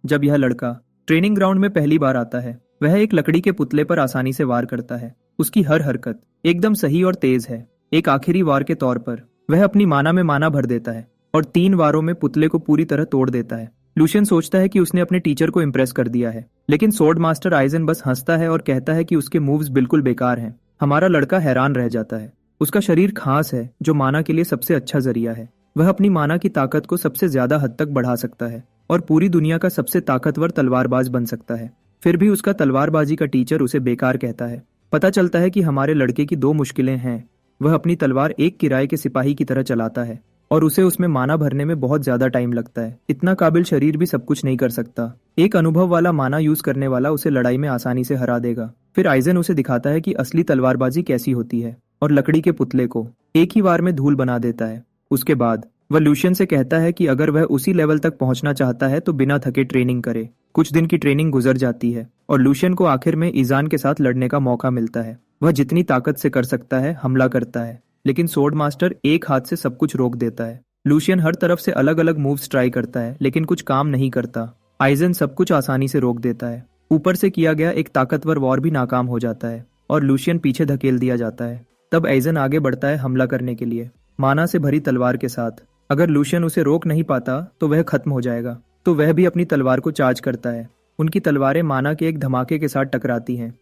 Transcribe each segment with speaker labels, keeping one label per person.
Speaker 1: जब यह लड़का ट्रेनिंग ग्राउंड में पहली बार आता है, वह एक लकड़ी के पुतले पर आसानी से वार करता है। उसकी हर हरकत एकदम सही और तेज है। एक आखिरी वार के तौर पर वह अपनी माना में माना भर देता है और 3 वारों में पुतले को पूरी तरह तोड़ देता है। लूशियन सोचता है कि उसने अपने टीचर को इम्प्रेस कर दिया है, लेकिन स्वॉर्ड मास्टर आइजन बस हंसता है और कहता है कि उसके मूव्स बिल्कुल बेकार हैं। हमारा लड़का हैरान रह जाता है। उसका शरीर खास है, जो माना के लिए सबसे अच्छा जरिया है। वह अपनी माना की ताकत को सबसे ज्यादा हद तक बढ़ा सकता है और पूरी दुनिया का सबसे ताकतवर तलवारबाज बन सकता है। फिर भी उसका तलवारबाजी का टीचर उसे बेकार कहता है। पता चलता है कि हमारे लड़के की 2 मुश्किलें हैं। वह अपनी तलवार एक किराए के सिपाही की तरह चलाता है और उसे उसमें माना भरने में बहुत ज्यादा टाइम लगता है। इतना काबिल शरीर भी सब कुछ नहीं कर सकता। एक अनुभव वाला माना यूज करने वाला उसे लड़ाई में आसानी से हरा देगा। फिर आइजन उसे दिखाता है कि असली तलवारबाजी कैसी होती है और लकड़ी के पुतले को एक ही वार में धूल बना देता है। उसके बाद वह लूशियन से कहता है कि अगर वह उसी लेवल तक पहुंचना चाहता है तो बिना थके ट्रेनिंग करे। कुछ दिन की ट्रेनिंग गुजर जाती है और लूशियन को आखिर में ईजान के साथ लड़ने का मौका मिलता है। वह जितनी ताकत से कर सकता है हमला करता है, लेकिन स्वॉर्ड मास्टर एक हाथ से सब कुछ रोक देता है। लूशियन हर तरफ से अलग अलग मूव्स ट्राई करता है, लेकिन कुछ काम नहीं करता। आइजन सब कुछ आसानी से रोक देता है। ऊपर से किया गया एक ताकतवर वॉर भी नाकाम हो जाता है और लूशियन पीछे धकेल दिया जाता है। तब आइजन आगे बढ़ता है हमला करने के लिए, माना से भरी तलवार के साथ। अगर लूशियन उसे रोक नहीं पाता तो वह खत्म हो जाएगा, तो वह भी अपनी तलवार को चार्ज करता है। उनकी तलवारें माना के एक धमाके के साथ टकराती हैं।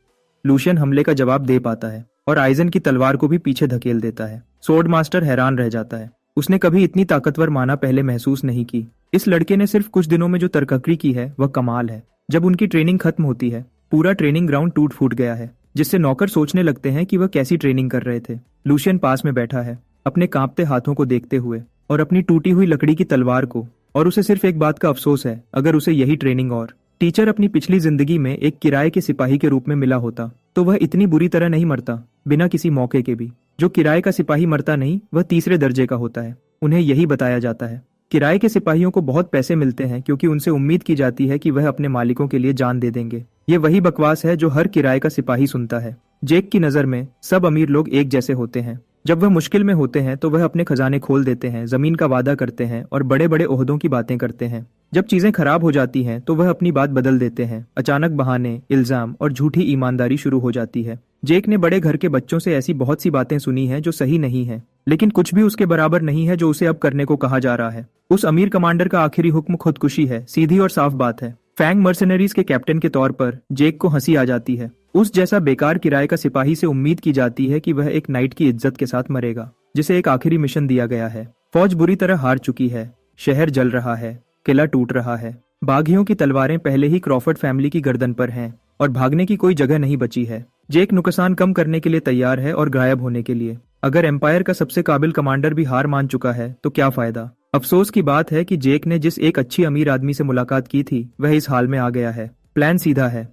Speaker 1: लूशियन हमले का जवाब दे पाता है और आइजन की तलवार को भी पीछे धकेल देता है। स्वॉर्ड मास्टर हैरान रह जाता है। उसने कभी इतनी ताकतवर माना पहले महसूस नहीं की। इस लड़के ने सिर्फ कुछ दिनों में जो तरक्की की है वह कमाल है। जब उनकी ट्रेनिंग खत्म होती है, पूरा ट्रेनिंग ग्राउंड टूट फूट गया है, जिससे नौकर सोचने लगते हैं कि वह कैसी ट्रेनिंग कर रहे थे। लूशियन पास में बैठा है, अपने कांपते हाथों को देखते हुए और अपनी टूटी हुई लकड़ी की तलवार को, और उसे सिर्फ एक बात का अफसोस है, अगर उसे यही ट्रेनिंग और टीचर अपनी पिछली जिंदगी में एक किराए के सिपाही के रूप में मिला होता तो वह इतनी बुरी तरह नहीं मरता, बिना किसी मौके के भी। जो किराए का सिपाही मरता नहीं, वह तीसरे दर्जे का होता है। उन्हें यही बताया जाता है। किराए के सिपाहियों को बहुत पैसे मिलते हैं क्योंकि उनसे उम्मीद की जाती है कि वह अपने मालिकों के लिए जान दे देंगे। ये वही बकवास है जो हर किराए का सिपाही सुनता है। जेक की नजर में सब अमीर लोग एक जैसे होते हैं। जब वह मुश्किल में होते हैं तो वह अपने खजाने खोल देते हैं, जमीन का वादा करते हैं और बड़े बड़े ओहदों की बातें करते हैं। जब चीजें खराब हो जाती हैं तो वह अपनी बात बदल देते हैं। अचानक बहाने, इल्जाम और झूठी ईमानदारी शुरू हो जाती है। जेक ने बड़े घर के बच्चों से ऐसी बहुत सी बातें सुनी हैं जो सही नहीं है, लेकिन कुछ भी उसके बराबर नहीं है जो उसे अब करने को कहा जा रहा है। उस अमीर कमांडर का आखिरी हुक्म खुदकुशी है। सीधी और साफ बात है। फैंग मर्सनरीज के कैप्टन के तौर पर जेक को हंसी आ जाती है। उस जैसा बेकार किराए का सिपाही से उम्मीद की जाती है कि वह एक नाइट की इज्जत के साथ मरेगा, जिसे एक आखिरी मिशन दिया गया है। फौज बुरी तरह हार चुकी है, शहर जल रहा है, किला टूट रहा है। बागियों की तलवारें पहले ही क्रॉफर्ड फैमिली की गर्दन पर हैं और भागने की कोई जगह नहीं बची है। जेक नुकसान कम करने के लिए तैयार है और गायब होने के लिए। अगर एम्पायर का सबसे काबिल कमांडर भी हार मान चुका है तो क्या फायदा। अफसोस की बात है कि जेक ने जिस एक अच्छी अमीर आदमी से मुलाकात की थी वह इस हाल में आ गया है। प्लान सीधा है।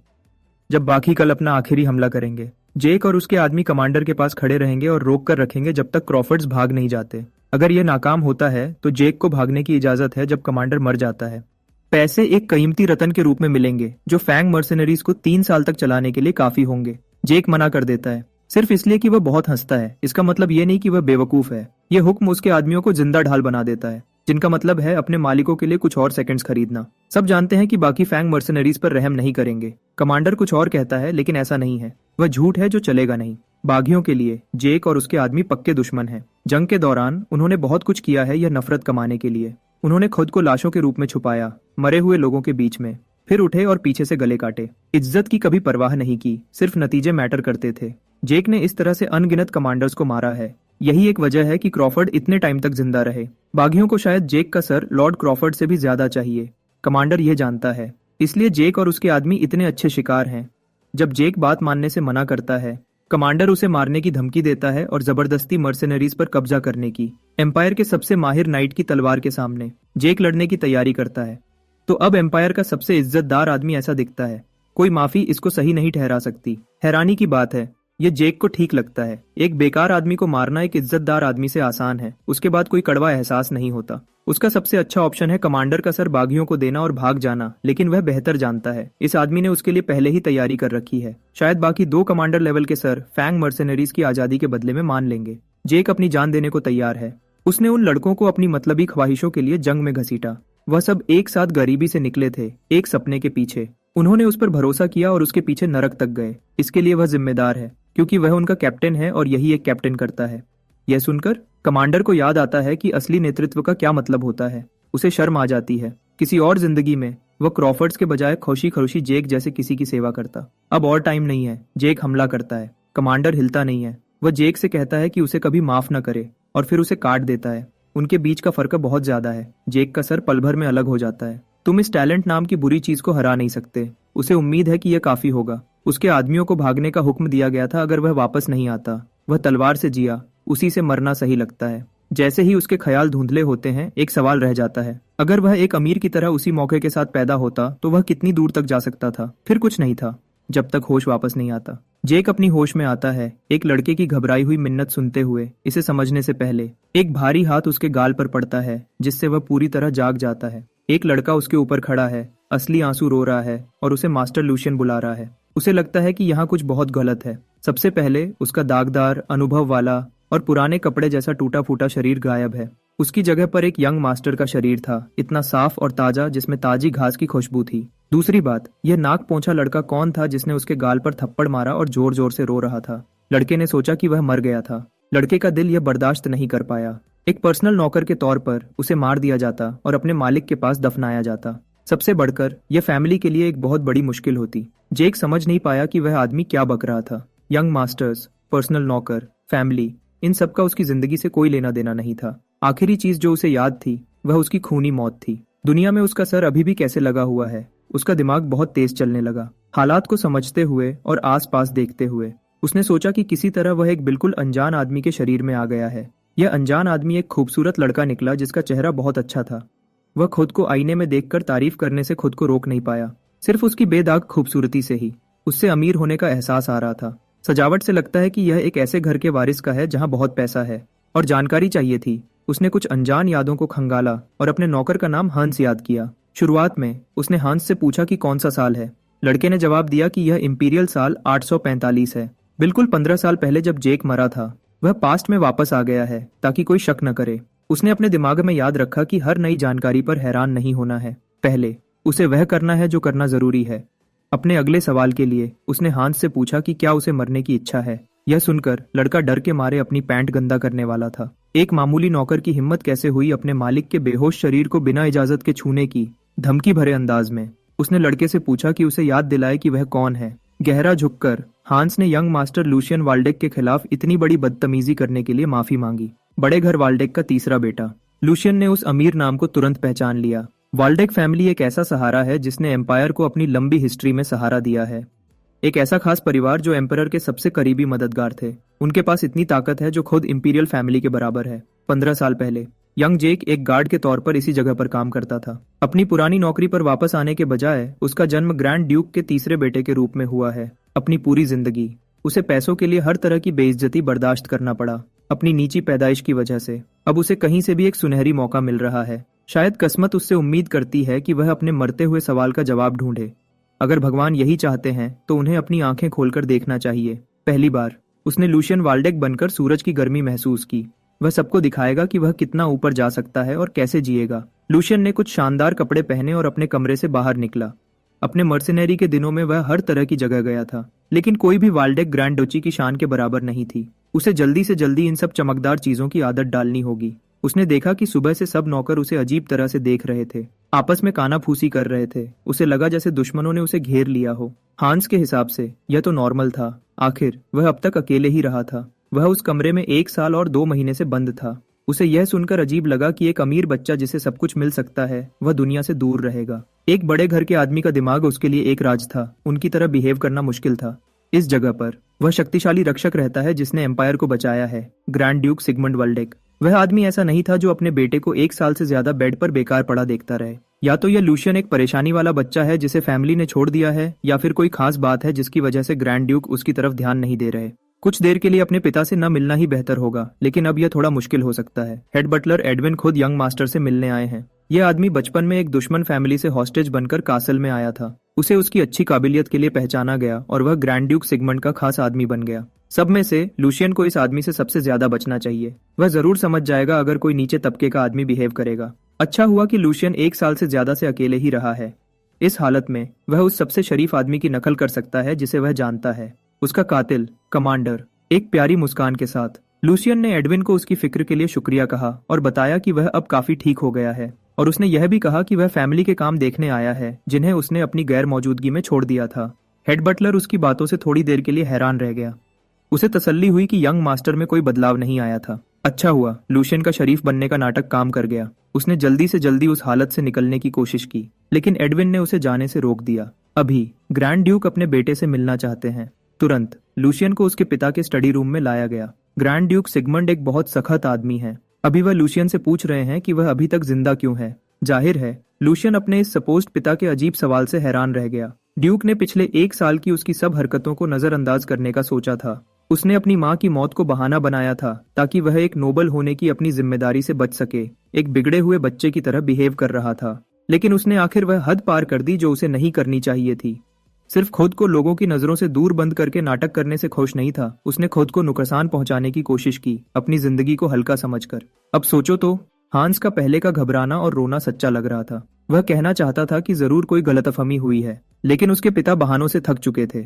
Speaker 1: जब बाकी कल अपना आखिरी हमला करेंगे, जेक और उसके आदमी कमांडर के पास खड़े रहेंगे और रोक कर रखेंगे जब तक क्रॉफर्ड्स भाग नहीं जाते। अगर यह नाकाम होता है तो जेक को भागने की इजाजत है जब कमांडर मर जाता है। पैसे एक कीमती रतन के रूप में मिलेंगे जो फैंग मर्सनरीज को 3 साल तक चलाने के लिए काफी होंगे। जेक मना कर देता है, सिर्फ इसलिए कि वह बहुत हंसता है। इसका मतलब यह नहीं कि वह बेवकूफ है। यह हुक्म उसके आदमियों को जिंदा ढाल बना देता है, जिनका मतलब है अपने मालिकों के लिए कुछ और सेकंड्स खरीदना। सब जानते हैं कि बाकी फैंग मर्सनरीज पर रहम नहीं करेंगे। कमांडर कुछ और कहता है, लेकिन ऐसा नहीं है। वह झूठ है जो चलेगा नहीं। बागियों के लिए जेक और उसके आदमी पक्के दुश्मन हैं। जंग के दौरान उन्होंने बहुत कुछ किया है यह नफरत कमाने के लिए। उन्होंने खुद को लाशों के रूप में छुपाया, मरे हुए लोगों के बीच में, फिर उठे और पीछे से गले काटे। इज्जत की कभी परवाह नहीं की, सिर्फ नतीजे मैटर करते थे। जेक ने इस तरह से अनगिनत कमांडर्स को मारा है। यही एक वजह है कि क्रॉफर्ड इतने टाइम तक जिंदा रहे। बागियों को शायद जेक का सर लॉर्ड क्रॉफर्ड से भी ज्यादा चाहिए। कमांडर यह जानता है, इसलिए जेक और उसके आदमी इतने अच्छे शिकार हैं। जब जेक बात मानने से मना करता है, कमांडर उसे मारने की धमकी देता है और जबरदस्ती मर्सनरीज पर कब्जा करने की। एम्पायर के सबसे माहिर नाइट की तलवार के सामने जेक लड़ने की तैयारी करता है। तो अब एम्पायर का सबसे इज्जतदार आदमी ऐसा दिखता है। कोई माफी इसको सही नहीं ठहरा सकती। हैरानी की बात है, ये जेक को ठीक लगता है। एक बेकार आदमी को मारना एक इज्जतदार आदमी से आसान है। उसके बाद कोई कड़वा एहसास नहीं होता। उसका सबसे अच्छा ऑप्शन है कमांडर का सर बागियों को देना और भाग जाना, लेकिन वह बेहतर जानता है इस आदमी ने उसके लिए पहले ही तैयारी कर रखी है। शायद बाकी 2 कमांडर लेवल के सर फैंग मर्सनरीज की आजादी के बदले में मान लेंगे। जेक अपनी जान देने को तैयार है। उसने उन लड़कों को अपनी मतलबी ख्वाहिशों के लिए जंग में घसीटा। वह सब एक साथ गरीबी से निकले थे, एक सपने के पीछे। उन्होंने उस पर भरोसा किया और उसके पीछे नरक तक गए। इसके लिए वह जिम्मेदार है, क्योंकि वह उनका कैप्टन है और यही एक कैप्टन करता है। यह सुनकर कमांडर को याद आता है कि असली नेतृत्व का क्या मतलब होता है। उसे शर्म आ जाती है। किसी और जिंदगी में वह क्रॉफर्ड्स के बजाय खुशी खरुशी जेक जैसे किसी की सेवा करता। अब और टाइम नहीं है। जेक हमला करता है। कमांडर हिलता नहीं है। वह जेक से कहता है कि उसे कभी माफ न करे और फिर उसे काट देता है। उनके बीच का फर्क बहुत ज्यादा है। जेक का सर पल भर में अलग हो जाता है। तुम इस टैलेंट नाम की बुरी चीज को हरा नहीं सकते। उसे उम्मीद है कि यह काफी होगा। उसके आदमियों को भागने का हुक्म दिया गया था अगर वह वापस नहीं आता। वह तलवार से जिया, उसी से मरना सही लगता है। जैसे ही उसके ख्याल धुंधले होते हैं, एक सवाल रह जाता है। अगर वह एक अमीर की तरह उसी मौके के साथ पैदा होता तो वह कितनी दूर तक जा सकता था। फिर कुछ नहीं था, जब तक होश वापस नहीं आता। जेक अपनी होश में आता है, एक लड़के की घबराई हुई मिन्नत सुनते हुए। इसे समझने से पहले एक भारी हाथ उसके गाल पर पड़ता है, जिससे वह पूरी तरह जाग जाता है। एक लड़का उसके ऊपर खड़ा है, असली आंसू रो रहा है और उसे मास्टर लूशियन बुला रहा है। उसे लगता है कि यहाँ कुछ बहुत गलत है। सबसे पहले उसका दागदार, अनुभव वाला और पुराने कपड़े जैसा टूटा फूटा शरीर गायब है। उसकी जगह पर एक यंग मास्टर का शरीर था, इतना साफ और ताजा जिसमें ताजी घास की खुशबू थी। दूसरी बात, यह नाक पोंछा लड़का कौन था जिसने उसके गाल पर थप्पड़ मारा और जोर जोर से रो रहा था। लड़के ने सोचा कि वह मर गया था। लड़के का दिल यह बर्दाश्त नहीं कर पाया। एक पर्सनल नौकर के तौर पर उसे मार दिया जाता और अपने मालिक के पास दफनाया जाता। सबसे बढ़कर यह फैमिली के लिए एक बहुत बड़ी मुश्किल होती। जेक समझ नहीं पाया कि वह आदमी क्या बक रहा था। यंग मास्टर्स, पर्सनल नौकर, फैमिली, इन सब का उसकी जिंदगी से कोई लेना देना नहीं था। आखिरी चीज जो उसे याद थी वह उसकी खूनी मौत थी। दुनिया में उसका सर अभी भी कैसे लगा हुआ है। उसका दिमाग बहुत तेज चलने लगा। हालात को समझते हुए और आसपास देखते हुए उसने सोचा कि किसी तरह वह एक बिल्कुल अनजान आदमी के शरीर में आ गया है। यह अनजान आदमी एक खूबसूरत लड़का निकला जिसका चेहरा बहुत अच्छा था। वह खुद को आईने में देखकर तारीफ करने से खुद को रोक नहीं पाया, सिर्फ उसकी बेदाग खूबसूरती से ही। उससे अमीर होने का एहसास आ रहा था। सजावट से लगता है कि यह एक ऐसे घर के वारिस का है जहां बहुत पैसा है और जानकारी चाहिए थी। उसने कुछ अनजान यादों को खंगाला और अपने नौकर का नाम हंस याद किया। शुरुआत में उसने हंस से पूछा कि कौन सा साल है। लड़के ने जवाब दिया कि यह इंपीरियल साल 845 है। बिल्कुल 15 साल पहले जब जेक मरा था। वह पास्ट में वापस आ गया है ताकि कोई शक न करे। उसने अपने दिमाग में याद रखा कि हर नई जानकारी पर हैरान नहीं होना है। पहले उसे वह करना है जो करना जरूरी है। अपने अगले सवाल के लिए उसने हांस से पूछा कि क्या उसे मरने की इच्छा है। यह सुनकर लड़का डर के मारे अपनी पैंट गंदा करने वाला था। एक मामूली नौकर की हिम्मत कैसे हुई अपने मालिक के बेहोश शरीर को बिना इजाजत के छूने की। धमकी भरे अंदाज में उसने लड़के से पूछा कि उसे याद दिलाए कि वह कौन है। गहरा झुककर हांस ने यंग मास्टर लूशियन वाल्डेक के खिलाफ इतनी बड़ी बदतमीजी करने के लिए माफी मांगी। बड़े घर वाल्डेक का तीसरा बेटा लूशियन ने उस अमीर नाम को तुरंत पहचान लिया। वाल्डेक फैमिली एक ऐसा सहारा है जिसने एम्पायर को अपनी लंबी हिस्ट्री में सहारा दिया है। एक ऐसा खास परिवार जो एम्परर के सबसे करीबी मददगार थे। उनके पास इतनी ताकत है जो खुद इंपीरियल फैमिली के बराबर है। 15 साल पहले यंग जेक एक गार्ड के तौर पर इसी जगह पर काम करता था। अपनी पुरानी नौकरी पर वापस आने के बजाय उसका जन्म ग्रैंड ड्यूक के तीसरे बेटे के रूप में हुआ है। अपनी पूरी जिंदगी उसे पैसों के लिए हर तरह की बेइज्जती बर्दाश्त करना पड़ा, अपनी नीची पैदाइश की वजह से। अब उसे कहीं से भी एक सुनहरी मौका मिल रहा है। शायद किस्मत उससे उम्मीद करती है कि वह अपने मरते हुए सवाल का जवाब ढूंढे। अगर भगवान यही चाहते हैं तो उन्हें अपनी आंखें खोलकर देखना चाहिए। पहली बार उसने लूशियन वाल्डेक बनकर सूरज की गर्मी महसूस की। वह सबको दिखाएगा कि वह कितना ऊपर जा सकता है और कैसे जिएगा। लूशियन ने कुछ शानदार कपड़े पहने और अपने कमरे से बाहर निकला। अपने मर्सिनरी के दिनों में वह हर तरह की जगह गया था, लेकिन कोई भी वाल्डेक ग्रैंड डुची की शान के बराबर नहीं थी। उसे जल्दी से जल्दी इन सब चमकदार चीजों की आदत डालनी होगी। उसने देखा कि सुबह से सब नौकर उसे अजीब तरह से देख रहे थे, आपस में कानाफूसी कर रहे थे। उसे लगा जैसे दुश्मनों ने उसे घेर लिया हो। हांस के हिसाब से यह तो नॉर्मल था। आखिर वह अब तक अकेले ही रहा था। वह उस कमरे में 1 साल और 2 महीने से बंद था। उसे यह सुनकर अजीब लगा कि एक अमीर बच्चा जिसे सब कुछ मिल सकता है वह दुनिया से दूर रहेगा। एक बड़े घर के आदमी का दिमाग उसके लिए एक राज था। उनकी तरह बिहेव करना मुश्किल था। इस जगह पर वह शक्तिशाली रक्षक रहता है जिसने एम्पायर को बचाया है, ग्रैंड ड्यूक सिगमंड वाल्डेक। वह आदमी ऐसा नहीं था जो अपने बेटे को 1 साल से ज्यादा बेड पर बेकार पड़ा देखता रहे। या तो यह लूशियन एक परेशानी वाला बच्चा है जिसे फैमिली ने छोड़ दिया है, या फिर कोई खास बात है जिसकी वजह से ग्रैंड ड्यूक उसकी तरफ ध्यान नहीं दे रहे। कुछ देर के लिए अपने पिता से न मिलना ही बेहतर होगा, लेकिन अब यह थोड़ा मुश्किल हो सकता है। हेड बटलर एडविन खुद यंग मास्टर से मिलने आए हैं। यह आदमी बचपन में एक दुश्मन फैमिली से हॉस्टेज बनकर कासल में आया था। उसे उसकी अच्छी काबिलियत के लिए पहचाना गया और वह ग्रैंड ड्यूक सिगमंड का खास आदमी बन गया। सब में से लूशियन को इस आदमी से सबसे ज्यादा बचना चाहिए। वह जरूर समझ जाएगा अगर कोई नीचे तबके का आदमी बिहेव करेगा। अच्छा हुआ कि लूशियन 1 साल से ज्यादा से अकेले ही रहा है। इस हालत में वह उस सबसे शरीफ आदमी की नकल कर सकता है जिसे वह जानता है, उसका कातिल कमांडर। एक प्यारी मुस्कान के साथ लूशियन ने एडविन को उसकी फिक्र के लिए शुक्रिया कहा और बताया कि वह अब काफी ठीक हो गया है। और उसने यह भी कहा कि वह फैमिली के काम देखने आया है जिन्हें उसने अपनी गैर मौजूदगी में छोड़ दिया था। हेड बटलर उसकी बातों से थोड़ी देर के लिए हैरान रह गया। उसे तसल्ली हुई कि यंग मास्टर में कोई बदलाव नहीं आया था। अच्छा हुआ लूशियन का शरीफ बनने का नाटक काम कर गया। उसने जल्दी से जल्दी उस हालत से निकलने की कोशिश की, लेकिन एडविन ने उसे जाने से रोक दिया। अभी ग्रैंड ड्यूक अपने बेटे से मिलना चाहते हैं। तुरंत लूशियन को उसके पिता के स्टडी रूम में लाया गया। ग्रैंड ड्यूक सिगमंड एक बहुत सख्त आदमी है। अभी वह लूशियन से पूछ रहे हैं कि वह अभी तक जिंदा क्यों है। जाहिर है लूशियन अपने इस सपोज्ड पिता के अजीब सवाल से हैरान रह गया। ड्यूक ने पिछले 1 साल की उसकी सब हरकतों को नजरअंदाज करने का सोचा था। उसने अपनी माँ की मौत को बहाना बनाया था ताकि वह एक नोबल होने की अपनी जिम्मेदारी से बच सके। एक बिगड़े हुए बच्चे की तरह बिहेव कर रहा था, लेकिन उसने आखिर वह हद पार कर दी जो उसे नहीं करनी चाहिए थी। सिर्फ खुद को लोगों की नजरों से दूर बंद करके नाटक करने से खुश नहीं था, उसने खुद को नुकसान पहुंचाने की कोशिश की, अपनी जिंदगी को हल्का समझकर। अब सोचो तो, हांस का पहले का घबराना और रोना सच्चा लग रहा था। वह कहना चाहता था कि जरूर कोई गलतफहमी हुई है, लेकिन उसके पिता बहानों से थक चुके थे।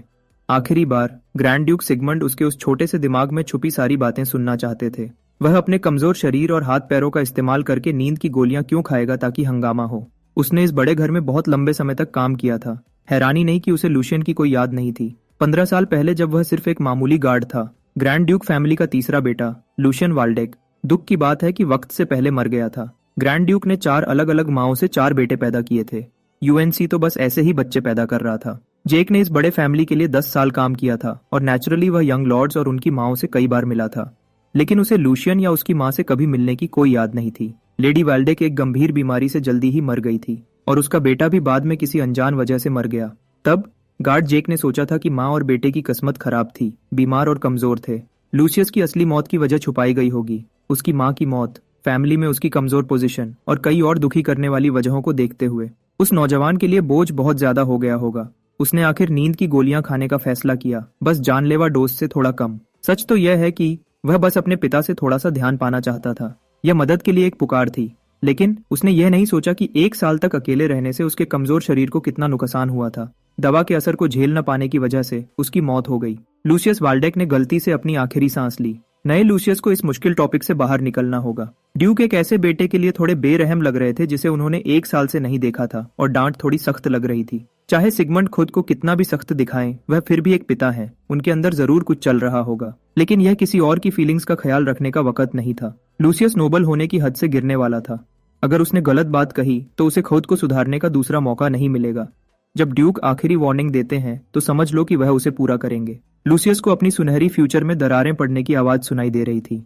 Speaker 1: आखिरी बार ग्रैंड ड्यूक सिगमंड उसके उस छोटे से दिमाग में छुपी सारी बातें सुनना चाहते थे। वह अपने कमजोर शरीर और हाथ पैरों का इस्तेमाल करके नींद की गोलियां क्यों खाएगा ताकि हंगामा हो। उसने इस बड़े घर में बहुत लंबे समय तक काम किया था। हैरानी नहीं कि उसे लूशियन की कोई याद नहीं थी। 15 साल पहले जब वह सिर्फ एक मामूली गार्ड था। ग्रैंड ड्यूक फैमिली का तीसरा बेटा लूशियन वाल्डेक। दुख की बात है कि वक्त से पहले मर गया था। ग्रैंड ड्यूक ने 4 अलग अलग माओं से 4 बेटे पैदा किए थे। यूएनसी तो बस ऐसे ही बच्चे पैदा कर रहा था। जेक ने इस बड़े फैमिली के लिए 10 साल काम किया था और नेचुरली वह यंग लॉर्ड्स और उनकी माओं से कई बार मिला था, लेकिन उसे लूशियन या उसकी माँ से कभी मिलने की कोई याद नहीं थी। लेडी वाल्डेक एक गंभीर बीमारी से जल्दी ही मर गई थी और उसका बेटा भी बाद में किसी अनजान वजह से मर गया। तब गार्ड जेक ने सोचा था कि माँ और बेटे की किस्मत खराब थी, बीमार और कमजोर थे। लूसियस की असली मौत की वजह छुपाई गई होगी। उसकी माँ की मौत, फैमिली में उसकी कमजोर पोजीशन और कई और दुखी करने वाली वजहों को देखते हुए उस नौजवान के लिए बोझ बहुत ज्यादा हो गया होगा। उसने आखिर नींद की गोलियां खाने का फैसला किया, बस जानलेवा डोज से थोड़ा कम। सच तो यह है कि वह बस अपने पिता से थोड़ा सा ध्यान पाना चाहता था। यह मदद के लिए एक पुकार थी, लेकिन उसने यह नहीं सोचा कि 1 साल तक अकेले रहने से उसके कमजोर शरीर को कितना नुकसान हुआ था। दवा के असर को झेल न पाने की वजह से उसकी मौत हो गई। लूसियस वाल्डेक ने गलती से अपनी आखिरी सांस ली। नए लूसियस को इस मुश्किल टॉपिक से बाहर निकलना होगा। ड्यूक एक ऐसे बेटे के लिए थोड़े बेरहम लग रहे थे जिसे उन्होंने 1 साल से नहीं देखा था, और डांट थोड़ी सख्त लग रही थी। चाहे सिगमंड खुद को कितना भी सख्त दिखाएं, वह फिर भी एक पिता है। उनके अंदर जरूर कुछ चल रहा होगा, लेकिन यह किसी और की फीलिंग्स का ख्याल रखने का वक्त नहीं था। लूसियस नोबल होने की हद से गिरने वाला था। अगर उसने गलत बात कही तो उसे खुद को सुधारने का दूसरा मौका नहीं मिलेगा। जब ड्यूक आखिरी वार्निंग देते हैं तो समझ लो कि वह उसे पूरा करेंगे। लूसियस को अपनी सुनहरी फ्यूचर में दरारें पड़ने की आवाज सुनाई दे रही थी।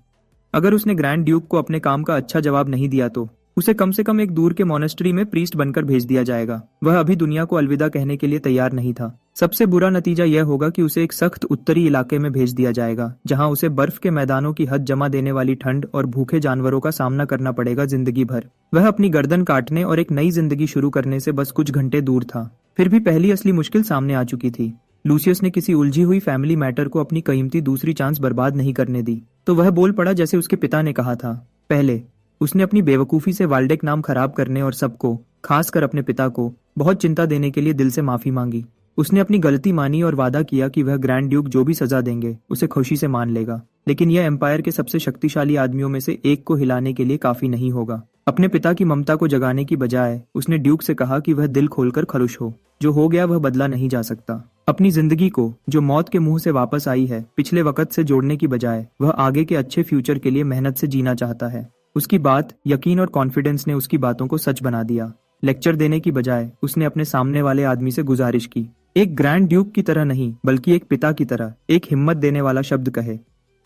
Speaker 1: अगर उसने ग्रैंड ड्यूक को अपने काम का अच्छा जवाब नहीं दिया तो उसे कम से कम एक दूर के मोनेस्ट्री में प्रीस्ट बनकर भेज दिया जाएगा। वह अभी दुनिया को अलविदा कहने के लिए तैयार नहीं था। सबसे बुरा नतीजा यह होगा कि उसे एक सख्त उत्तरी इलाके में भेज दिया जाएगा, जहां उसे बर्फ के मैदानों की हद जमा देने वाली ठंड और भूखे जानवरों का सामना करना पड़ेगा जिंदगी भर। वह अपनी गर्दन काटने और एक नई जिंदगी शुरू करने से बस कुछ घंटे दूर था। फिर भी पहली असली मुश्किल सामने आ चुकी थी। लूसियस ने किसी उलझी हुई फैमिली मैटर को अपनी कीमती दूसरी चांस बर्बाद नहीं करने दी, तो वह बोल पड़ा जैसे उसके पिता ने कहा था। पहले उसने अपनी बेवकूफी से वाल्डेक नाम खराब करने और सबको, खासकर अपने पिता को, बहुत चिंता देने के लिए दिल से माफी मांगी। उसने अपनी गलती मानी और वादा किया कि वह ग्रैंड ड्यूक जो भी सजा देंगे उसे खुशी से मान लेगा। लेकिन यह एम्पायर के सबसे शक्तिशाली आदमियों में से एक को हिलाने के लिए काफी नहीं होगा। अपने पिता की ममता को जगाने की बजाय उसने ड्यूक से कहा कि वह दिल खोलकर खरुश हो। जो हो गया वह बदला नहीं जा सकता। अपनी जिंदगी को, जो मौत के मुंह से वापस आई है, पिछले वक्त से जोड़ने की बजाय वह आगे के अच्छे फ्यूचर के लिए मेहनत से जीना चाहता है। उसकी बात, यकीन और कॉन्फिडेंस ने उसकी बातों को सच बना दिया। लेक्चर देने की बजाय उसने अपने सामने वाले आदमी से गुजारिश की, एक ग्रैंड ड्यूक की तरह नहीं बल्कि एक पिता की तरह एक हिम्मत देने वाला शब्द कहे।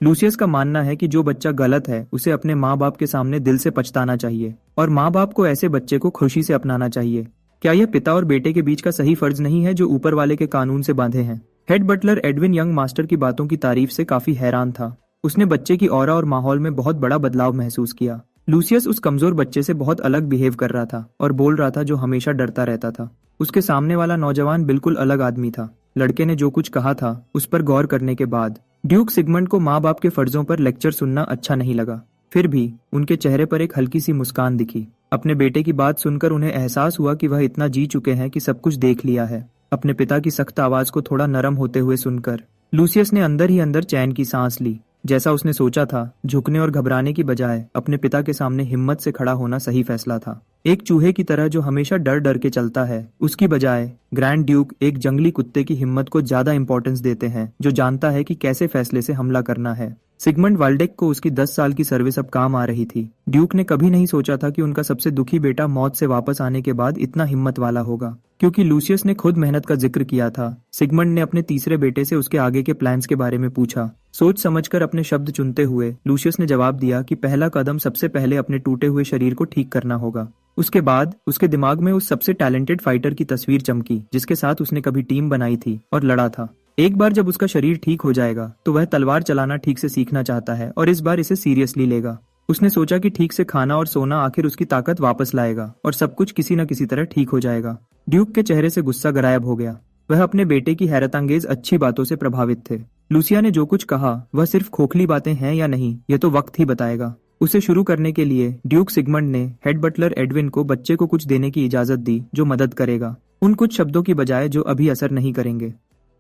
Speaker 1: लूसियस का मानना है कि जो बच्चा गलत है उसे अपने माँ बाप के सामने दिल से पछताना चाहिए, और माँ बाप को ऐसे बच्चे को खुशी से अपनाना चाहिए। क्या यह पिता और बेटे के बीच का सही फर्ज नहीं है जो ऊपर वाले के कानून से बांधे हैं? Head butler Edwin young master की बातों की तारीफ से काफी हैरान था। उसने बच्चे की ऑरा और माहौल में बहुत बड़ा बदलाव महसूस किया। लूसियस उस कमजोर बच्चे से बहुत अलग बिहेव कर रहा था और बोल रहा था जो हमेशा डरता रहता था। उसके सामने वाला नौजवान बिल्कुल अलग आदमी था। लड़के ने जो कुछ कहा था उस पर गौर करने के बाद ड्यूक सिगमंड को माँ बाप के फर्जों पर लेक्चर सुनना अच्छा नहीं लगा। फिर भी उनके चेहरे पर एक हल्की सी मुस्कान दिखी। अपने बेटे की बात सुनकर उन्हें एहसास हुआ कि वह इतना जी चुके हैं कि सब कुछ देख लिया है। अपने पिता की सख्त आवाज को थोड़ा नरम होते हुए सुनकर लूसियस ने अंदर ही अंदर चैन की सांस ली। जैसा उसने सोचा था, झुकने और घबराने की बजाय अपने पिता के सामने हिम्मत से खड़ा होना सही फैसला था। एक चूहे की तरह जो हमेशा डर डर के चलता है, उसकी बजाय ग्रैंड ड्यूक एक जंगली कुत्ते की हिम्मत को ज्यादा इंपॉर्टेंस देते हैं, जो जानता है कि कैसे फैसले से हमला करना है। सिगमंड वाल्डेक को उसकी 10 साल की सर्विस अब काम आ रही थी। ड्यूक ने कभी नहीं सोचा था कि उनका सबसे दुखी बेटा मौत से वापस आने के बाद इतना हिम्मत वाला होगा, क्योंकि लूसियस ने खुद मेहनत का जिक्र किया था। सिगमंड ने अपने तीसरे बेटे से उसके आगे के प्लान्स के बारे में पूछा। सोच समझकर अपने शब्द चुनते हुए लूसियस ने जवाब दिया कि पहला कदम सबसे पहले अपने टूटे हुए शरीर को ठीक करना होगा। उसके बाद उसके दिमाग में उस सबसे टैलेंटेड फाइटर की तस्वीर चमकी जिसके साथ उसने कभी टीम बनाई थी और लड़ा था। एक बार जब उसका शरीर ठीक हो जाएगा तो वह तलवार चलाना ठीक से सीखना चाहता है और इस बार इसे सीरियसली लेगा। उसने सोचा कि ठीक से खाना और सोना आखिर उसकी ताकत वापस लाएगा और सब कुछ किसी न किसी तरह ठीक हो जाएगा। ड्यूक के चेहरे से गुस्सा गायब हो गया। वह अपने बेटे की हैरतअंगेज अच्छी बातों से प्रभावित थे। लूसिया ने जो कुछ कहा वह सिर्फ खोखली बातें हैं या नहीं, यह तो वक्त ही बताएगा। उसे शुरू करने के लिए ड्यूक सिगमंड ने हेड बटलर एडविन को बच्चे को कुछ देने की इजाजत दी जो मदद करेगा, उन कुछ शब्दों की बजाय जो अभी असर नहीं करेंगे।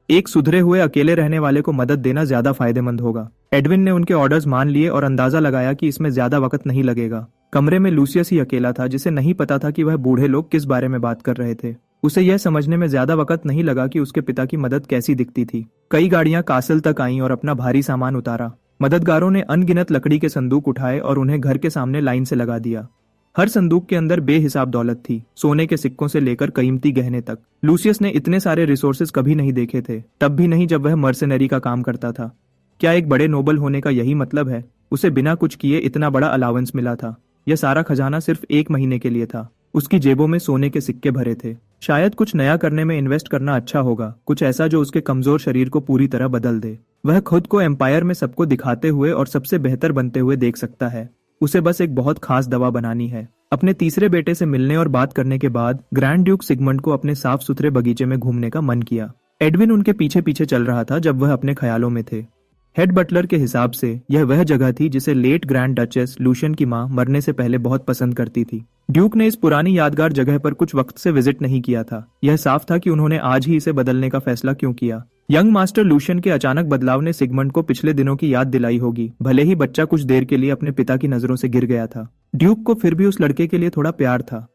Speaker 1: एक सुधरे हुए अकेले रहने वाले को मदद देना ज्यादा फायदेमंद होगा। एडविन ने उनके ऑर्डर्स मान लिए और अंदाजा लगाया कि इसमें ज्यादा वक्त नहीं लगेगा। कमरे में लूसियस ही अकेला था, जिसे नहीं पता था कि वह बूढ़े लोग किस बारे में बात कर रहे थे। उसे यह समझने में ज्यादा वक्त नहीं लगा कि उसके पिता की मदद कैसी दिखती थी। कई गाड़ियां कासल तक आईं और अपना भारी सामान उतारा। मददगारों ने अनगिनत लकड़ी के संदूक उठाए और उन्हें घर के सामने लाइन से लगा दिया। हर संदूक के अंदर बेहिसाब दौलत थी, सोने के सिक्कों से लेकर कीमती गहने तक। लूसियस ने इतने सारे रिसोर्सेज कभी नहीं देखे थे, तब भी नहीं जब वह मर्सेनरी का काम करता था। क्या एक बड़े नोबल होने का यही मतलब है? उसे बिना कुछ किए इतना बड़ा अलाउंस मिला था। यह सारा खजाना सिर्फ 1 महीने के लिए था। उसकी जेबों में सोने के सिक्के भरे थे। शायद कुछ नया करने में इन्वेस्ट करना अच्छा होगा, कुछ ऐसा जो उसके कमजोर शरीर को पूरी तरह बदल दे। वह खुद को एम्पायर में सबको दिखाते हुए और सबसे बेहतर बनते हुए देख सकता है। उसे बस एक बहुत खास दवा बनानी है। अपने तीसरे बेटे से मिलने और बात करने के बाद ग्रैंड ड्यूक सिगमंड को अपने साफ सुथरे बगीचे में घूमने का मन किया। एडविन उनके पीछे पीछे चल रहा था जब वह अपने ख्यालों में थे। हेड बटलर के हिसाब से यह वह जगह थी जिसे लेट ग्रैंड डचेस लूशियन की मां मरने से पहले बहुत पसंद करती थी। ड्यूक ने इस पुरानी यादगार जगह पर कुछ वक्त से विजिट नहीं किया था। यह साफ था कि उन्होंने आज ही इसे बदलने का फैसला क्यों किया। यंग मास्टर लूशियन के अचानक बदलाव ने सिगमंड को पिछले दिनों की याद दिलाई होगी, भले ही बच्चा कुछ देर के लिए अपने पिता की नजरों से गिर गया था। ड्यूक को फिर भी उस लड़के के लिए थोड़ा प्यार था।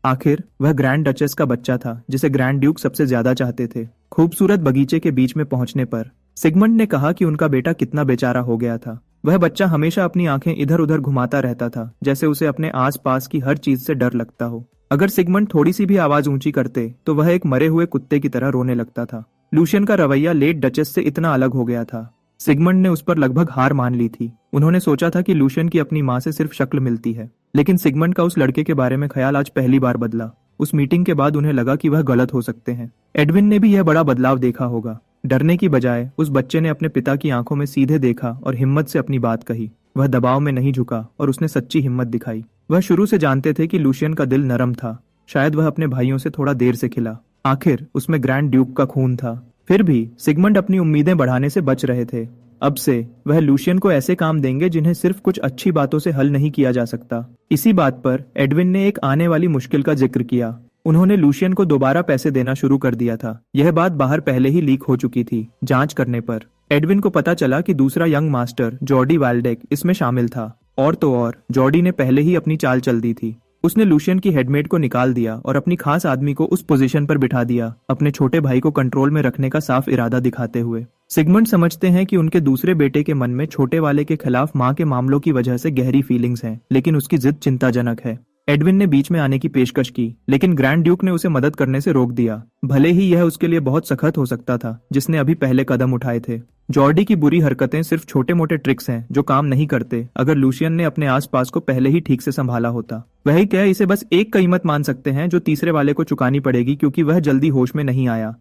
Speaker 1: आखिर वह ग्रैंड डचेस का बच्चा था जिसे ग्रैंड ड्यूक सबसे ज्यादा चाहते थे। खूबसूरत बगीचे के बीच में पहुंचने पर सिगमंड ने कहा कि उनका बेटा कितना बेचारा हो गया था। वह बच्चा हमेशा अपनी आंखें इधर उधर घुमाता रहता था, जैसे उसे अपने आस पास की हर चीज से डर लगता हो। अगर सिगमंड थोड़ी सी भी आवाज ऊंची करते तो वह एक मरे हुए कुत्ते की तरह रोने लगता था। लूशियन का रवैया लेट डचेस से इतना अलग हो गया था। सिगमंड ने उस पर लगभग हार मान ली थी। उन्होंने सोचा था कि लूशियन की अपनी माँ से सिर्फ शक्ल मिलती है, लेकिन सिगमंड का उस लड़के के बारे में ख्याल आज पहली बार बदला। उस मीटिंग के बाद उन्हें लगा कि वह गलत हो सकते हैं। एडविन ने भी यह बड़ा बदलाव देखा होगा। डरने की बजाय उस बच्चे ने अपने पिता की आंखों में सीधे देखा और हिम्मत से अपनी बात कही। वह दबाव में नहीं झुका और उसने सच्ची हिम्मत दिखाई। वह शुरू से जानते थे कि लूशियन का दिल नरम था। शायद वह अपने भाइयों से थोड़ा देर से खिला। आखिर उसमें ग्रैंड ड्यूक का खून था। फिर भी सिगमंड अपनी उम्मीदें बढ़ाने से बच रहे थे। अब से वह लूशियन को ऐसे काम देंगे जिन्हें सिर्फ कुछ अच्छी बातों से हल नहीं किया जा सकता। इसी बात पर एडविन ने एक आने वाली मुश्किल का जिक्र किया। उन्होंने लूशियन को दोबारा पैसे देना शुरू कर दिया था। यह बात बाहर पहले ही लीक हो चुकी थी। जांच करने पर एडविन को पता चला कि दूसरा यंग मास्टर जॉर्डी वाल्डेक इसमें शामिल था। और तो और जॉर्डी ने पहले ही अपनी चाल चल दी थी। उसने लूशियन की हेडमेट को निकाल दिया और अपनी खास आदमी को उस पोजीशन पर बिठा दिया, अपने छोटे भाई को कंट्रोल में रखने का साफ इरादा दिखाते हुए। सिगमंड समझते हैं कि उनके दूसरे बेटे के मन में छोटे वाले के खिलाफ मां के मामलों की वजह से गहरी फीलिंग्स हैं, लेकिन उसकी जिद चिंताजनक है। एडविन ने बीच में आने की पेशकश की, लेकिन ग्रैंड ड्यूक ने उसे मदद करने से रोक दिया। भले ही यह उसके लिए बहुत सख्त हो सकता था, जिसने अभी पहले कदम उठाए थे। जॉर्डी की बुरी हरकतें सिर्फ छोटे मोटे ट्रिक्स हैं जो काम नहीं करते। अगर लूशियन ने अपने आसपास को पहले ही ठीक से संभाला होता। वही क्या, इसे बस एक कीमत मान सकते हैं जो तीसरे वाले को चुकानी पड़ेगी, क्योंकि वह जल्दी होश में नहीं आया।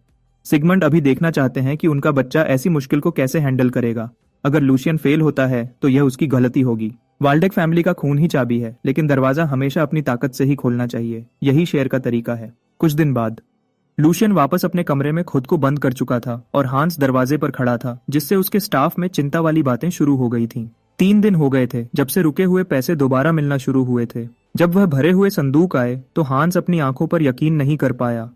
Speaker 1: सिगमंड अभी देखना चाहते हैं कि उनका बच्चा ऐसी मुश्किल को कैसे हैंडल करेगा। अगर लूशियन फेल होता है तो यह उसकी गलती होगी। वाल्डेक फैमिली का खून ही चाबी है, लेकिन दरवाजा हमेशा अपनी ताकत से ही खोलना चाहिए। यही शेर का तरीका है। कुछ दिन बाद लूशियन वापस अपने कमरे में खुद को बंद कर चुका था और हांस दरवाजे पर खड़ा था, जिससे उसके स्टाफ में चिंता वाली बातें शुरू हो गई थीं। 3 दिन हो गए थे जब से रुके हुए पैसे दोबारा मिलना शुरू हुए थे। जब वह भरे हुए संदूक आए तो हांस अपनी आंखों पर यकीन नहीं कर पाया।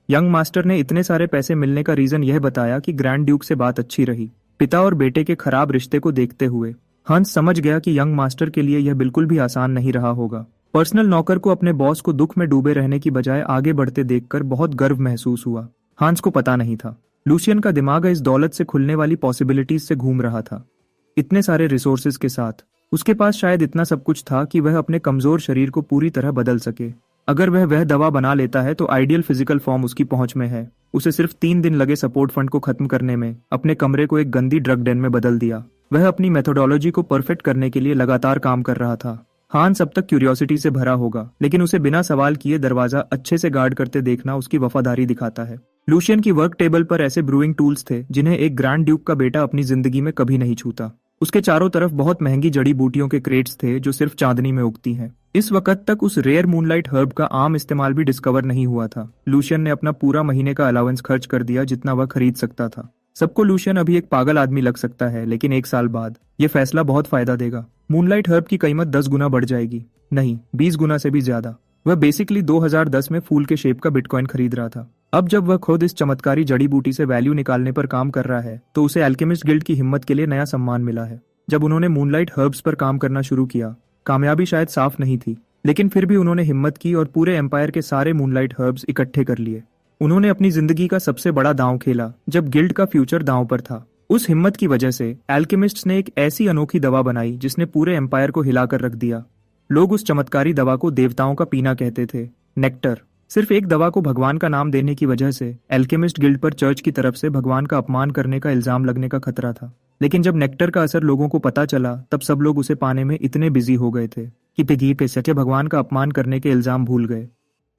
Speaker 1: यंग मास्टर ने इतने सारे पैसे मिलने का रीजन यह बताया कि ग्रैंड ड्यूक से बात अच्छी रही। पिता और बेटे के खराब रिश्ते को देखते हुए हंस समझ गया कि यंग मास्टर के लिए यह बिल्कुल भी आसान नहीं रहा होगा। पर्सनल नौकर को अपने बॉस को दुख में डूबे रहने की बजाय आगे बढ़ते देखकर बहुत गर्व महसूस हुआ। हांस को पता नहीं था लूशियन का दिमाग इस दौलत से खुलने वाली पॉसिबिलिटीज से घूम रहा था। इतने सारे रिसोर्सेज के साथ उसके पास शायद इतना सब कुछ था कि वह अपने कमजोर शरीर को पूरी तरह बदल सके। अगर वह दवा बना लेता है तो आइडियल फिजिकल फॉर्म उसकी पहुंच में है। उसे सिर्फ 3 दिन लगे सपोर्ट फंड को खत्म करने में अपने कमरे को एक गंदी ड्रग डेन में बदल दिया। वह अपनी मेथोडोलॉजी को परफेक्ट करने के लिए लगातार काम कर रहा था। हांस अब तक क्यूरियोसिटी से भरा होगा, लेकिन उसे बिना सवाल किए दरवाजा अच्छे से गार्ड करते देखना उसकी वफादारी दिखाता है। लूशियन की वर्क टेबल पर ऐसे ब्रूइंग टूल्स थे जिन्हें एक ग्रैंड ड्यूक का बेटा अपनी जिंदगी में कभी नहीं छूता। उसके चारों तरफ बहुत महंगी जड़ी बूटियों के क्रेट्स थे जो सिर्फ चांदनी में उगती हैं। इस वक्त तक उस रेयर मूनलाइट हर्ब का आम इस्तेमाल भी डिस्कवर नहीं हुआ था। लूशियन ने अपना पूरा महीने का अलाउंस खर्च कर दिया जितना वह खरीद सकता था। सबको लूशियन अभी एक पागल आदमी लग सकता है, लेकिन 1 साल बाद यह फैसला बहुत फायदा देगा। मूनलाइट हर्ब की कीमत 10 गुना बढ़ जाएगी, नहीं 20 गुना से भी ज्यादा। वह बेसिकली 2010 में फूल के शेप का बिटकॉइन खरीद रहा था। अब जब वह खुद इस चमत्कारी जड़ी बूटी से वैल्यू निकालने पर काम कर रहा है तो उसे अल्केमिस्ट गिल्ड की हिम्मत के लिए नया सम्मान मिला है। जब उन्होंने मूनलाइट हर्ब्स पर काम करना शुरू किया, कामयाबी शायद साफ नहीं थी, लेकिन फिर भी उन्होंने हिम्मत की और पूरे एम्पायर के सारे मूनलाइट हर्ब्स इकट्ठे कर लिए। उन्होंने अपनी जिंदगी का सबसे बड़ा दांव खेला जब गिल्ड का फ्यूचर दांव पर था। उस हिम्मत की वजह से एल्केमिस्ट्स ने एक ऐसी अनोखी दवा बनाई जिसने पूरे एम्पायर को हिलाकर रख दिया। लोग उस चमत्कारी दवा को देवताओं का पीना कहते थे, नेक्टर। सिर्फ एक दवा को भगवान का नाम देने की वजह से एल्केमिस्ट गिल्ड पर चर्च की तरफ से भगवान का अपमान करने का इल्जाम लगने का खतरा था। लेकिन जब नेक्टर का असर लोगों को पता चला तब सब लोग उसे पाने में इतने बिजी हो गए थे कि पिगी पे सच्चे भगवान का अपमान करने के इल्जाम भूल गए।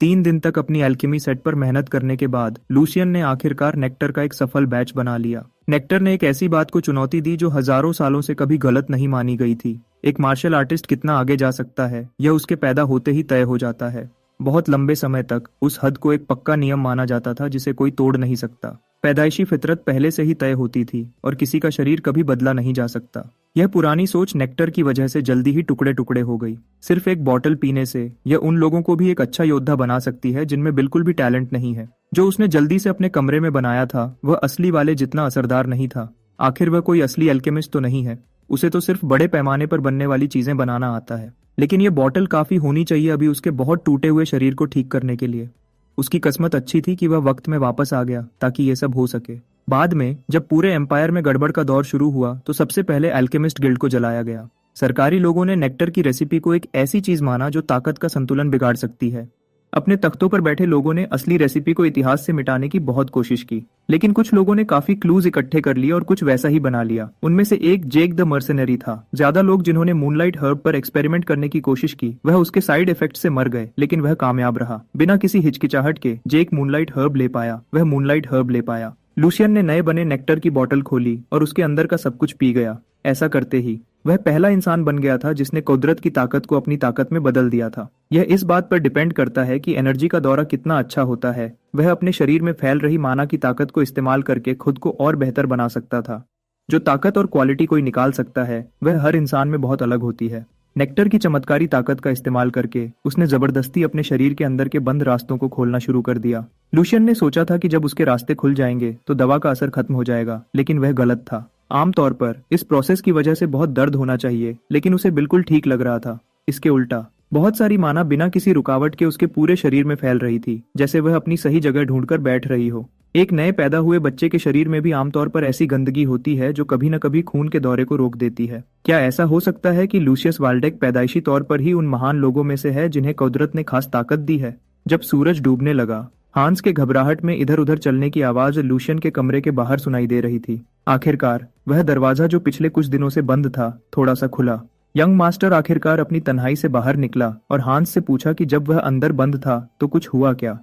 Speaker 1: 3 दिन तक अपनी एल्केमी सेट पर मेहनत करने के बाद लूशियन ने आखिरकार नेक्टर का एक सफल बैच बना लिया। नेक्टर ने एक ऐसी बात को चुनौती दी जो हजारों सालों से कभी गलत नहीं मानी गई थी। एक मार्शल आर्टिस्ट कितना आगे जा सकता है यह उसके पैदा होते ही तय हो जाता है। बहुत लंबे समय तक उस हद को एक पक्का नियम माना जाता था जिसे कोई तोड़ नहीं सकता। पैदाइशी फितरत पहले से ही तय होती थी और किसी का शरीर कभी बदला नहीं जा सकता। यह पुरानी सोच नेक्टर की वजह से जल्दी ही टुकड़े टुकड़े हो गई। सिर्फ एक बॉटल पीने से यह उन लोगों को भी एक अच्छा योद्धा बना सकती है जिनमें बिल्कुल भी टैलेंट नहीं है। जो उसने जल्दी से अपने कमरे में बनाया था वह असली वाले जितना असरदार नहीं था। आखिर वह कोई असली एल्केमिस्ट तो नहीं है, उसे तो सिर्फ बड़े पैमाने पर बनने वाली चीजें बनाना आता है। लेकिन यह बॉटल काफी होनी चाहिए अभी उसके बहुत टूटे हुए शरीर को ठीक करने के लिए। उसकी किस्मत अच्छी थी कि वह वक्त में वापस आ गया ताकि ये सब हो सके। बाद में जब पूरे एम्पायर में गड़बड़ का दौर शुरू हुआ तो सबसे पहले अल्केमिस्ट गिल्ड को जलाया गया। सरकारी लोगों ने नेक्टर की रेसिपी को एक ऐसी चीज माना जो ताकत का संतुलन बिगाड़ सकती है। अपने तख्तों पर बैठे लोगों ने असली रेसिपी को इतिहास से मिटाने की बहुत कोशिश की, लेकिन कुछ लोगों ने काफी क्लूज इकट्ठे कर लिए और कुछ वैसा ही बना लिया। उनमें से एक जेक द मर्सनरी था। ज्यादा लोग जिन्होंने मूनलाइट हर्ब पर एक्सपेरिमेंट करने की कोशिश की वह उसके साइड इफेक्ट से मर गए, लेकिन वह कामयाब रहा। बिना किसी हिचकिचाहट के जेक मूनलाइट हर्ब ले पाया, वह मूनलाइट हर्ब ले पाया। लूशियन ने नए बने नेक्टर की बोतल खोली और उसके अंदर का सब कुछ पी गया। ऐसा करते ही वह पहला इंसान बन गया था जिसने कुदरत की ताकत को अपनी ताकत में बदल दिया था। यह इस बात पर डिपेंड करता है कि एनर्जी का दौरा कितना अच्छा होता है। वह अपने शरीर में फैल रही माना की ताकत को इस्तेमाल करके खुद को और बेहतर बना सकता था। जो ताकत और क्वालिटी कोई निकाल सकता है वह हर इंसान में बहुत अलग होती है। नेक्टर की चमत्कारी ताकत का इस्तेमाल करके उसने जबरदस्ती अपने शरीर के अंदर के बंद रास्तों को खोलना शुरू कर दिया। लूशियन ने सोचा था कि जब उसके रास्ते खुल जाएंगे तो दवा का असर खत्म हो जाएगा, लेकिन वह गलत था। आमतौर पर इस प्रोसेस की वजह से बहुत दर्द होना चाहिए, लेकिन उसे बिल्कुल ठीक लग रहा था। इसके उल्टा बहुत सारी माना बिना किसी रुकावट के उसके पूरे शरीर में फैल रही थी, जैसे वह अपनी सही जगह ढूंढकर बैठ रही हो। एक नए पैदा हुए बच्चे के शरीर में भी आमतौर पर ऐसी गंदगी होती है जो कभी न कभी खून के दौरे को रोक देती है। क्या ऐसा हो सकता है कि लूसियस वाल्डेक पैदाइशी तौर पर ही उन महान लोगों में से है जिन्हें कुदरत ने खास ताकत दी है? जब सूरज डूबने लगा, हांस के घबराहट में इधर उधर चलने की आवाज लूशियन के कमरे के बाहर सुनाई दे रही थी। आखिरकार वह दरवाजा जो पिछले कुछ दिनों से बंद था थोड़ा सा खुला। यंग मास्टर आखिरकार अपनी तन्हाई से बाहर निकला और हांस से पूछा कि जब वह अंदर बंद था तो कुछ हुआ क्या।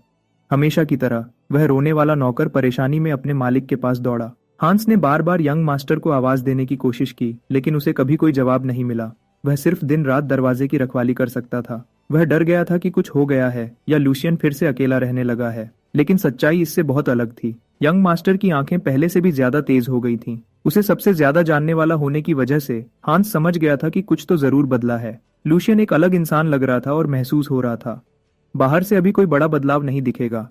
Speaker 1: हमेशा की तरह वह रोने वाला नौकर परेशानी में अपने मालिक के पास दौड़ा। हांस ने बार बार यंग मास्टर को आवाज देने की कोशिश की, लेकिन उसे कभी कोई जवाब नहीं मिला। वह सिर्फ दिन रात दरवाजे की रखवाली कर सकता था। वह डर गया था कि कुछ हो गया है या लूशियन फिर से अकेला रहने लगा है, लेकिन सच्चाई इससे बहुत अलग थी। यंग मास्टर की आंखें पहले से भी ज्यादा तेज हो गई थीं। उसे सबसे ज्यादा जानने वाला होने की वजह से हांस समझ गया था कि कुछ तो जरूर बदला है। लूशियन एक अलग इंसान लग रहा था और महसूस हो रहा था। बाहर से अभी कोई बड़ा बदलाव नहीं दिखेगा।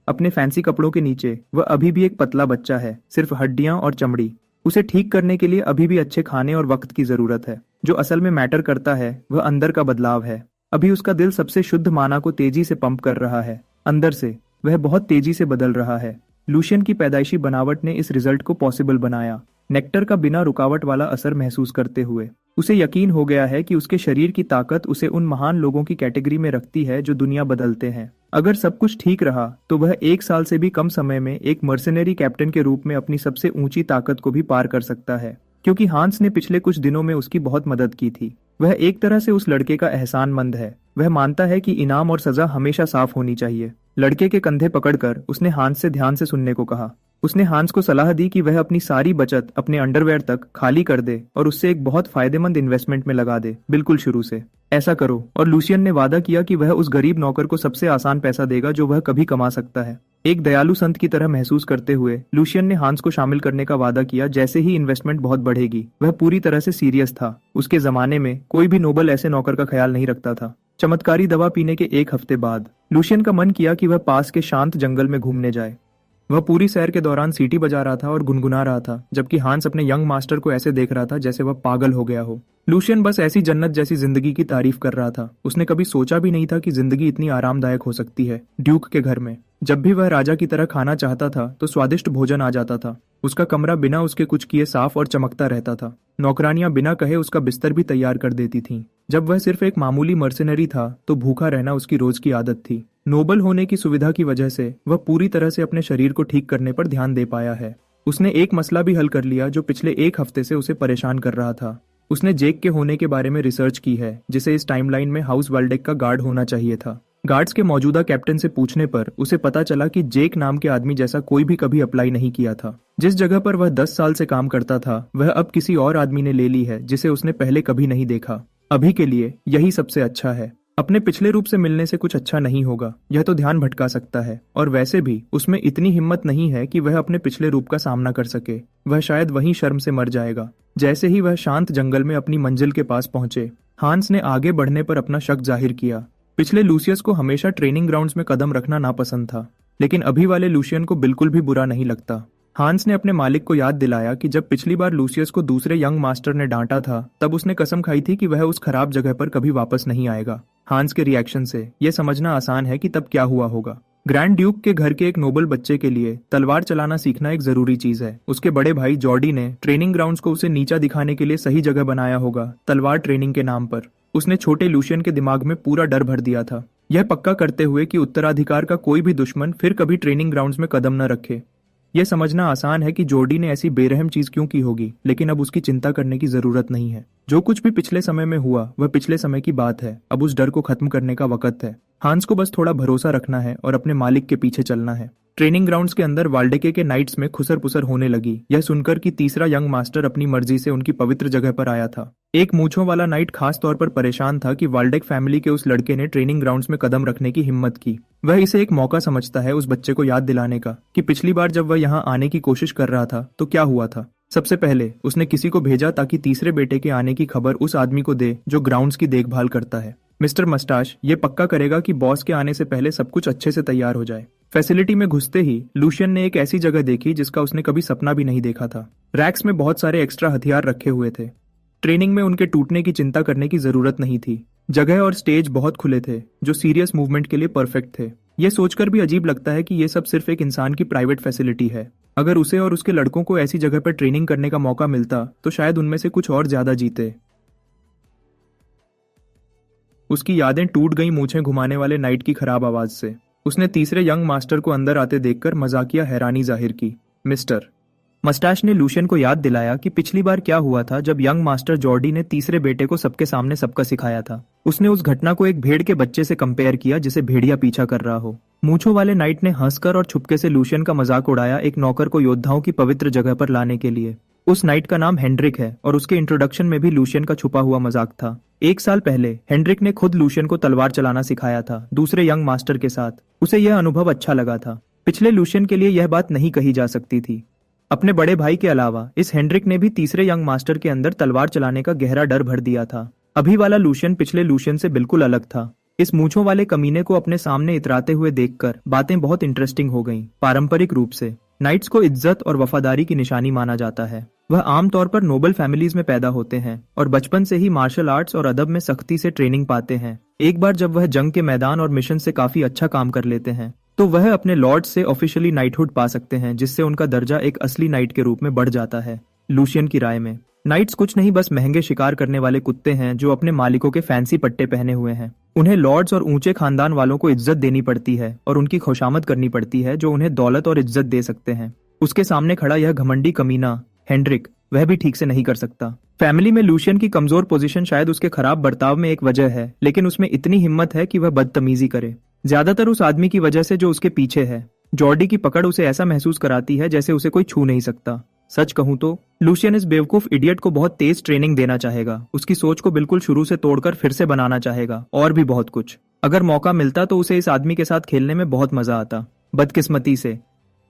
Speaker 1: अपने फैंसी कपड़ों के नीचे वह अभी भी एक पतला बच्चा है, सिर्फ हड्डियां और चमड़ी। उसे ठीक करने के लिए अभी भी अच्छे खाने और वक्त की जरूरत है। जो असल में मैटर करता है वह अंदर का बदलाव है। अभी उसका दिल सबसे शुद्ध माना को तेजी से पंप कर रहा है। अंदर से वह बहुत तेजी से बदल रहा है। लूशियन की पैदाइशी बनावट ने इस रिजल्ट को पॉसिबल बनाया। नेक्टर का बिना रुकावट वाला असर महसूस करते हुए उसे यकीन हो गया है कि उसके शरीर की ताकत उसे उन महान लोगों की कैटेगरी में रखती है जो दुनिया बदलते हैं। अगर सब कुछ ठीक रहा तो वह 1 साल से भी कम समय में एक मर्सनरी कैप्टन के रूप में अपनी सबसे ऊंची ताकत को भी पार कर सकता है, क्योंकि हांस ने पिछले कुछ दिनों में उसकी बहुत मदद की थी। वह एक तरह से उस लड़के का एहसानमंद है। वह मानता है कि इनाम और सजा हमेशा साफ होनी चाहिए। लड़के के कंधे पकड़कर उसने हांस से ध्यान से सुनने को कहा। उसने हांस को सलाह दी कि वह अपनी सारी बचत अपने अंडरवेयर तक खाली कर दे और उससे एक बहुत फायदेमंद इन्वेस्टमेंट में लगा दे, बिल्कुल शुरू से। ऐसा करो। और लूशियन ने वादा किया कि वह उस गरीब नौकर को सबसे आसान पैसा देगा जो वह कभी कमा सकता है। एक दयालु संत की तरह महसूस करते हुए लूशियन ने हांस को शामिल करने का वादा किया। जैसे ही इन्वेस्टमेंट बहुत बढ़ेगी, वह पूरी तरह से सीरियस था। उसके जमाने में कोई भी नोबल ऐसे नौकर का ख्याल नहीं रखता था। चमत्कारी दवा पीने के 1 हफ्ते बाद लूशियन का मन किया कि वह पास के शांत जंगल में घूमने जाए। वह पूरी सैर के दौरान सीटी बजा रहा था और गुनगुना रहा था, जबकि हांस अपने यंग मास्टर को ऐसे देख रहा था जैसे वह पागल हो गया हो। लूशियन बस ऐसी जन्नत जैसी जिंदगी की तारीफ कर रहा था। उसने कभी सोचा भी नहीं था कि जिंदगी इतनी आरामदायक हो सकती है। ड्यूक के घर में जब भी वह राजा की तरह खाना चाहता था तो स्वादिष्ट भोजन आ जाता था। उसका कमरा बिना उसके कुछ किए साफ और चमकता रहता था। नौकरानियां बिना कहे उसका बिस्तर भी तैयार कर देती थीं। जब वह सिर्फ एक मामूली मर्सिनरी था तो भूखा रहना उसकी रोज की आदत थी। नोबल होने की सुविधा की वजह से वह पूरी तरह से अपने शरीर को ठीक करने पर ध्यान दे पाया है। उसने एक मसला भी हल कर लिया जो पिछले 1 हफ्ते से उसे परेशान कर रहा था। उसने जेक के होने के बारे में रिसर्च की है, जिसे इस टाइमलाइन में हाउस वाल्डेक का गार्ड होना चाहिए था। गार्ड्स के मौजूदा कैप्टन से पूछने पर उसे पता चला कि जेक नाम के आदमी जैसा कोई भी कभी अप्लाई नहीं किया था। जिस जगह पर वह 10 साल से काम करता था वह अब किसी और आदमी ने ले ली है जिसे उसने पहले कभी नहीं देखा। अभी के लिए यही सबसे अच्छा है। अपने पिछले रूप से मिलने से कुछ अच्छा नहीं होगा, यह तो ध्यान भटका सकता है। और वैसे भी उसमें इतनी हिम्मत नहीं है कि वह अपने पिछले रूप का सामना कर सके। वह शायद वहीं शर्म से मर जाएगा। जैसे ही वह शांत जंगल में अपनी मंजिल के पास पहुंचे, हांस ने आगे बढ़ने पर अपना शक जाहिर किया। पिछले लूसियस को हमेशा ट्रेनिंग ग्राउंड्स में कदम रखना नापसंद था, लेकिन अभी वाले लूशियन को बिल्कुल भी बुरा नहीं लगता। हांस ने अपने मालिक को याद दिलाया कि जब पिछली बार लूसियस को दूसरे यंग मास्टर ने डांटा था तब उसने कसम खाई थी कि वह उस खराब जगह पर कभी वापस नहीं आएगा। हांस के रिएक्शन से यह समझना आसान है कि तब क्या हुआ होगा। ग्रैंड ड्यूक के घर के एक नोबल बच्चे के लिए तलवार चलाना सीखना एक जरूरी चीज है। उसके बड़े भाई जॉर्डी ने ट्रेनिंग ग्राउंड्स को उसे नीचा दिखाने के लिए सही जगह बनाया होगा, तलवार ट्रेनिंग के नाम पर। उसने छोटे लूशियन के दिमाग में पूरा डर भर दिया था, यह पक्का करते हुए कि उत्तराधिकार का कोई भी दुश्मन फिर कभी ट्रेनिंग ग्राउंड्स में कदम न रखे। यह समझना आसान है कि जॉर्डी ने ऐसी बेरहम चीज क्यों की होगी, लेकिन अब उसकी चिंता करने की जरूरत नहीं है। जो कुछ भी पिछले समय में हुआ वह पिछले समय की बात है। अब उस डर को खत्म करने का वक्त है। हांस को बस थोड़ा भरोसा रखना है और अपने मालिक के पीछे चलना है। ट्रेनिंग ग्राउंड्स के अंदर वाल्डेके के नाइट्स में खुसर पुसर होने लगी, यह सुनकर कि तीसरा यंग मास्टर अपनी मर्जी से उनकी पवित्र जगह पर आया था। एक मूंछों वाला नाइट खास तौर पर परेशान था कि वाल्डेक फैमिली के उस लड़के ने ट्रेनिंग ग्राउंड्स में कदम रखने की हिम्मत की। वह इसे एक मौका समझता है उस बच्चे को याद दिलाने का कि पिछली बार जब वह यहाँ आने की कोशिश कर रहा था तो क्या हुआ था। सबसे पहले उसने किसी को भेजा ताकि तीसरे बेटे के आने की खबर उस आदमी को दे जो ग्राउंड्स की देखभाल करता है। मिस्टर मस्टाश ये पक्का करेगा कि बॉस के आने से पहले सब कुछ अच्छे से तैयार हो जाए। फैसिलिटी में घुसते ही लूशियन ने एक ऐसी जगह देखी जिसका उसने कभी सपना भी नहीं देखा था। रैक्स में बहुत सारे एक्स्ट्रा हथियार रखे हुए थे। ट्रेनिंग में उनके टूटने की चिंता करने की जरूरत नहीं थी। जगह और स्टेज बहुत खुले थे जो सीरियस मूवमेंट के लिए परफेक्ट थे। यह सोचकर भी अजीब लगता है कि यह सब सिर्फ एक इंसान की प्राइवेट फैसिलिटी है। अगर उसे और उसके लड़कों को ऐसी जगह पर ट्रेनिंग करने का मौका मिलता तो शायद उनमें से कुछ और ज्यादा जीते। उसकी यादें टूट गई मूछें घुमाने वाले नाइट की खराब आवाज से। उसने तीसरे यंग मास्टर को अंदर आते देखकर मजाकिया हैरानी जाहिर की। मिस्टर मस्टाश ने लूशियन को याद दिलाया कि पिछली बार क्या हुआ था जब यंग मास्टर जॉर्डी ने तीसरे बेटे को सबके सामने सबका सिखाया था। उसने उस घटना को एक भेड़ के बच्चे से कंपेयर किया जिसे भेड़िया पीछा कर रहा हो। मूंछों वाले नाइट ने हंसकर और छुपके से लूशियन का मजाक उड़ाया, एक नौकर को योद्धाओं की पवित्र जगह पर लाने के लिए। उस नाइट का नाम हेनड्रिक है और उसके इंट्रोडक्शन में भी लूशियन का छुपा हुआ मजाक था। 1 साल पहले हेनड्रिक ने खुद लूशियन को तलवार चलाना सिखाया था दूसरे यंग मास्टर के साथ। उसे यह अनुभव अच्छा लगा था। पिछले लूशियन के लिए यह बात नहीं कही जा सकती थी। अपने बड़े भाई के अलावा इस हेनड्रिक ने भी तीसरे यंग मास्टर के अंदर तलवार चलाने का गहरा डर भर दिया था। अभी वाला लूशियन पिछले लूशियन से बिल्कुल अलग था। इस मूंछों वाले कमीने को अपने सामने इतराते हुए देखकर बातें बहुत इंटरेस्टिंग हो गईं। पारंपरिक रूप से नाइट्स को इज्जत और वफादारी की निशानी माना जाता है। वह आमतौर पर नोबल फैमिलीज में पैदा होते हैं और बचपन से ही मार्शल आर्ट्स और अदब में सख्ती से ट्रेनिंग पाते हैं। एक बार जब वह जंग के मैदान और मिशन से काफी अच्छा काम कर लेते हैं तो वह अपने लॉर्ड से ऑफिशियली नाइटहुड पा सकते हैं, जिससे उनका दर्जा एक असली नाइट के रूप में बढ़ जाता है। लूशियन की राय में नाइट्स कुछ नहीं बस महंगे शिकार करने वाले कुत्ते हैं जो अपने मालिकों के फैंसी पट्टे पहने हुए हैं। उन्हें लॉर्ड्स और ऊंचे खानदान वालों को इज्जत देनी पड़ती है और उनकी खुशामद करनी पड़ती है जो उन्हें दौलत और इज्जत दे सकते हैं। उसके सामने खड़ा यह घमंडी कमीना हेनरिक वह भी ठीक से नहीं कर सकता। फैमिली में लूशियन की कमजोर पोजीशन शायद उसके खराब बर्ताव में एक वजह है, लेकिन उसमें इतनी हिम्मत है कि वह बदतमीजी करे, ज्यादातर उस आदमी की वजह से जो उसके पीछे है। जॉर्डी की पकड़ उसे ऐसा महसूस कराती है जैसे उसे कोई छू नहीं सकता। सच कहूं तो लूशियन इस बेवकूफ इडियट को बहुत तेज ट्रेनिंग देना चाहेगा, उसकी सोच को बिल्कुल शुरू से तोड़कर फिर से बनाना चाहेगा और भी बहुत कुछ। अगर मौका मिलता तो उसे इस आदमी के साथ खेलने में बहुत मजा आता। बदकिस्मती से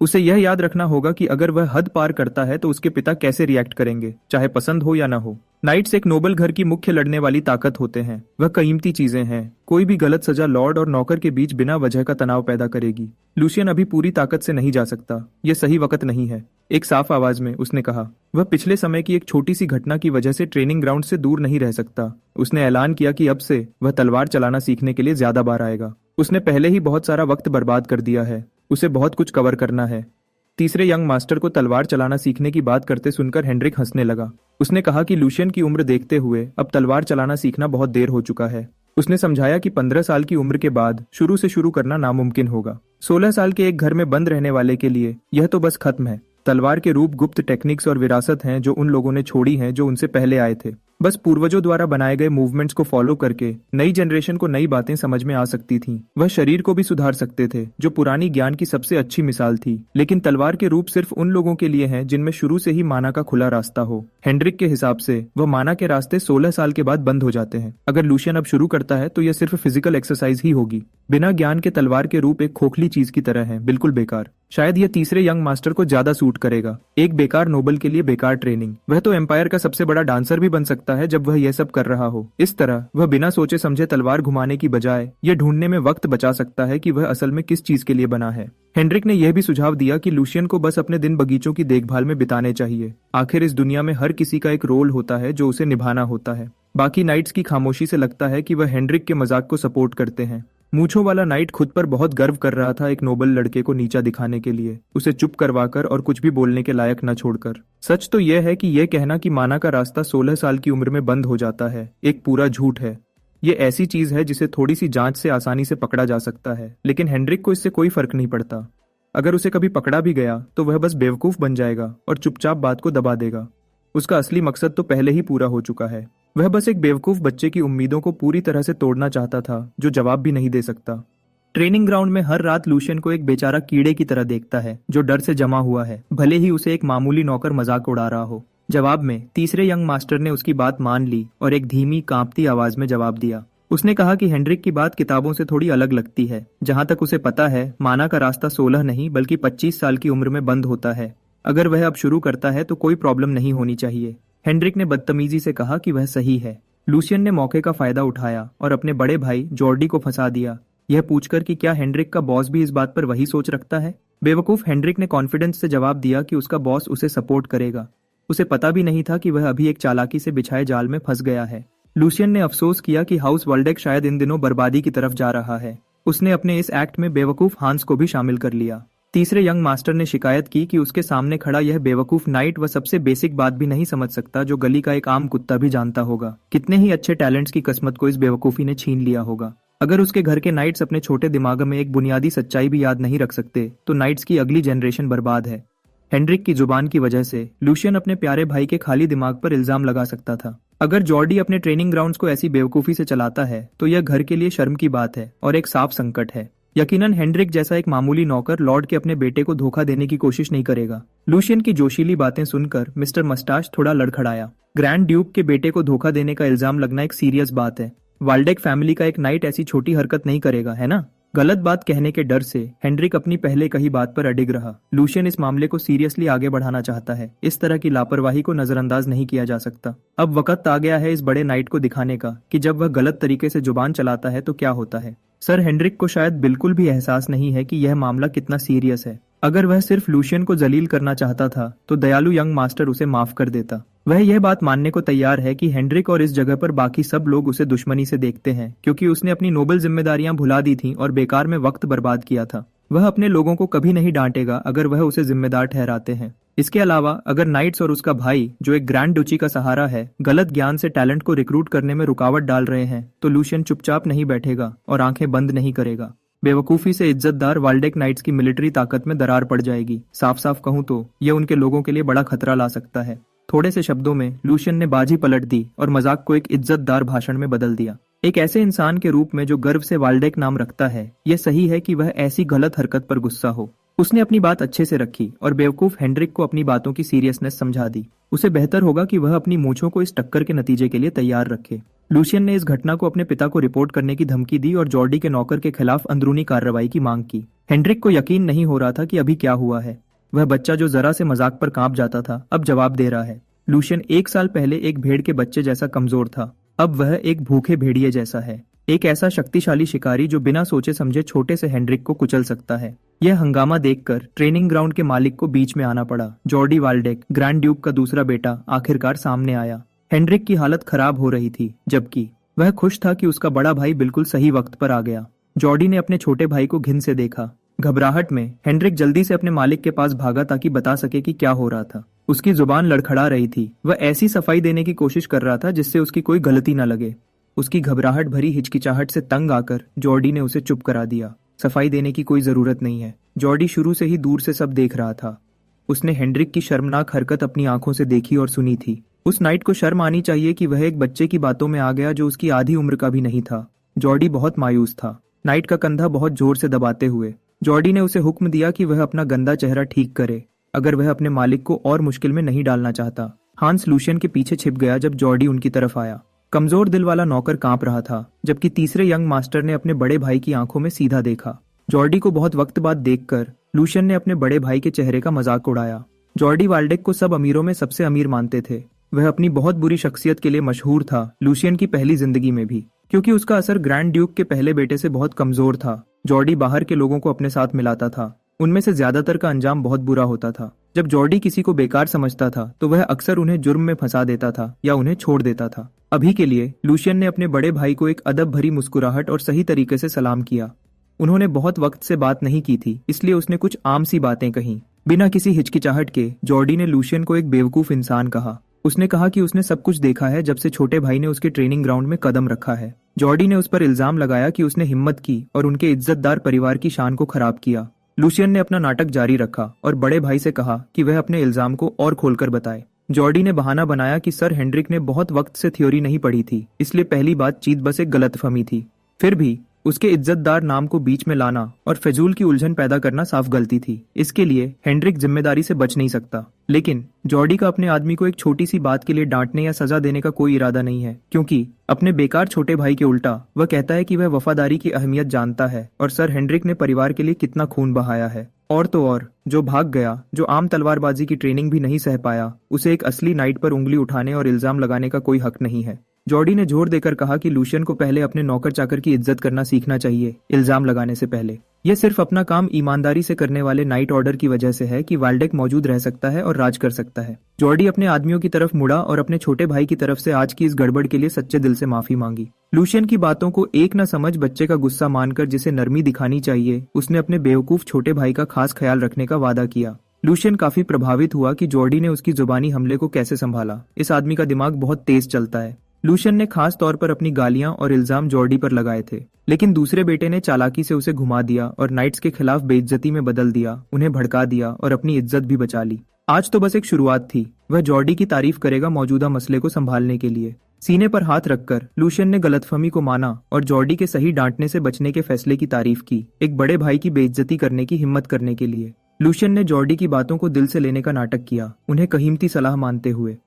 Speaker 1: उसे यह याद रखना होगा कि अगर वह हद पार करता है तो उसके पिता कैसे रिएक्ट करेंगे, चाहे पसंद हो या ना हो। नाइट्स एक नोबल घर की मुख्य लड़ने वाली ताकत होते हैं। वह कीमती चीजें हैं। कोई भी गलत सजा लॉर्ड और नौकर के बीच बिना वजह का तनाव पैदा करेगी। लूशियन अभी पूरी ताकत से नहीं जा सकता, यह सही वक्त नहीं है, एक साफ आवाज में उसने कहा। वह पिछले समय की एक छोटी सी घटना की वजह से ट्रेनिंग ग्राउंड से दूर नहीं रह सकता। उसने ऐलान किया कि अब से वह तलवार चलाना सीखने के लिए ज्यादा बार आएगा। उसने पहले ही बहुत सारा वक्त बर्बाद कर दिया है, उसे बहुत कुछ कवर करना है। तीसरे यंग मास्टर को तलवार चलाना सीखने की बात करते सुनकर हेनरिक हंसने लगा। उसने कहा कि लूशियन की उम्र देखते हुए अब तलवार चलाना सीखना बहुत देर हो चुका है। उसने समझाया कि 15 साल की उम्र के बाद शुरू से शुरू करना नामुमकिन होगा। 16 साल के एक घर में बंद रहने वाले के लिए यह तो बस खत्म है। तलवार के रूप गुप्त टेक्निक्स और विरासत हैं जो उन लोगों ने छोड़ी हैं जो उनसे पहले आए थे। बस पूर्वजों द्वारा बनाए गए मूवमेंट्स को फॉलो करके नई जनरेशन को नई बातें समझ में आ सकती थीं। वह शरीर को भी सुधार सकते थे, जो पुरानी ज्ञान की सबसे अच्छी मिसाल थी। लेकिन तलवार के रूप सिर्फ उन लोगों के लिए हैं जिनमें शुरू से ही माना का खुला रास्ता हो। हेनरिक के हिसाब से वह माना के रास्ते 16 साल के बाद बंद हो जाते हैं। अगर लूशियन अब शुरू करता है तो यह सिर्फ फिजिकल एक्सरसाइज ही होगी। बिना ज्ञान के तलवार के रूप एक खोखली चीज की तरह है, बिल्कुल बेकार। शायद यह तीसरे यंग मास्टर को ज्यादा सूट करेगा। एक बेकार नोबल के लिए बेकार ट्रेनिंग। वह तो एम्पायर का सबसे बड़ा डांसर भी बन सकता है जब वह यह सब कर रहा हो। इस तरह वह बिना सोचे समझे तलवार घुमाने की बजाय यह ढूंढने में वक्त बचा सकता है कि वह असल में किस चीज के लिए बना है। हेनरिक ने यह भी सुझाव दिया कि लूशियन को बस अपने दिन बगीचों की देखभाल में बिताने चाहिए। आखिर इस दुनिया में हर किसी का एक रोल होता है जो उसे निभाना होता है। बाकी नाइट्स की खामोशी से लगता है कि वह हेनरिक के मजाक को सपोर्ट करते हैं। मूंछों वाला नाइट खुद पर बहुत गर्व कर रहा था, एक नोबल लड़के को नीचा दिखाने के लिए, उसे चुप करवाकर और कुछ भी बोलने के लायक न छोड़कर। सच तो यह है कि यह कहना कि माना का रास्ता 16 साल की उम्र में बंद हो जाता है एक पूरा झूठ है। ये ऐसी चीज है जिसे थोड़ी सी जांच से आसानी से पकड़ा जा सकता है, लेकिन हेनरिक को इससे कोई फर्क नहीं पड़ता। अगर उसे कभी पकड़ा भी गया तो वह बस बेवकूफ बन जाएगा और चुपचाप बात को दबा देगा। उसका असली मकसद तो पहले ही पूरा हो चुका है। वह बस एक बेवकूफ बच्चे की उम्मीदों को पूरी तरह से तोड़ना चाहता था जो जवाब भी नहीं दे सकता। ट्रेनिंग ग्राउंड में हर रात लूशियन को एक बेचारा कीड़े की तरह देखता है जो डर से जमा हुआ है, भले ही उसे एक मामूली नौकर मजाक उड़ा रहा हो। जवाब में तीसरे यंग मास्टर ने उसकी बात मान ली और एक धीमी कांपती आवाज में जवाब दिया। उसने कहा कि हेनरिक की बात किताबों से थोड़ी अलग लगती है। जहां तक उसे पता है माना का रास्ता 16 नहीं बल्कि 25 साल की उम्र में बंद होता है। अगर वह अब शुरू करता है तो कोई प्रॉब्लम नहीं होनी चाहिए। हेनरिक ने बदतमीजी से कहा कि वह सही है। लूशियन ने मौके का फायदा उठाया और अपने बड़े भाई जॉर्डी को फंसा दिया, यह पूछकर कि क्या हेनरिक का बॉस भी इस बात पर वही सोच रखता है। बेवकूफ हेनरिक ने कॉन्फिडेंस से जवाब दिया कि उसका बॉस उसे सपोर्ट करेगा। उसे पता भी नहीं था कि वह अभी एक चालाकी से बिछाए जाल में फंस गया है। लूशियन ने अफसोस किया कि हाउस वर्ल्डेक शायद इन दिनों बर्बादी की तरफ जा रहा है। उसने अपने इस एक्ट में बेवकूफ हांस को भी शामिल कर लिया। तीसरे यंग मास्टर ने शिकायत की कि उसके सामने खड़ा यह बेवकूफ नाइट वह सबसे बेसिक बात भी नहीं समझ सकता जो गली का एक आम कुत्ता भी जानता होगा। कितने ही अच्छे टैलेंट्स की किस्मत को इस बेवकूफी ने छीन लिया होगा। अगर उसके घर के नाइट्स अपने छोटे दिमाग में एक बुनियादी सच्चाई भी याद नहीं रख सकते तो नाइट्स की अगली जनरेशन बर्बाद है। हेनरिक की जुबान की वजह से लूशियन अपने प्यारे भाई के खाली दिमाग पर इल्जाम लगा सकता था। अगर जॉर्डी अपने ट्रेनिंग ग्राउंड्स को ऐसी बेवकूफी से चलाता है तो यह घर के लिए शर्म की बात है और एक साफ संकट है। यकीनन हेनरिक जैसा एक मामूली नौकर लॉर्ड के अपने बेटे को धोखा देने की कोशिश नहीं करेगा। लूशियन की जोशीली बातें सुनकर मिस्टर मस्टाश थोड़ा लड़खड़ाया। ग्रैंड ड्यूक के बेटे को धोखा देने का इल्जाम लगना एक सीरियस बात है। वाल्डेक फैमिली का एक नाइट ऐसी छोटी हरकत नहीं करेगा, है ना? गलत बात कहने के डर से हेनरिक अपनी पहले कही बात पर अडिग रहा। लूशियन इस मामले को सीरियसली आगे बढ़ाना चाहता है। इस तरह की लापरवाही को नजरअंदाज नहीं किया जा सकता। अब वक्त आ गया है इस बड़े नाइट को दिखाने का कि जब वह गलत तरीके से जुबान चलाता है तो क्या होता है। सर हेनरिक को शायद बिल्कुल भी एहसास नहीं है कि यह मामला कितना सीरियस है। अगर वह सिर्फ लूशियन को जलील करना चाहता था तो दयालु यंग मास्टर उसे माफ कर देता। वह यह बात मानने को तैयार है कि हेनरिक और इस जगह पर बाकी सब लोग उसे दुश्मनी से देखते हैं क्योंकि उसने अपनी नोबल जिम्मेदारियां भुला दी थीं और बेकार में वक्त बर्बाद किया था। वह अपने लोगों को कभी नहीं डांटेगा अगर वह उसे जिम्मेदार ठहराते हैं। इसके अलावा अगर नाइट्स और उसका भाई, जो एक ग्रैंड डुची का सहारा है, गलत ज्ञान से टैलेंट को रिक्रूट करने में रुकावट डाल रहे हैं तो लूशियन चुपचाप नहीं बैठेगा और आंखें बंद नहीं करेगा। बेवकूफी से इज्जतदार वाल्डेक नाइट्स की मिलिट्री ताकत में दरार पड़ जाएगी। साफ साफ कहूं तो यह उनके लोगों के लिए बड़ा खतरा ला सकता है। थोड़े से शब्दों में लूशियन ने बाजी पलट दी और मजाक को एक इज्जतदार भाषण में बदल दिया। एक ऐसे इंसान के रूप में जो गर्व से वाल्डेक नाम रखता है, यह सही है कि वह ऐसी गलत हरकत पर गुस्सा हो। उसने अपनी बात अच्छे से रखी और बेवकूफ हेनरिक को अपनी बातों की सीरियसनेस समझा दी। उसे बेहतर होगा कि वह अपनी मूंछों को इस टक्कर के नतीजे के लिए तैयार रखे। लूशियन ने इस घटना को अपने पिता को रिपोर्ट करने की धमकी दी और जॉर्डी के नौकर के खिलाफ अंदरूनी कार्रवाई की मांग की। हेनरिक को यकीन नहीं हो रहा था कि अभी क्या हुआ है। वह बच्चा जो जरा से मजाक पर कांप जाता था अब जवाब दे रहा है। लूशियन 1 साल पहले एक भेड़ के बच्चे जैसा कमजोर था, अब वह एक भूखे भेड़िए जैसा है। एक ऐसा शक्तिशाली शिकारी जो बिना सोचे समझे छोटे से हेनरिक को कुचल सकता है। यह हंगामा देखकर ट्रेनिंग ग्राउंड के मालिक को बीच में आना पड़ा। जॉर्डी वाल्डेक, ग्रैंड ड्यूक का दूसरा बेटा, आखिरकार सामने आया। हेनरिक की हालत खराब हो रही थी, जबकि वह खुश था कि उसका बड़ा भाई बिल्कुल सही वक्त पर आ गया। जॉर्डी ने अपने छोटे भाई को घिन से देखा। घबराहट में हेनरिक जल्दी से अपने मालिक के पास भागा ताकि बता सके कि क्या हो रहा था। उसकी जुबान लड़खड़ा रही थी। वह ऐसी सफाई देने की कोशिश कर रहा था जिससे उसकी कोई गलती न लगे। उसकी घबराहट भरी हिचकिचाहट से तंग आकर जॉर्डी ने उसे चुप करा दिया। सफाई देने की कोई जरूरत नहीं है। जॉर्डी शुरू से ही दूर से सब देख रहा था। उसने हेनरिक की शर्मनाक हरकत अपनी आंखों से देखी और सुनी थी। उस नाइट को शर्म आनी चाहिए कि वह एक बच्चे की बातों में आ गया जो उसकी आधी उम्र का भी नहीं था। जॉर्डी बहुत मायूस था। नाइट का कंधा बहुत जोर से दबाते हुए जॉर्डी ने उसे हुक्म दिया कि वह अपना गंदा चेहरा ठीक करे, अगर वह अपने मालिक को और मुश्किल में नहीं डालना चाहता। हांस लूशियन के पीछे छिप गया जब जॉर्डी उनकी तरफ आया। कमजोर दिल वाला नौकर कांप रहा था, जबकि तीसरे यंग मास्टर ने अपने बड़े भाई की आंखों में सीधा देखा। जॉर्डी को बहुत वक्त बाद देखकर लूशियन ने अपने बड़े भाई के चेहरे का मजाक उड़ाया। जॉर्डी वाल्डेक को सब अमीरों में सबसे अमीर मानते थे। वह अपनी बहुत बुरी शख्सियत के लिए मशहूर था, लूशियन की पहली जिंदगी में भी, क्योंकि उसका असर ग्रैंड ड्यूक के पहले बेटे से बहुत कमजोर था। जॉर्डी बाहर के लोगों को अपने साथ मिलाता था। उनमें से ज्यादातर का अंजाम बहुत बुरा होता था। जब जॉर्डी किसी को बेकार समझता था तो वह अक्सर उन्हें जुर्म में फंसा देता था या उन्हें छोड़ देता था। अभी के लिए लूशियन ने अपने बड़े भाई को एक अदब भरी मुस्कुराहट और सही तरीके से सलाम किया। उन्होंने बहुत वक्त से बात नहीं की थी, इसलिए उसने कुछ आम सी बातें कही। बिना किसी हिचकिचाहट के जॉर्डी ने लूशियन को एक बेवकूफ इंसान कहा। उसने कहा कि उसने सब कुछ देखा है जब से छोटे भाई ने उसके ट्रेनिंग ग्राउंड में कदम रखा है। जॉर्डी ने उस पर इल्जाम लगाया कि उसने हिम्मत की और उनके इज्जतदार परिवार की शान को खराब किया। लूशियन ने अपना नाटक जारी रखा और बड़े भाई से कहा कि वह अपने इल्जाम को और खोलकर बताए। जॉर्डी ने बहाना बनाया कि सर हेनरिक ने बहुत वक्त से थ्योरी नहीं पढ़ी थी, इसलिए पहली बातचीत बस एक गलतफहमी थी। फिर भी उसके इज्जतदार नाम को बीच में लाना और फिजूल की उलझन पैदा करना साफ गलती थी। इसके लिए हेनरिक जिम्मेदारी से बच नहीं सकता। लेकिन जॉर्डी का अपने आदमी को एक छोटी सी बात के लिए डांटने या सजा देने का कोई इरादा नहीं है, क्योंकि अपने बेकार छोटे भाई के उल्टा वह कहता है कि वह वफादारी की अहमियत जानता है और सर हेनरिक ने परिवार के लिए कितना खून बहाया है। और तो और, जो भाग गया, जो आम तलवारबाजी की ट्रेनिंग भी नहीं सह पाया, उसे एक असली नाइट पर उंगली उठाने और इल्जाम लगाने का कोई हक नहीं है। जॉर्डी ने जोर देकर कहा कि लूशियन को पहले अपने नौकर चाकर की इज्जत करना सीखना चाहिए, इल्जाम लगाने से पहले। यह सिर्फ अपना काम ईमानदारी से करने वाले नाइट ऑर्डर की वजह से है कि वाल्डेक मौजूद रह सकता है और राज कर सकता है। जॉर्डी अपने आदमियों की तरफ मुड़ा और अपने छोटे भाई की तरफ से आज की इस गड़बड़ के लिए सच्चे दिल से माफी मांगी। लूशियन की बातों को एक न समझ बच्चे का गुस्सा मानकर जिसे नरमी दिखानी चाहिए, उसने अपने बेवकूफ छोटे भाई का खास ख्याल रखने का वादा किया। लूशियन काफी प्रभावित हुआ कि जॉर्डी ने उसकी जुबानी हमले को कैसे संभाला। इस आदमी का दिमाग बहुत तेज चलता है। लूशियन ने खास तौर पर अपनी गालियां और इल्जाम जॉर्डी पर लगाए थे, लेकिन दूसरे बेटे ने चालाकी से उसे घुमा दिया और नाइट्स के खिलाफ बेइज्जती में बदल दिया, उन्हें भड़का दिया और अपनी इज्जत भी बचा ली। आज तो बस एक शुरुआत थी। वह जॉर्डी की तारीफ करेगा मौजूदा मसले को संभालने के लिए। सीने पर हाथ रखकर लूशियन ने गलतफहमी को माना और जॉर्डी के सही डांटने से बचने के फैसले की तारीफ की, एक बड़े भाई की बेइज्जती करने की हिम्मत करने के लिए। लूशियन ने जॉर्डी की बातों को दिल से लेने का नाटक किया, उन्हें कीमती सलाह मानते हुए।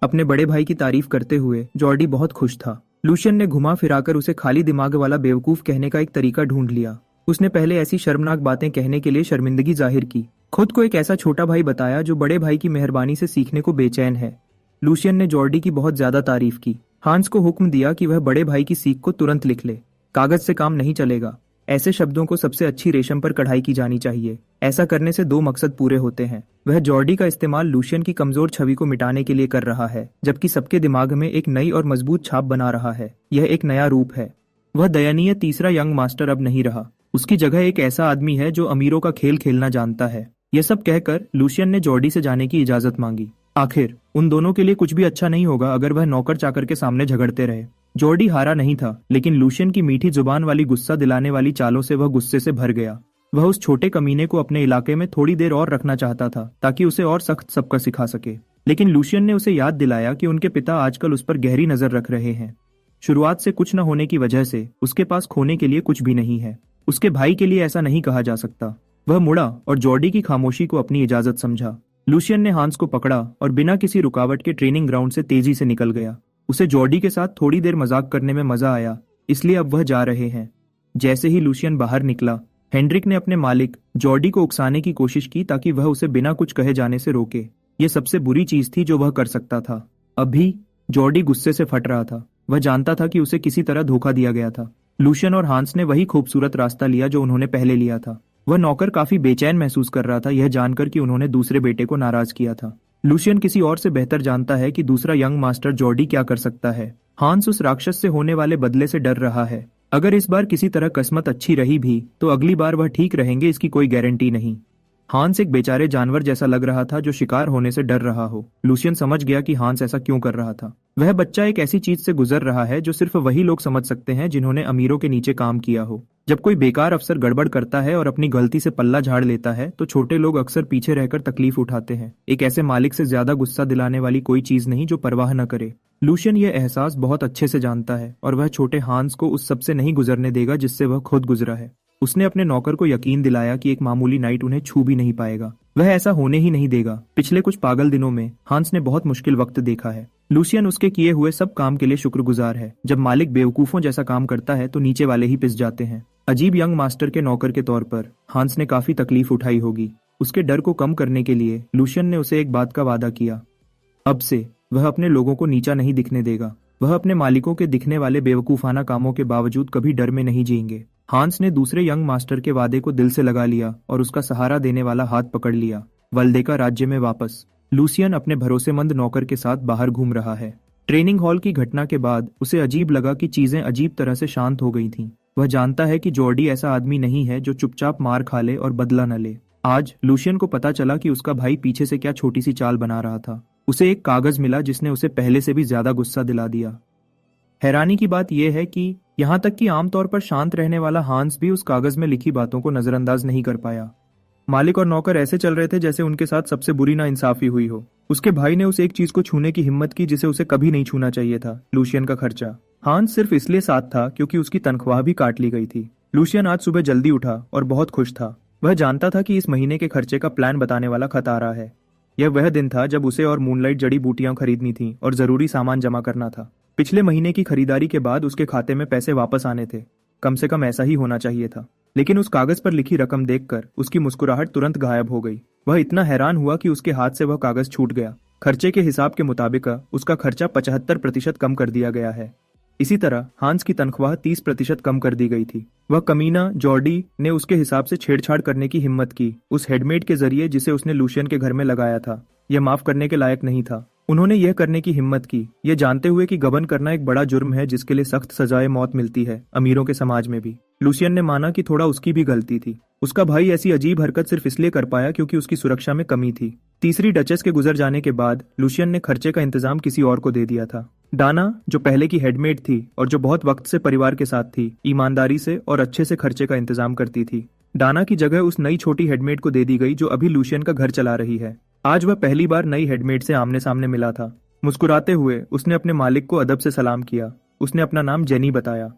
Speaker 1: अपने बड़े भाई की तारीफ करते हुए जॉर्डी बहुत खुश था। लूशियन ने घुमा फिराकर उसे खाली दिमाग वाला बेवकूफ कहने का एक तरीका ढूंढ लिया। उसने पहले ऐसी शर्मनाक बातें कहने के लिए शर्मिंदगी जाहिर की, खुद को एक ऐसा छोटा भाई बताया जो बड़े भाई की मेहरबानी से सीखने को बेचैन है। लूशियन ने जॉर्डी की बहुत ज्यादा तारीफ की। हांस को हुक्म दिया कि वह बड़े भाई की सीख को तुरंत लिख ले। कागज से काम नहीं चलेगा। ऐसे शब्दों को सबसे अच्छी रेशम पर कढ़ाई की जानी चाहिए। ऐसा करने से दो मकसद पूरे होते हैं। वह जॉर्डी का इस्तेमाल लूशियन की कमजोर छवि को मिटाने के लिए कर रहा है, जबकि सबके दिमाग में एक नई और मजबूत छाप बना रहा है। यह एक नया रूप है। वह दयनीय तीसरा यंग मास्टर अब नहीं रहा। उसकी जगह एक ऐसा आदमी है जो अमीरों का खेल खेलना जानता है। यह सब कहकर लूशियन ने जॉर्डी से जाने की इजाजत मांगी। आखिर उन दोनों के लिए कुछ भी अच्छा नहीं होगा अगर वह नौकर चाकर के सामने झगड़ते रहे। जॉर्डी हारा नहीं था, लेकिन लूशियन की मीठी जुबान वाली गुस्सा दिलाने वाली चालों से वह गुस्से से भर गया। वह उस छोटे कमीने को अपने इलाके में थोड़ी देर और रखना चाहता था ताकि उसे और सख्त सबक सिखा सके, लेकिन लूशियन ने उसे याद दिलाया कि उनके पिता आजकल उस पर गहरी नजर रख रहे हैं। शुरुआत से कुछ न होने की वजह से उसके पास खोने के लिए कुछ भी नहीं है। उसके भाई के लिए ऐसा नहीं कहा जा सकता। वह मुड़ा और जॉर्डी की खामोशी को अपनी इजाजत समझा। लूशियन ने हांस को पकड़ा और बिना किसी रुकावट के ट्रेनिंग ग्राउंड से तेजी से निकल गया। उसे जॉर्डी के साथ थोड़ी देर मजाक करने में मजा आया, इसलिए अब वह जा रहे हैं। जैसे ही लूशियन बाहर निकला, हेनरिक ने अपने मालिक जॉर्डी को उकसाने की कोशिश की ताकि वह उसे बिना कुछ कहे जाने से रोके। यह सबसे बुरी चीज थी जो वह कर सकता था। अभी जॉर्डी गुस्से से फट रहा था। वह जानता था कि उसे किसी तरह धोखा दिया गया था। लूशियन और हांस ने वही खूबसूरत रास्ता लिया जो उन्होंने पहले लिया था। वह नौकर काफी बेचैन महसूस कर रहा था, यह जानकर कि उन्होंने दूसरे बेटे को नाराज किया था। लूशियन किसी और से बेहतर जानता है कि दूसरा यंग मास्टर जॉर्डी क्या कर सकता है। हांस उस राक्षस से होने वाले बदले से डर रहा है। अगर इस बार किसी तरह किस्मत अच्छी रही भी तो अगली बार वह ठीक रहेंगे, इसकी कोई गारंटी नहीं। हांस एक बेचारे जानवर जैसा लग रहा था जो शिकार होने से डर रहा हो। लूशियन समझ गया कि हांस ऐसा क्यों कर रहा था। वह बच्चा एक ऐसी चीज से गुजर रहा है जो सिर्फ वही लोग समझ सकते हैं जिन्होंने अमीरों के नीचे काम किया हो। जब कोई बेकार अफसर गड़बड़ करता है और अपनी गलती से पल्ला झाड़ लेता है तो छोटे लोग अक्सर पीछे रहकर तकलीफ उठाते हैं। एक ऐसे मालिक से ज्यादा गुस्सा दिलाने वाली कोई चीज नहीं जो परवाह न करे। लूशियन यह एहसास बहुत अच्छे से जानता है और वह छोटे हांस को उस सबसे नहीं गुजरने देगा जिससे वह खुद गुजरा है। उसने अपने नौकर को यकीन दिलाया कि एक मामूली नाइट उन्हें छू भी नहीं पाएगा। वह ऐसा होने ही नहीं देगा। पिछले कुछ पागल दिनों में हांस ने बहुत मुश्किल वक्त देखा है। लूशियन उसके किए हुए सब काम के लिए शुक्रगुजार है। जब मालिक बेवकूफों जैसा काम करता है तो नीचे वाले ही पिस जाते हैं। अजीब यंग मास्टर के नौकर के तौर पर हांस ने काफी तकलीफ उठाई होगी। उसके डर को कम करने के लिए लूशियन ने उसे एक बात का वादा किया। अब से वह अपने लोगों को नीचा नहीं दिखने देगा। वह अपने मालिकों के दिखने वाले बेवकूफाना कामों के बावजूद कभी डर में नहीं जिएंगे। हांस ने दूसरे यंग मास्टर के वादे को दिल से लगा लिया और उसका सहारा देने वाला हाथ पकड़ लिया। वल्देका राज्य में वापस लूशियन अपने भरोसेमंद नौकर के साथ बाहर घूम रहा है। ट्रेनिंग हॉल की घटना के बाद उसे अजीब लगा कि चीजें अजीब तरह से शांत हो गई थीं। वह जानता है कि जॉर्डी ऐसा आदमी नहीं है जो चुपचाप मार खा ले और बदला न ले। आज लूशियन को पता चला कि उसका भाई पीछे से क्या छोटी सी चाल बना रहा था। उसे एक कागज मिला जिसने उसे पहले से भी ज्यादा गुस्सा दिला दिया। हैरानी की बात यह है कि यहाँ तक कि आमतौर पर शांत रहने वाला हांस भी उस कागज में लिखी बातों को नजरअंदाज नहीं कर पाया। मालिक और नौकर ऐसे चल रहे थे जैसे उनके साथ सबसे बुरी नाइंसाफी हुई हो। उसके भाई ने उस एक चीज को छूने की हिम्मत की जिसे उसे कभी नहीं छूना चाहिए था, लूशियन का खर्चा। हांस सिर्फ इसलिए साथ था क्योंकि उसकी तनख्वाह भी काट ली गई थी। लूशियन आज सुबह जल्दी उठा और बहुत खुश था। वह जानता था कि इस महीने के खर्चे का प्लान बताने वाला खत आ रहा है। यह वह दिन था जब उसे और मूनलाइट जड़ी बूटियां खरीदनी थी और जरूरी सामान जमा करना था। पिछले महीने की खरीदारी के बाद उसके खाते में पैसे वापस आने थे। कम से कम ऐसा ही होना चाहिए था। लेकिन उस कागज पर लिखी रकम देखकर उसकी मुस्कुराहट तुरंत गायब हो गई। वह इतना हैरान हुआ कि उसके हाथ से वह कागज छूट गया। खर्चे के हिसाब के मुताबिक उसका खर्चा 75% कम कर दिया गया है। इसी तरह हांस की तनख्वाह 30% कम कर दी गई थी। वह कमीना जॉर्डी ने उसके हिसाब से छेड़छाड़ करने की हिम्मत की उस हेडमेड के जरिए जिसे उसने लूशियन के घर में लगाया था। यह माफ करने के लायक नहीं था। उन्होंने यह करने की हिम्मत की, यह जानते हुए कि गबन करना एक बड़ा जुर्म है जिसके लिए सख्त सजाए मौत मिलती है, अमीरों के समाज में भी। लूशियन ने माना कि थोड़ा उसकी भी गलती थी। उसका भाई ऐसी अजीब हरकत सिर्फ इसलिए कर पाया क्योंकि उसकी सुरक्षा में कमी थी। तीसरी डचेस के गुजर जाने के बाद लूशियन ने खर्चे का इंतजाम किसी और को दे दिया था। डाना, जो पहले की हेडमेड थी और जो बहुत वक्त से परिवार के साथ थी, ईमानदारी से और अच्छे से खर्चे का इंतजाम करती थी। डाना की जगह उस नई छोटी हेडमेड को दे दी गई जो अभी लूशियन का घर चला रही है। आज वह पहली बार नई हेडमेड से आमने सामने मिला था। मुस्कुराते हुए उसने अपने मालिक को अदब से सलाम किया। उसने अपना नाम जेनी बताया।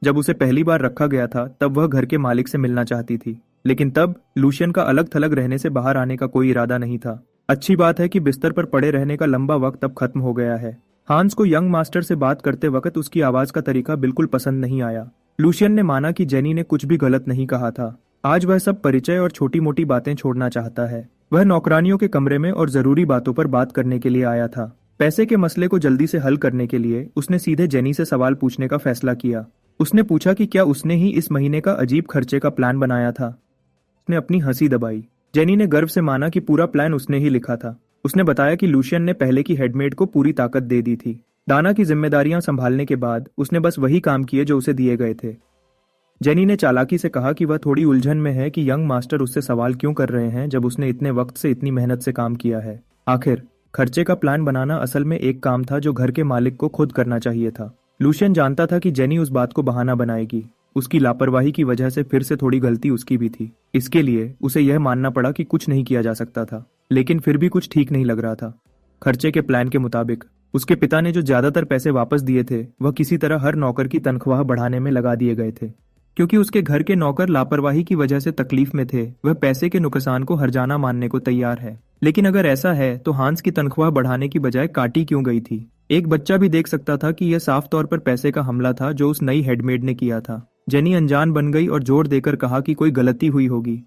Speaker 1: जब उसे पहली बार रखा गया था तब वह घर के मालिक से मिलना चाहती थी, लेकिन तब लूशियन का अलग थलग रहने से बाहर आने का कोई इरादा नहीं था। अच्छी बात है कि बिस्तर पर पड़े रहने का लंबा वक्त अब खत्म हो गया है। हांस को यंग मास्टर से बात करते वक्त उसकी आवाज का तरीका बिल्कुल पसंद नहीं आया। लूशियन ने माना कि जेनी ने कुछ भी गलत नहीं कहा था। आज वह सब परिचय और छोटी मोटी बातें छोड़ना चाहता है। वह नौकरानियों के कमरे में और जरूरी बातों पर बात करने के लिए आया था। पैसे के मसले को जल्दी से हल करने के लिए उसने सीधे जेनी से सवाल पूछने का फैसला किया। उसने पूछा कि क्या उसने ही इस महीने का अजीब खर्चे का प्लान बनाया था। उसने अपनी हंसी दबाई। जेनी ने गर्व से माना कि पूरा प्लान उसने ही लिखा था। उसने बताया कि लूशियन ने पहले की हेडमेड को पूरी ताकत दे दी थी। दाना की जिम्मेदारियां संभालने के बाद उसने बस वही काम किए जो उसे दिए गए थे। जेनी ने चालाकी से कहा कि वह थोड़ी उलझन में है कि यंग मास्टर उससे सवाल क्यों कर रहे हैं जब उसने इतने वक्त से इतनी मेहनत से काम किया है। आखिर खर्चे का प्लान बनाना असल में एक काम था जो घर के मालिक को खुद करना चाहिए था। लूशियन जानता था कि जेनी उस बात को बहाना बनाएगी। उसकी लापरवाही की वजह से फिर से थोड़ी गलती उसकी भी थी। इसके लिए उसे यह मानना पड़ा कि कुछ नहीं किया जा सकता था, लेकिन फिर भी कुछ ठीक नहीं लग रहा था। खर्चे के प्लान के मुताबिक उसके पिता ने जो ज्यादातर पैसे वापस दिए थे वह किसी तरह हर नौकर की तनख्वाह बढ़ाने में लगा दिए गए थे। क्योंकि उसके घर के नौकर लापरवाही की वजह से तकलीफ में थे, वह पैसे के नुकसान को हर्जाना मानने को तैयार है। लेकिन अगर ऐसा है तो हांस की तनख्वाह बढ़ाने की बजाय काटी क्यों गई थी? एक बच्चा भी देख सकता था कि यह साफ तौर पर पैसे का हमला था जो उस नई हेडमेड ने किया था। जेनी अनजान बन गई और जोर देकर कहा कि कोई गलती हुई होगी।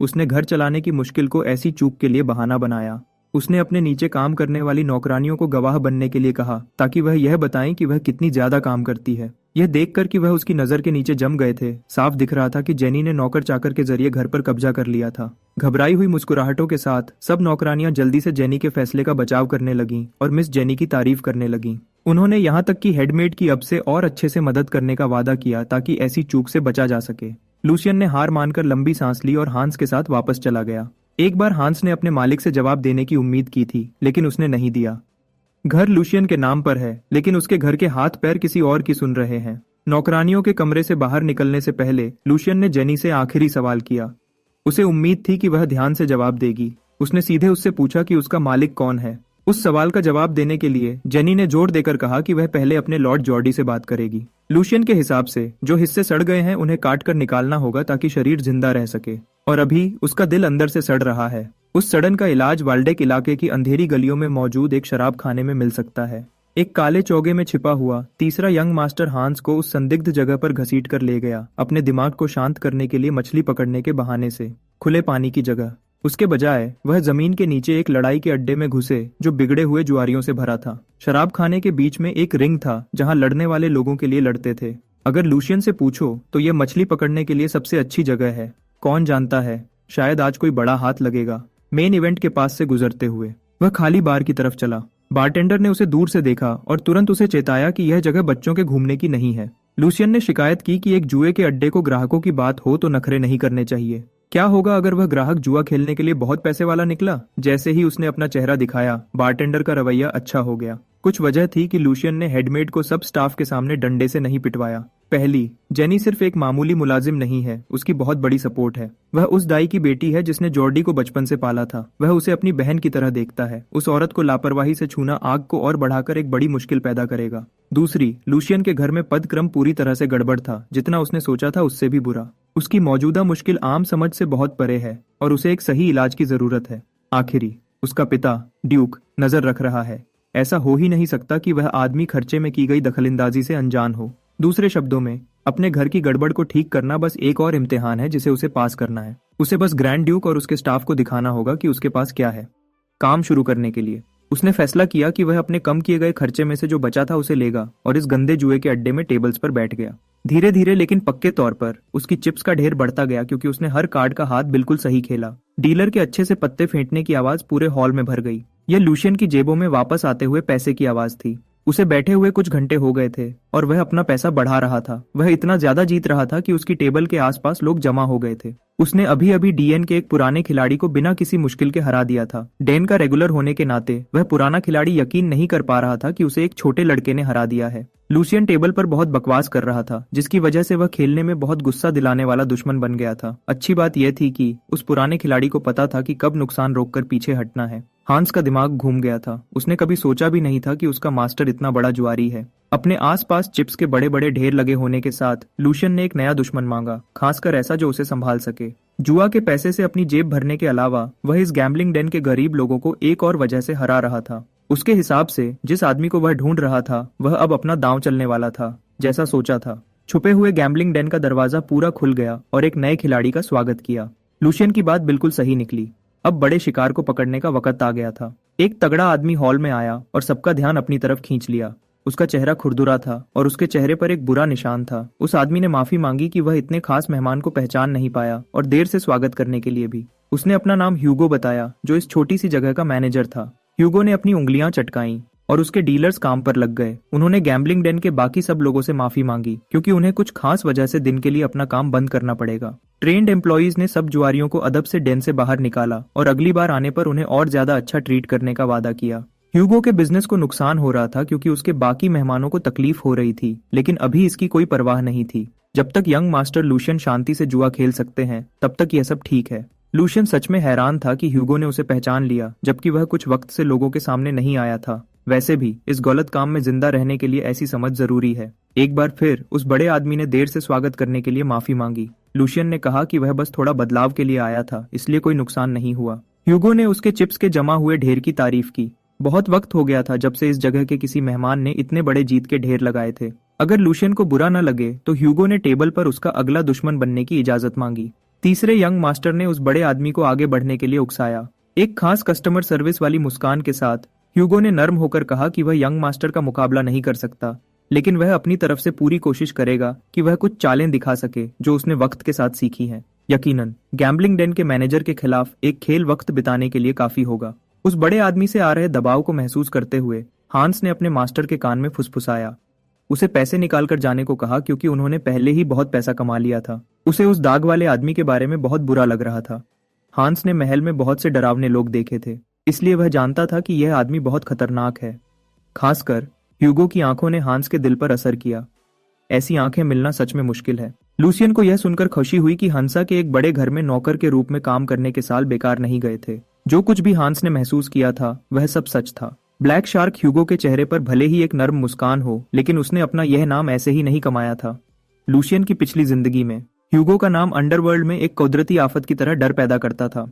Speaker 1: उसने घर चलाने की मुश्किल को ऐसी चूक के लिए बहाना बनाया। उसने अपने नीचे काम करने वाली नौकरानियों को गवाह बनने के लिए कहा ताकि वह यह बताएं कि वह कितनी ज्यादा काम करती है। यह देखकर कि वह उसकी नजर के नीचे जम गए थे, साफ दिख रहा था कि जेनी ने नौकर चाकर के जरिए घर पर कब्जा कर लिया था। घबराई हुई मुस्कुराहटों के साथ सब नौकरानियां जल्दी से जेनी के फैसले का बचाव करने लगीं और मिस जेनी की तारीफ करने लगीं। उन्होंने यहाँ तक कि हेडमेड की अब से और अच्छे से मदद करने का वादा किया ताकि ऐसी चूक से बचा जा सके। लूशियन ने हार मानकर लंबी सांस ली और हांस के साथ वापस चला गया। एक बार हांस ने अपने मालिक से जवाब देने की उम्मीद की थी, लेकिन उसने नहीं दिया। घर लूशियन के नाम पर है, लेकिन उसके घर के हाथ पैर किसी और की सुन रहे हैं। नौकरानियों के कमरे से बाहर निकलने से पहले लूशियन ने जेनी से आखिरी सवाल किया। उसे उम्मीद थी कि वह ध्यान से जवाब देगी। उसने सीधे उससे पूछा कि उसका मालिक कौन है। उस सवाल का जवाब देने के लिए जेनी ने जोर देकर कहा कि वह पहले अपने लॉर्ड जॉर्डी से बात करेगी। लूशियन के हिसाब से जो हिस्से सड़ गए हैं उन्हें काट कर निकालना होगा ताकि शरीर जिंदा रह सके, और अभी उसका दिल अंदर से सड़ रहा है। उस सड़न का इलाज वाल्डेक इलाके की अंधेरी गलियों में मौजूद एक शराब खाने में मिल सकता है। एक काले चौगे में छिपा हुआ तीसरा यंग मास्टर हांस को उस संदिग्ध जगह पर घसीट कर ले गया, अपने दिमाग को शांत करने के लिए मछली पकड़ने के बहाने से, खुले पानी की जगह। उसके बजाय वह जमीन के नीचे एक लड़ाई के अड्डे में घुसे जो बिगड़े हुए जुआरियों से भरा था। शराब खाने के बीच में एक रिंग था जहां लड़ने वाले लोगों के लिए लड़ते थे। अगर लूशियन से पूछो तो यह मछली पकड़ने के लिए सबसे अच्छी जगह है। कौन जानता है, शायद आज कोई बड़ा हाथ लगेगा। मेन इवेंट के पास से गुजरते हुए वह खाली बार की तरफ चला। बारटेंडर ने उसे दूर से देखा और तुरंत उसे चेताया कि यह जगह बच्चों के घूमने की नहीं है। लूशियन ने शिकायत की कि एक जुए के अड्डे को ग्राहकों की बात हो तो नखरे नहीं करने चाहिए। क्या होगा अगर वह ग्राहक जुआ खेलने के लिए बहुत पैसे वाला निकला? जैसे ही उसने अपना चेहरा दिखाया, बारटेंडर का रवैया अच्छा हो गया। कुछ वजह थी कि लूशियन ने हेडमेड को सब स्टाफ के सामने डंडे से नहीं पिटवाया। पहली, जेनी सिर्फ एक मामूली मुलाजिम नहीं है, उसकी बहुत बड़ी सपोर्ट है। वह उस दाई की बेटी है जिसने जॉर्डी को बचपन से पाला था। वह उसे अपनी बहन की तरह देखता है। उस औरत को लापरवाही से छूना आग को और बढ़ाकर एक बड़ी मुश्किल पैदा करेगा। दूसरी, लूशियन के घर में पदक्रम पूरी तरह से गड़बड़ था। जितना उसने सोचा था उससे भी बुरा। उसकी मौजूदा मुश्किल आम समझ से बहुत परे है और उसे एक सही इलाज की जरूरत है। आखिरी, उसका पिता ड्यूक नजर रख रहा है। ऐसा हो ही नहीं सकता कि वह आदमी खर्चे में की गई दखलंदाजी से अनजान हो। दूसरे शब्दों में, अपने घर की गड़बड़ को ठीक करना बस एक और इम्तिहान है जिसे उसे पास करना है। उसे बस ग्रैंड ड्यूक और उसके स्टाफ को दिखाना होगा कि उसके पास क्या है। काम शुरू करने के लिए उसने फैसला किया कि वह अपने कम किए गए खर्चे में से जो बचा था उसे लेगा और इस गंदे जुए के अड्डे में टेबल्स पर बैठ गया। धीरे धीरे लेकिन पक्के तौर पर उसकी चिप्स का ढेर बढ़ता गया क्योंकि उसने हर कार्ड का हाथ बिल्कुल सही खेला। डीलर के अच्छे से पत्ते फेंटने की आवाज पूरे हॉल में भर गई। यह लूशियन की जेबों में वापस आते हुए पैसे की आवाज थी। उसे बैठे हुए कुछ घंटे हो गए थे और वह अपना पैसा बढ़ा रहा था। वह इतना ज्यादा जीत रहा था कि उसकी टेबल के आसपास लोग जमा हो गए थे। उसने अभी अभी डीएन के एक पुराने खिलाड़ी को बिना किसी मुश्किल के हरा दिया था। डेन का रेगुलर होने के नाते वह पुराना खिलाड़ी यकीन नहीं कर पा रहा था कि उसे एक छोटे लड़के ने हरा दिया है। लूशियन टेबल पर बहुत बकवास कर रहा था, जिसकी वजह से वह खेलने में बहुत गुस्सा दिलाने वाला दुश्मन बन गया था। अच्छी बात यह थी कि उस पुराने खिलाड़ी को पता था कि कब नुकसान रोककर पीछे हटना है। हांस का दिमाग घूम गया था। उसने कभी सोचा भी नहीं था कि उसका मास्टर इतना बड़ा जुआरी है। अपने आसपास चिप्स के बड़े बड़े ढेर लगे होने के साथ लूशियन ने एक नया दुश्मन मांगा, खासकर ऐसा जो उसे संभाल सके। जुआ के पैसे से अपनी जेब भरने के अलावा वह इस गैम्बलिंग डेन के गरीब लोगों को एक और वजह से हरा रहा था। उसके हिसाब से जिस आदमी को वह ढूंढ रहा था वह अब अपना दांव चलने वाला था। जैसा सोचा था, छुपे हुए गैम्बलिंग डेन का दरवाजा पूरा खुल गया और एक नए खिलाड़ी का स्वागत किया। लूशियन की बात बिल्कुल सही निकली। अब बड़े शिकार को पकड़ने का वक्त आ गया था। एक तगड़ा आदमी हॉल में आया और सबका ध्यान अपनी तरफ खींच लिया। उसका चेहरा खुरदुरा था और उसके चेहरे पर एक बुरा निशान था। उस आदमी ने माफी मांगी कि वह इतने खास मेहमान को पहचान नहीं पाया और देर से स्वागत करने के लिए भी। उसने अपना नाम ह्यूगो बताया, जो इस छोटी सी जगह का मैनेजर था। ह्यूगो ने अपनी उंगलियां चटकाईं और उसके डीलर्स काम पर लग गए। उन्होंने गैम्बलिंग डेन के बाकी सब लोगों से माफी मांगी क्योंकि उन्हें कुछ खास वजह से दिन के लिए अपना काम बंद करना पड़ेगा। ट्रेंड एम्प्लॉइज ने सब जुआरियों को अदब से डेन से बाहर निकाला और अगली बार आने पर उन्हें और ज्यादा अच्छा ट्रीट करने का वादा किया। ह्यूगो के बिजनेस को नुकसान हो रहा था क्योंकि उसके बाकी मेहमानों को तकलीफ हो रही थी, लेकिन अभी इसकी कोई परवाह नहीं थी। जब तक यंग मास्टर लूशियन शांति से जुआ खेल सकते हैं तब तक यह सब ठीक है। लूशियन सच में हैरान था कि ह्यूगो ने उसे पहचान लिया, जबकि वह कुछ वक्त से लोगों के सामने नहीं आया था। वैसे भी इस गलत काम में जिंदा रहने के लिए ऐसी समझ जरूरी है। एक बार फिर उस बड़े आदमी ने देर से स्वागत करने के लिए माफी मांगी। लूशियन ने कहा कि वह बस थोड़ा बदलाव के लिए आया था, इसलिए कोई नुकसान नहीं हुआ। ह्यूगो ने उसके चिप्स के जमा हुए ढेर की तारीफ की। बहुत वक्त हो गया था जब से इस जगह के किसी मेहमान ने इतने बड़े जीत के ढेर लगाए थे। अगर लूशियन को बुरा न लगे तो ह्यूगो ने टेबल पर उसका अगला दुश्मन बनने की इजाजत मांगी। तीसरे यंग मास्टर ने उस बड़े आदमी को आगे बढ़ने के लिए उकसाया। एक खास कस्टमर सर्विस वाली मुस्कान के साथ ह्यूगो ने नर्म होकर कहा कि वह यंग मास्टर का मुकाबला नहीं कर सकता, लेकिन वह अपनी तरफ से पूरी कोशिश करेगा कि वह कुछ चालें दिखा सके जो उसने वक्त के साथ सीखी हैं। यकीनन गैम्बलिंग डेन के मैनेजर के खिलाफ एक खेल वक्त बिताने के लिए काफी होगा। उस बड़े आदमी से आ रहे दबाव को महसूस करते हुए हांस ने अपने मास्टर के कान में फुसफुसाया। उसे पैसे निकाल कर जाने को कहा क्योंकि उन्होंने पहले ही बहुत पैसा कमा लिया था। उसे उस दाग वाले आदमी के बारे में बहुत बुरा लग रहा था। हांस ने महल में बहुत से डरावने लोग देखे थे, इसलिए वह जानता था कि यह आदमी बहुत खतरनाक है। खासकर ह्यूगो की आंखों ने हांस के दिल पर असर किया। ऐसी आंखें मिलना सच में मुश्किल है। लूशियन को यह सुनकर खुशी हुई कि हंसा के एक बड़े घर में नौकर के रूप में काम करने के साल बेकार नहीं गए थे। जो कुछ भी हांस ने महसूस किया था वह सब सच था। ब्लैक शार्क ह्यूगो के चेहरे पर भले ही एक नर्म मुस्कान हो, लेकिन उसने अपना यह नाम ऐसे ही नहीं कमाया था। लूशियन की पिछली जिंदगी में ह्यूगो का नाम अंडरवर्ल्ड में एक कुदरती आफत की तरह डर पैदा करता था।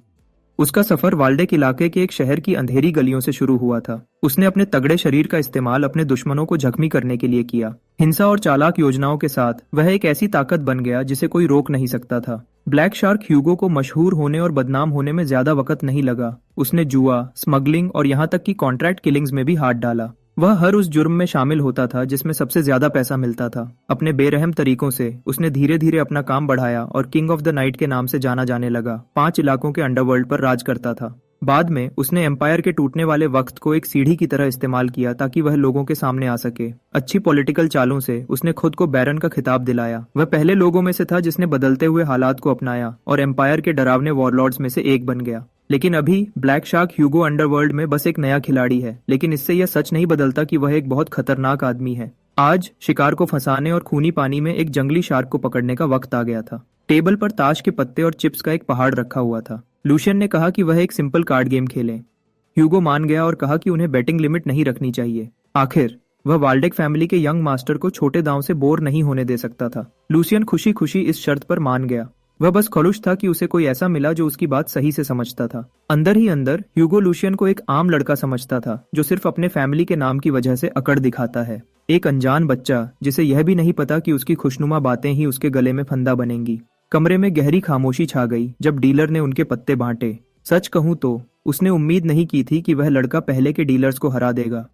Speaker 1: उसका सफर वाल्डेक इलाके के एक शहर की अंधेरी गलियों से शुरू हुआ था। उसने अपने तगड़े शरीर का इस्तेमाल अपने दुश्मनों को जख्मी करने के लिए किया। हिंसा और चालाक योजनाओं के साथ वह एक ऐसी ताकत बन गया जिसे कोई रोक नहीं सकता था। ब्लैक शार्क ह्यूगो को मशहूर होने और बदनाम होने में ज्यादा वक्त नहीं लगा। उसने जुआ, स्मगलिंग और यहाँ तक कि कॉन्ट्रैक्ट किलिंग्स में भी हाथ डाला। वह हर उस जुर्म में शामिल होता था जिसमें सबसे ज्यादा पैसा मिलता था। अपने बेरहम तरीकों से उसने धीरे धीरे अपना काम बढ़ाया और किंग ऑफ द नाइट के नाम से जाना जाने लगा। 5 इलाकों के अंडरवर्ल्ड पर राज करता था। बाद में उसने एम्पायर के टूटने वाले वक्त को एक सीढ़ी की तरह इस्तेमाल किया ताकि वह लोगों के सामने आ सके। अच्छी पॉलिटिकल चालों से उसने खुद को बैरन का खिताब दिलाया। वह पहले लोगों में से था जिसने बदलते हुए हालात को अपनाया और एम्पायर के डरावने वॉरलॉर्ड्स में से एक बन गया। लेकिन अभी ब्लैक शार्क ह्यूगो अंडरवर्ल्ड में बस एक नया खिलाड़ी है, लेकिन इससे यह सच नहीं बदलता कि वह एक बहुत खतरनाक आदमी है। आज शिकार को फंसाने और खूनी पानी में एक जंगली शार्क को पकड़ने का वक्त आ गया था। टेबल पर ताश के पत्ते और चिप्स का एक पहाड़ रखा हुआ था। लूशियन ने कहा कि वह एक सिंपल कार्ड गेम खेलें। ह्यूगो मान गया और कहा कि उन्हें बैटिंग लिमिट नहीं रखनी चाहिए। आखिर वह वाल्डेक फैमिली के यंग मास्टर को छोटे दांव से बोर नहीं होने दे सकता था। लूशियन खुशी खुशी इस शर्त पर मान गया। वह बस खुश था कि उसे कोई ऐसा मिला जो उसकी बात सही से समझता था। अंदर ही अंदर ह्यूगो लूशियन को एक आम लड़का समझता था जो सिर्फ अपने फैमिली के नाम की वजह से अकड़ दिखाता है। एक अनजान बच्चा जिसे यह भी नहीं पता कि उसकी खुशनुमा बातें ही उसके गले में फंदा बनेंगी। कमरे में गहरी खामोशी छा गई जब डीलर ने उनके पत्ते बांटे। सच कहूं तो उसने उम्मीद नहीं की थी कि वह लड़का पहले के डीलर्स को हरा देगा।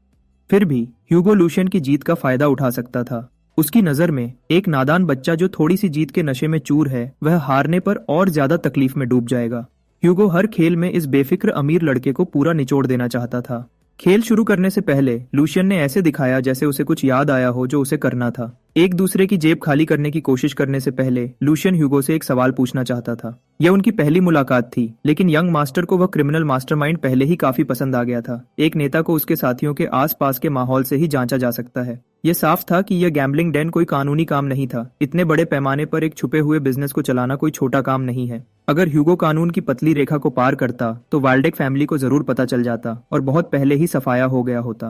Speaker 1: फिर भी ह्यूगो लूशियन की जीत का फायदा उठा सकता था। उसकी नजर में एक नादान बच्चा जो थोड़ी सी जीत के नशे में चूर है, वह हारने पर और ज्यादा तकलीफ में डूब जाएगा। ह्यूगो हर खेल में इस बेफिक्र अमीर लड़के को पूरा निचोड़ देना चाहता था। खेल शुरू करने से पहले लूशियन ने ऐसे दिखाया जैसे उसे कुछ याद आया हो जो उसे करना था। एक दूसरे की जेब खाली करने की कोशिश करने से पहले लूशियन ह्यूगो से एक सवाल पूछना चाहता था। यह उनकी पहली मुलाकात थी, लेकिन यंग मास्टर को वह क्रिमिनल मास्टरमाइंड पहले ही काफी पसंद आ गया था। एक नेता को उसके साथियों के आसपास के माहौल से ही जांचा जा सकता है। यह साफ था कि यह गैम्बलिंग डेन कोई कानूनी काम नहीं था। इतने बड़े पैमाने पर एक छुपे हुए बिजनेस को चलाना कोई छोटा काम नहीं है। अगर ह्यूगो कानून की पतली रेखा को पार करता तो वाल्डेक फैमिली को जरूर पता चल जाता और बहुत पहले ही सफाया हो गया होता।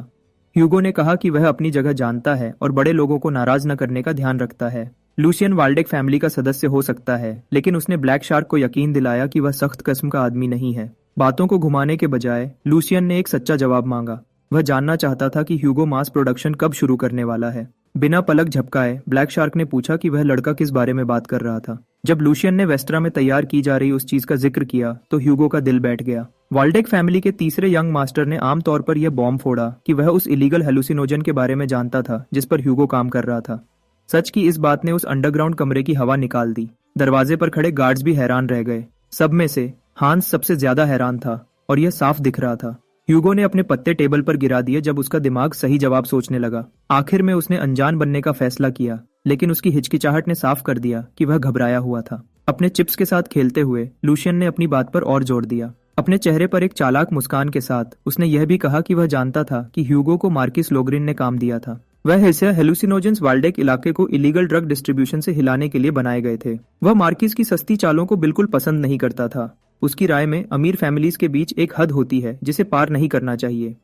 Speaker 1: ह्यूगो ने कहा कि वह अपनी जगह जानता है और बड़े लोगों को नाराज न करने का ध्यान रखता है। लूशियन वाल्डेक फैमिली का सदस्य हो सकता है, लेकिन उसने ब्लैक शार्क को यकीन दिलाया कि वह सख्त किस्म का आदमी नहीं है। बातों को घुमाने के बजाय लूशियन ने एक सच्चा जवाब मांगा। वह जानना चाहता था कि ह्यूगो मास प्रोडक्शन कब शुरू करने वाला है। बिना पलक झपकाए ब्लैक शार्क ने पूछा कि वह लड़का किस बारे में बात कर रहा था। जब लूशियन ने वेस्ट्रा में तैयार की जा रही उस चीज का जिक्र किया तो ह्यूगो का दिल बैठ गया। वाल्डेक फैमिली के तीसरे यंग मास्टर ने आमतौर पर यह बॉम्ब फोड़ा कि वह उस इलीगल हेलुसिनोजन के बारे में जानता था जिस पर ह्यूगो काम कर रहा था। सच की इस बात ने उस अंडरग्राउंड कमरे की हवा निकाल दी। दरवाजे पर खड़े गार्ड्स भी हैरान रह गए। सब में से हांस सबसे ज्यादा हैरान था और यह साफ दिख रहा था। ह्यूगो ने अपने पत्ते टेबल पर गिरा दिए जब उसका दिमाग सही जवाब सोचने लगा। आखिर में उसने अनजान बनने का फैसला किया, लेकिन उसकी हिचकिचाहट ने साफ कर दिया कि वह घबराया हुआ था। अपने चिप्स के साथ खेलते हुए लूशियन ने अपनी बात पर और जोर दिया। अपने चेहरे पर एक चालाक मुस्कान के साथ उसने यह भी कहा कि वह जानता था कि ह्यूगो को मार्किस लोग्रिन ने काम दिया था। वह हिस्सा हेलुसिनोजेंस वाल्डेक इलाके को इलीगल ड्रग डिस्ट्रीब्यूशन से हिलाने के लिए बनाए गए थे। वह मार्किस की सस्ती चालों को बिल्कुल पसंद नहीं करता था। उसकी राय में अमीर फैमिलीज के बीच एक हद होती है जिसे पार नहीं करना चाहिए।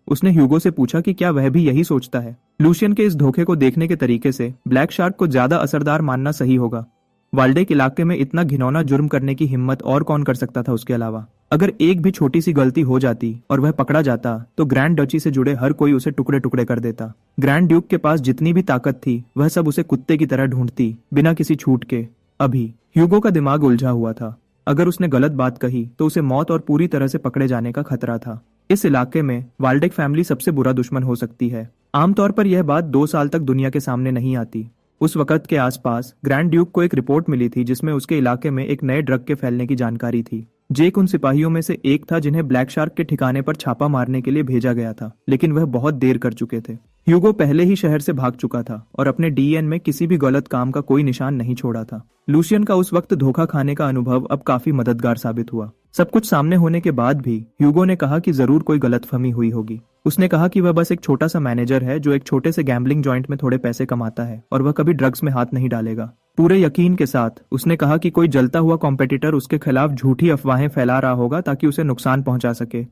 Speaker 1: उसने ह्यूगो से पूछा कि क्या वह भी यही सोचता है। लूशियन के इस धोखे को देखने के तरीके से ब्लैक शार्क को ज्यादा असरदार मानना सही होगा। वाल्डेक इलाके में इतना घिनौना जुर्म करने की हिम्मत और कौन कर सकता था उसके अलावा। अगर एक भी छोटी सी गलती हो जाती और वह पकड़ा जाता तो ग्रैंड डची से जुड़े हर कोई उसे टुकड़े टुकड़े कर देता। ग्रैंड ड्यूक के पास जितनी भी ताकत थी वह सब उसे कुत्ते की तरह ढूंढती, बिना किसी छूट के। अभी ह्यूगो का दिमाग उलझा हुआ था। अगर उसने गलत बात कही तो उसे मौत और पूरी तरह से पकड़े जाने का खतरा था। इस इलाके में वाल्डेक फैमिली सबसे बुरा दुश्मन हो सकती है। आमतौर पर यह बात 2 साल तक दुनिया के सामने नहीं आती। उस वक्त के आसपास ग्रैंड ड्यूक को एक रिपोर्ट मिली थी जिसमें उसके इलाके में एक नए ड्रग के फैलने की जानकारी थी। जेक उन सिपाहियों में से एक था जिन्हें ब्लैक शार्क के ठिकाने पर छापा मारने के लिए भेजा गया था, लेकिन वह बहुत देर कर चुके थे। ह्यूगो पहले ही शहर से भाग चुका था और अपने डीएन में किसी भी गलत काम का कोई निशान नहीं छोड़ा था। लूशियन का उस वक्त धोखा खाने का अनुभव अब काफी मददगार साबित हुआ। सब कुछ सामने होने के बाद भी ह्यूगो ने कहा कि जरूर कोई गलतफहमी हुई होगी। उसने कहा कि वह बस एक छोटा सा मैनेजर है जो एक छोटे से गैम्बलिंग जॉइंट में थोड़े पैसे कमाता है और वह कभी ड्रग्स में हाथ नहीं डालेगा। पूरे यकीन के साथ उसने कहा कि कोई जलता हुआ कॉम्पिटिटर उसके खिलाफ झूठी अफवाहें फैला रहा होगा ताकि उसे नुकसान पहुंचा सके।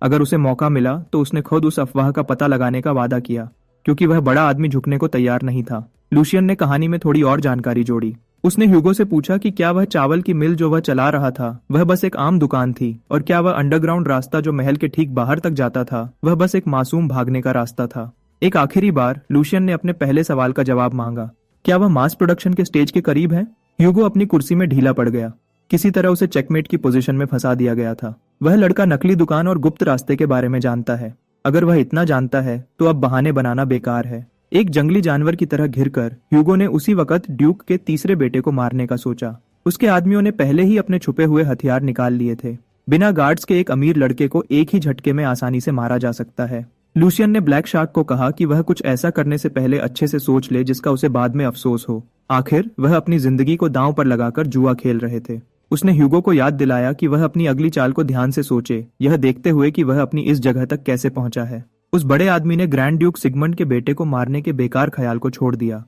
Speaker 1: अगर उसे मौका मिला तो उसने खुद उस अफवाह का पता लगाने का वादा किया, क्योंकि वह बड़ा आदमी झुकने को तैयार नहीं था। लूशियन ने कहानी में थोड़ी और जानकारी जोड़ी। उसने ह्यूगो से पूछा कि क्या वह चावल की मिल जो वह चला रहा था वह बस एक आम दुकान थी, और क्या वह अंडरग्राउंड रास्ता जो महल के ठीक बाहर तक जाता था वह बस एक मासूम भागने का रास्ता था। एक आखिरी बार लूशियन ने अपने पहले सवाल का जवाब मांगा, क्या वह मास प्रोडक्शन के स्टेज के करीब है? ह्यूगो अपनी कुर्सी में ढीला पड़ गया। किसी तरह उसे चेकमेट की पोजीशन में फंसा दिया गया था। वह लड़का नकली दुकान और गुप्त रास्ते के बारे में जानता है। अगर वह इतना जानता है तो अब बहाने बनाना बेकार है। एक जंगली जानवर की तरह घिरकर ह्यूगो ने उसी वक्त ड्यूक के तीसरे बेटे को मारने का सोचा। उसके आदमियों ने पहले ही अपने छुपे हुए हथियार निकाल लिए थे। बिना गार्ड्स के एक अमीर लड़के को एक ही झटके में आसानी से मारा जा सकता है। लूशियन ने ब्लैक शार्क को कहा कि वह कुछ ऐसा करने से पहले अच्छे से सोच ले जिसका उसे बाद में अफसोस हो। आखिर वह अपनी जिंदगी को दांव पर लगाकर जुआ खेल रहे थे। उसने ह्यूगो को याद दिलाया कि वह अपनी अगली चाल को ध्यान से सोचे, यह देखते हुए कि वह अपनी इस जगह तक कैसे पहुंचा है। उस बड़े आदमी ने ग्रैंड ड्यूक सिगमंड के बेटे को मारने के बेकार ख्याल को छोड़ दिया।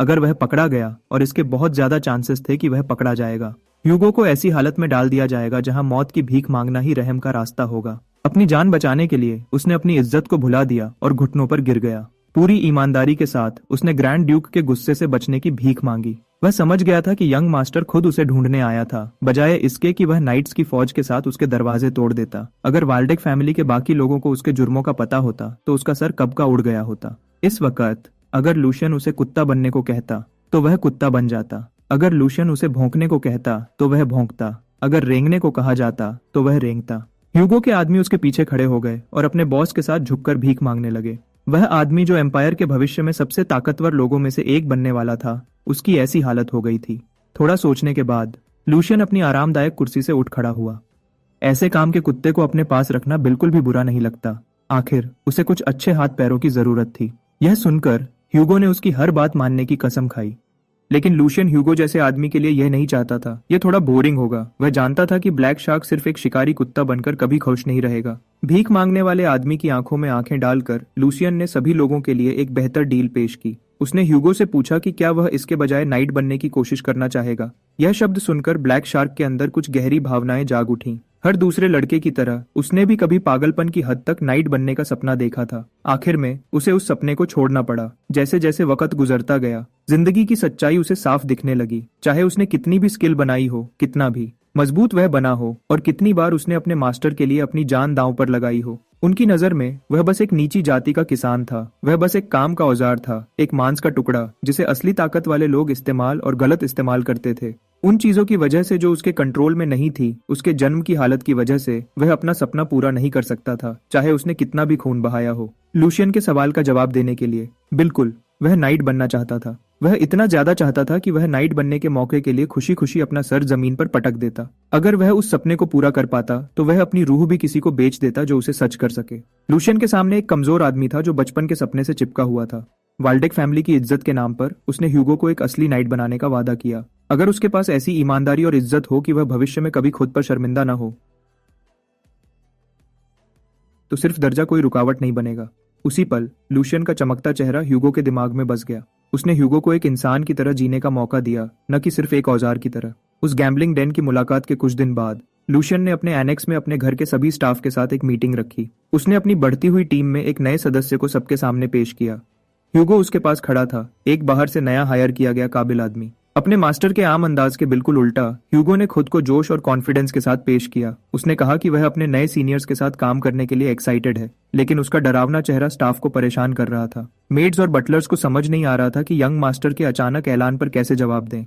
Speaker 1: अगर वह पकड़ा गया, और इसके बहुत ज्यादा चांसेस थे कि वह पकड़ा जाएगा, ह्यूगो को ऐसी हालत में डाल दिया जाएगा जहां मौत की भीख मांगना ही रहम का रास्ता होगा। अपनी जान बचाने के लिए उसने अपनी इज्जत को भुला दिया और घुटनों पर गिर गया। पूरी ईमानदारी के साथ उसने ग्रैंड ड्यूक के गुस्से से बचने की भीख मांगी। वह समझ गया था कि यंग मास्टर खुद उसे ढूंढने आया था, बजाय इसके कि वह नाइट्स की फौज के साथ उसके दरवाजे तोड़ देता। अगर वाल्डेक फैमिली के बाकी लोगों को उसके जुर्मों का पता होता तो उसका सर कब का उड़ गया होता। इस वक्त अगर लूशियन उसे कुत्ता बनने को कहता तो वह कुत्ता बन जाता। अगर लूशियन उसे भौंकने को कहता तो वह भौंकता। अगर रेंगने को कहा जाता तो वह रेंगता। ह्यूगो के आदमी उसके पीछे खड़े हो गए और अपने बॉस के साथ झुककर भीख मांगने लगे। वह आदमी जो एम्पायर के भविष्य में सबसे ताकतवर लोगों में से एक बनने वाला था, उसकी ऐसी हालत हो गई थी। थोड़ा सोचने के बाद लूशियन अपनी आरामदायक कुर्सी से उठ खड़ा हुआ। ऐसे काम के कुत्ते को अपने पास रखना बिल्कुल भी बुरा नहीं लगता। आखिर उसे कुछ अच्छे हाथ पैरों की जरूरत थी। यह सुनकर ह्यूगो ने उसकी हर बात मानने की कसम खाई। लेकिन लूशियन ह्यूगो जैसे आदमी के लिए यह नहीं चाहता था। यह थोड़ा बोरिंग होगा। वह जानता था कि ब्लैक शार्क सिर्फ एक शिकारी कुत्ता बनकर कभी खुश नहीं रहेगा। भीख मांगने वाले आदमी की आंखों में आंखें डालकर लूशियन ने सभी लोगों के लिए एक बेहतर डील पेश की। उसने ह्यूगो से पूछा कि क्या वह इसके बजाय नाइट बनने की कोशिश करना चाहेगा। यह शब्द सुनकर ब्लैक शार्क के अंदर कुछ गहरी भावनाएं जाग उठीं। हर दूसरे लड़के की तरह उसने भी कभी पागलपन की हद तक नाइट बनने का सपना देखा था। आखिर में उसे उस सपने को छोड़ना पड़ा। जैसे जैसे वक्त गुजरता गया, जिंदगी की सच्चाई उसे साफ दिखने लगी। चाहे उसने कितनी भी स्किल बनाई हो, कितना भी मजबूत वह बना हो, और कितनी बार उसने अपने मास्टर के लिए अपनी जान दांव पर लगाई हो, उनकी नजर में वह बस एक नीची जाति का किसान था। वह बस एक काम का औजार था, एक मांस का टुकड़ा जिसे असली ताकत वाले लोग इस्तेमाल और गलत इस्तेमाल करते थे। उन चीजों की वजह से जो उसके कंट्रोल में नहीं थी, उसके जन्म की हालत की वजह से वह अपना सपना पूरा नहीं कर सकता था, चाहे उसने कितना भी खून बहाया हो। लूशियन के सवाल का जवाब देने के लिए, बिल्कुल, वह नाइट बनना चाहता था। वह इतना ज्यादा चाहता था कि वह नाइट बनने के मौके के लिए खुशी खुशी अपना सर जमीन पर पटक देता। अगर वह उस सपने को पूरा कर पाता तो वह अपनी रूह भी किसी को बेच देता जो उसे सच कर सके। लूशियन के सामने एक कमजोर आदमी था जो बचपन के सपने से चिपका हुआ था। वाल्डेक फैमिली की इज्जत के नाम पर उसने ह्यूगो को एक असली नाइट बनाने का वादा किया। अगर उसके पास ऐसी ईमानदारी और इज्जत हो कि वह भविष्य में कभी खुद पर शर्मिंदा न हो, तो सिर्फ दर्जा कोई रुकावट नहीं बनेगा। उसी पल लूशियन का चमकता चेहरा ह्यूगो के दिमाग में बस गया। उसने ह्यूगो को एक इंसान की तरह जीने का मौका दिया, न कि सिर्फ एक औजार की तरह। उस गैम्बलिंग डेन की मुलाकात के कुछ दिन बाद लूशियन ने अपने एनेक्स में अपने घर के सभी स्टाफ के साथ एक मीटिंग रखी। उसने अपनी बढ़ती हुई टीम में एक नए सदस्य को सबके सामने पेश किया। ह्यूगो उसके पास खड़ा था, एक बाहर से नया हायर किया गया काबिल आदमी। अपने मास्टर के आम अंदाज के बिल्कुल उल्टा ह्यूगो ने खुद को जोश और कॉन्फिडेंस के साथ पेश किया। उसने कहा कि वह अपने नए सीनियर्स के साथ काम करने के लिए एक्साइटेड है, लेकिन उसका डरावना चेहरा स्टाफ को परेशान कर रहा था। मेड्स और बटलर्स को समझ नहीं आ रहा था कि यंग मास्टर के अचानक ऐलान पर कैसे जवाब दें।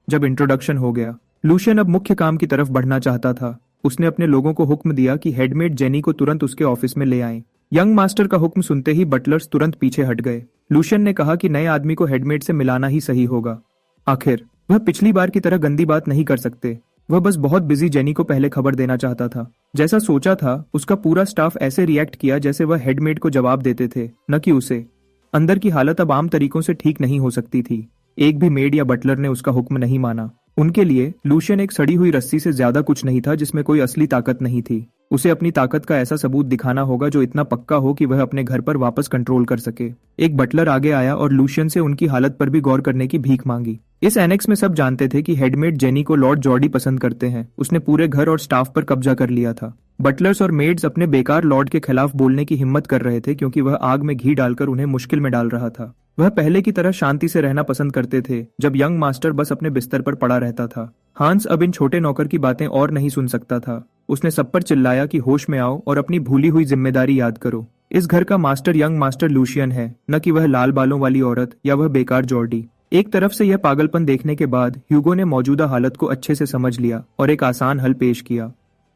Speaker 1: जब इंट्रोडक्शन हो गया, लूशियन अब मुख्य काम की तरफ बढ़ना चाहता था। उसने अपने लोगों को हुक्म दिया कि हेडमेड जेनी को तुरंत उसके ऑफिस में ले आएं। यंग मास्टर का हुक्म सुनते ही बटलर्स तुरंत पीछे हट गए। लूशियन ने कहा कि नए आदमी को हेडमेड से मिलाना ही सही होगा। आखिर वह पिछली बार की तरह गंदी बात नहीं कर सकते। वह बस बहुत बिजी जेनी को पहले खबर देना चाहता था। जैसा सोचा था, उसका पूरा स्टाफ ऐसे रिएक्ट किया जैसे वह हेडमेड को जवाब देते थे, न कि उसे। अंदर की हालत अब आम तरीकों से ठीक नहीं हो सकती थी। एक भी मेड या बटलर ने उसका हुक्म नहीं माना। उनके लिए लूशियन एक सड़ी हुई रस्सी से ज्यादा कुछ नहीं था जिसमें कोई असली ताकत नहीं थी। उसे अपनी ताकत का ऐसा सबूत दिखाना होगा जो इतना पक्का हो कि वह अपने घर पर वापस कंट्रोल कर सके। एक बटलर आगे आया और लूशियन से उनकी हालत पर भी गौर करने की भीख मांगी। इस एनेक्स में सब जानते थे कि हेडमेड जेनी को लॉर्ड जॉर्डी पसंद करते हैं। उसने पूरे घर और स्टाफ पर कब्जा कर लिया था। बटलर्स और मेड्स अपने बेकार लॉर्ड के खिलाफ बोलने की हिम्मत कर रहे थे क्योंकि वह आग में घी डालकर उन्हें मुश्किल में डाल रहा था। वह पहले की तरह शांति से रहना पसंद करते थे जब यंग मास्टर बस अपने बिस्तर पर पड़ा रहता था। हांस अब इन छोटे नौकर की बातें और नहीं सुन सकता था। उसने सब पर चिल्लाया कि होश में आओ और अपनी भूली हुई जिम्मेदारी याद करो। इस घर का मास्टर यंग मास्टर लूशियन है, न कि वह लाल बालों वाली औरत या वह बेकार जॉर्डी। एक तरफ से यह पागलपन देखने के बाद ह्यूगो ने मौजूदा हालत को अच्छे से समझ लिया और एक आसान हल पेश किया।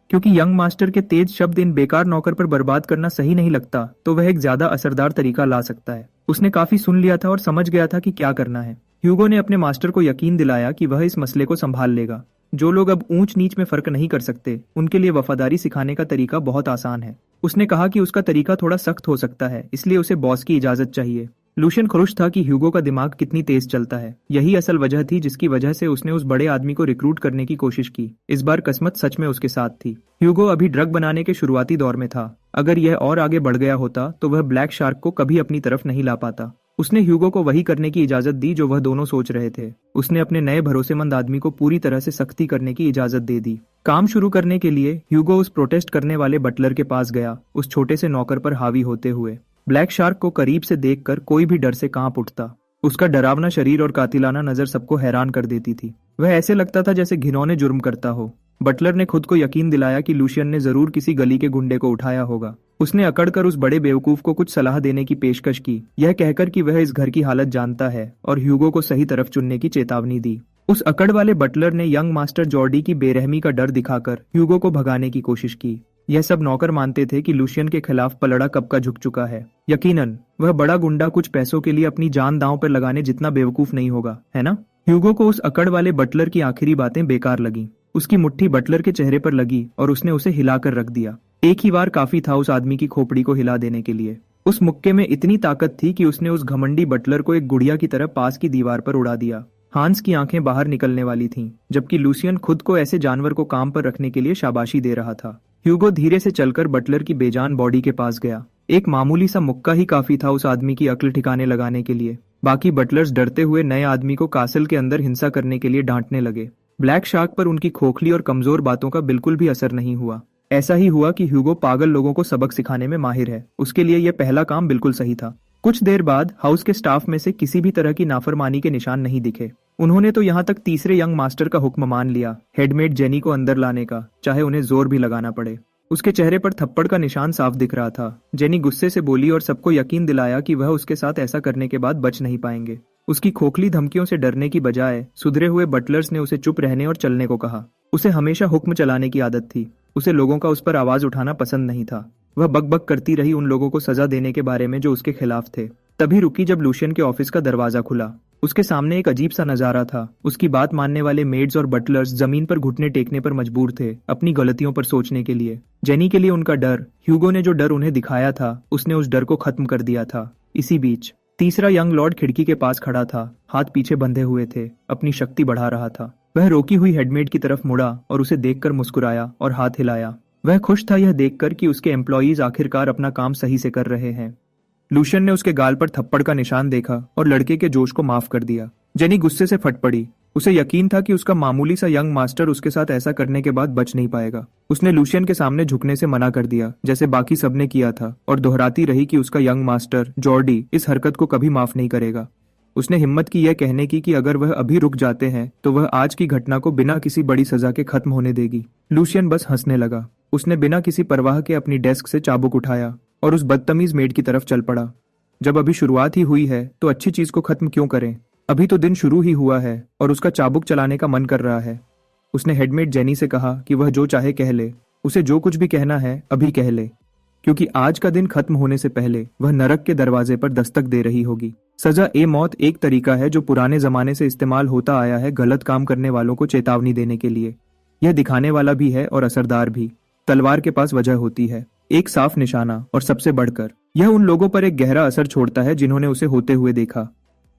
Speaker 1: क्योंकि यंग मास्टर के तेज शब्द इन बेकार नौकर पर बर्बाद करना सही नहीं लगता, तो वह एक ज्यादा असरदार तरीका ला सकता है। उसने काफी सुन लिया था और समझ गया था कि क्या करना है। ह्यूगो ने अपने मास्टर को यकीन दिलाया कि वह इस मसले को संभाल लेगा। जो लोग अब ऊंच नीच में फर्क नहीं कर सकते, उनके लिए वफादारी सिखाने का तरीका बहुत आसान है। उसने कहा कि उसका तरीका थोड़ा सख्त हो सकता है, इसलिए उसे बॉस की इजाजत चाहिए। लूशियन खुश था कि ह्यूगो का दिमाग कितनी तेज चलता है। यही असल वजह थी जिसकी वजह से उसने उस बड़े आदमी को रिक्रूट करने की कोशिश की। इस बार किस्मत सच में उसके साथ थी। ह्यूगो अभी ड्रग बनाने के शुरुआती दौर में था। अगर यह और आगे बढ़ गया होता तो वह ब्लैक शार्क को कभी अपनी तरफ नहीं ला पाता। उसने ह्यूगो को वही करने की इजाजत दी जो वह दोनों सोच रहे थे। उसने अपने नए भरोसेमंद आदमी को पूरी तरह से सख्ती करने की इजाजत दे दी। काम शुरू करने के लिए ह्यूगो उस प्रोटेस्ट करने वाले बटलर के पास गया, उस छोटे से नौकर पर हावी होते हुए। ब्लैक शार्क को करीब से देखकर कोई भी डर से कांप उठता। उसका डरावना शरीर और कातिलाना नजर सबको हैरान कर देती थी। वह ऐसे लगता था जैसे घिनौने जुर्म करता हो। बटलर ने खुद को यकीन दिलाया कि लूशियन ने जरूर किसी गली के गुंडे को उठाया होगा। उसने अकड़कर उस बड़े बेवकूफ को कुछ सलाह देने की पेशकश की, यह कहकर कि वह इस घर की हालत जानता है, और ह्यूगो को सही तरफ चुनने की चेतावनी दी। उस अकड़ वाले बटलर ने यंग मास्टर जॉर्डी की बेरहमी का डर दिखाकर ह्यूगो को भगाने की कोशिश की। यह सब नौकर मानते थे कि लूशियन के खिलाफ पलड़ा कब का झुक चुका है। यकीनन वह बड़ा गुंडा कुछ पैसों के लिए अपनी जान दांव पर लगाने जितना बेवकूफ नहीं होगा, है ना? ह्यूगो को उस अकड़ वाले बटलर की आखिरी बातें बेकार लगी। उसकी मुट्ठी बटलर के चेहरे पर लगी और उसने उसे हिलाकर रख दिया। एक ही बार काफी था उस आदमी की खोपड़ी को हिला देने के लिए। उस मुक्के में इतनी ताकत थी कि उसने उस घमंडी बटलर को एक गुड़िया की तरह पास की दीवार पर उड़ा दिया। हांस की आंखें बाहर निकलने वाली थीं, जबकि लूशियन खुद को ऐसे जानवर को काम पर रखने के लिए शाबाशी दे रहा था। ह्यूगो धीरे से चलकर बटलर की बेजान बॉडी के पास गया। एक मामूली सा मुक्का ही काफी था उस आदमी की अक्ल ठिकाने लगाने के लिए। बाकी बटलर्स डरते हुए नए आदमी को कासल के अंदर हिंसा करने के लिए डांटने लगे। ब्लैक शार्क पर उनकी खोखली और कमजोर बातों का बिल्कुल भी असर नहीं हुआ। ऐसा ही हुआ कि ह्यूगो पागल लोगों को सबक सिखाने में माहिर है। उसके लिए यह पहला काम बिल्कुल सही था। कुछ देर बाद हाउस के स्टाफ में से किसी भी तरह की नाफरमानी के निशान नहीं दिखे। उन्होंने तो यहाँ तक तीसरे यंग मास्टर का हुक्म मान लिया, हेडमेड जेनी को अंदर लाने का, चाहे उन्हें जोर भी लगाना पड़े। उसके चेहरे पर थप्पड़ का निशान साफ दिख रहा था। जेनी गुस्से से बोली और सबको यकीन दिलाया कि वह उसके साथ ऐसा करने के बाद बच नहीं पाएंगे। उसकी खोखली धमकियों से डरने की बजाय सुधरे हुए बटलर्स ने उसे चुप रहने और चलने को कहा। उसे हमेशा हुक्म चलाने की आदत थी। उसे लोगों का उस पर आवाज उठाना पसंद नहीं था। वह बकबक करती रही उन लोगों को सजा देने के बारे में जो उसके खिलाफ थे। तभी रुकी जब लूशियन के ऑफिस का दरवाजा खुला। उसके सामने एक अजीब सा नजारा था। उसकी बात मानने वाले मेड्स और बटलर्स जमीन पर घुटने टेकने पर मजबूर थे, अपनी गलतियों पर सोचने के लिए। जेनी के लिए उनका डर, ह्यूगो ने जो डर उन्हें दिखाया था, उसने उस डर को खत्म कर दिया था। इसी बीच तीसरा यंग लॉर्ड खिड़की के पास खड़ा था, हाथ पीछे बंधे हुए थे, अपनी शक्ति बढ़ा रहा था। वह रोकी हुई हेडमेड की तरफ मुड़ा और उसे देखकर मुस्कुराया और हाथ हिलाया। वह खुश था यह देखकर कि उसके एम्प्लॉयज आखिरकार अपना काम सही से कर रहे हैं। लूशियन ने उसके गाल पर थप्पड़ का निशान देखा और लड़के के जोश को माफ कर दिया। जेनी गुस्से से फट पड़ी। उसे यकीन था कि उसका मामूली सा यंग मास्टर उसके साथ ऐसा करने के बाद बच नहीं पाएगा। उसने लूशियन के सामने झुकने से मना कर दिया, जैसे बाकी सबने किया था, और दोहराती रही कि उसका यंग मास्टर जॉर्डी इस हरकत को कभी माफ नहीं करेगा। उसने हिम्मत की यह कहने की कि अगर वह अभी रुक जाते हैं तो वह आज की घटना को बिना किसी बड़ी सजा के खत्म होने देगी। लूशियन बस हंसने लगा। उसने बिना किसी परवाह के अपनी डेस्क से चाबुक उठाया और उस बदतमीज मेड की तरफ चल पड़ा। जब अभी शुरुआत ही हुई है तो अच्छी चीज को खत्म क्यों करें? अभी तो दिन शुरू ही हुआ है और उसका चाबुक चलाने का मन कर रहा है। उसने हेडमेड जेनी से कहा कि वह जो चाहे कह ले, उसे जो कुछ भी कहना है अभी कह ले, क्योंकि आज का दिन खत्म होने से पहले वह नरक के दरवाजे पर दस्तक दे रही होगी। सजा ए मौत एक तरीका है जो पुराने जमाने से इस्तेमाल होता आया है गलत काम करने वालों को चेतावनी देने के लिए। यह दिखाने वाला भी है और असरदार भी। तलवार के पास वजह होती है, एक साफ निशाना, और सबसे बढ़कर यह उन लोगों पर एक गहरा असर छोड़ता है जिन्होंने उसे होते हुए देखा।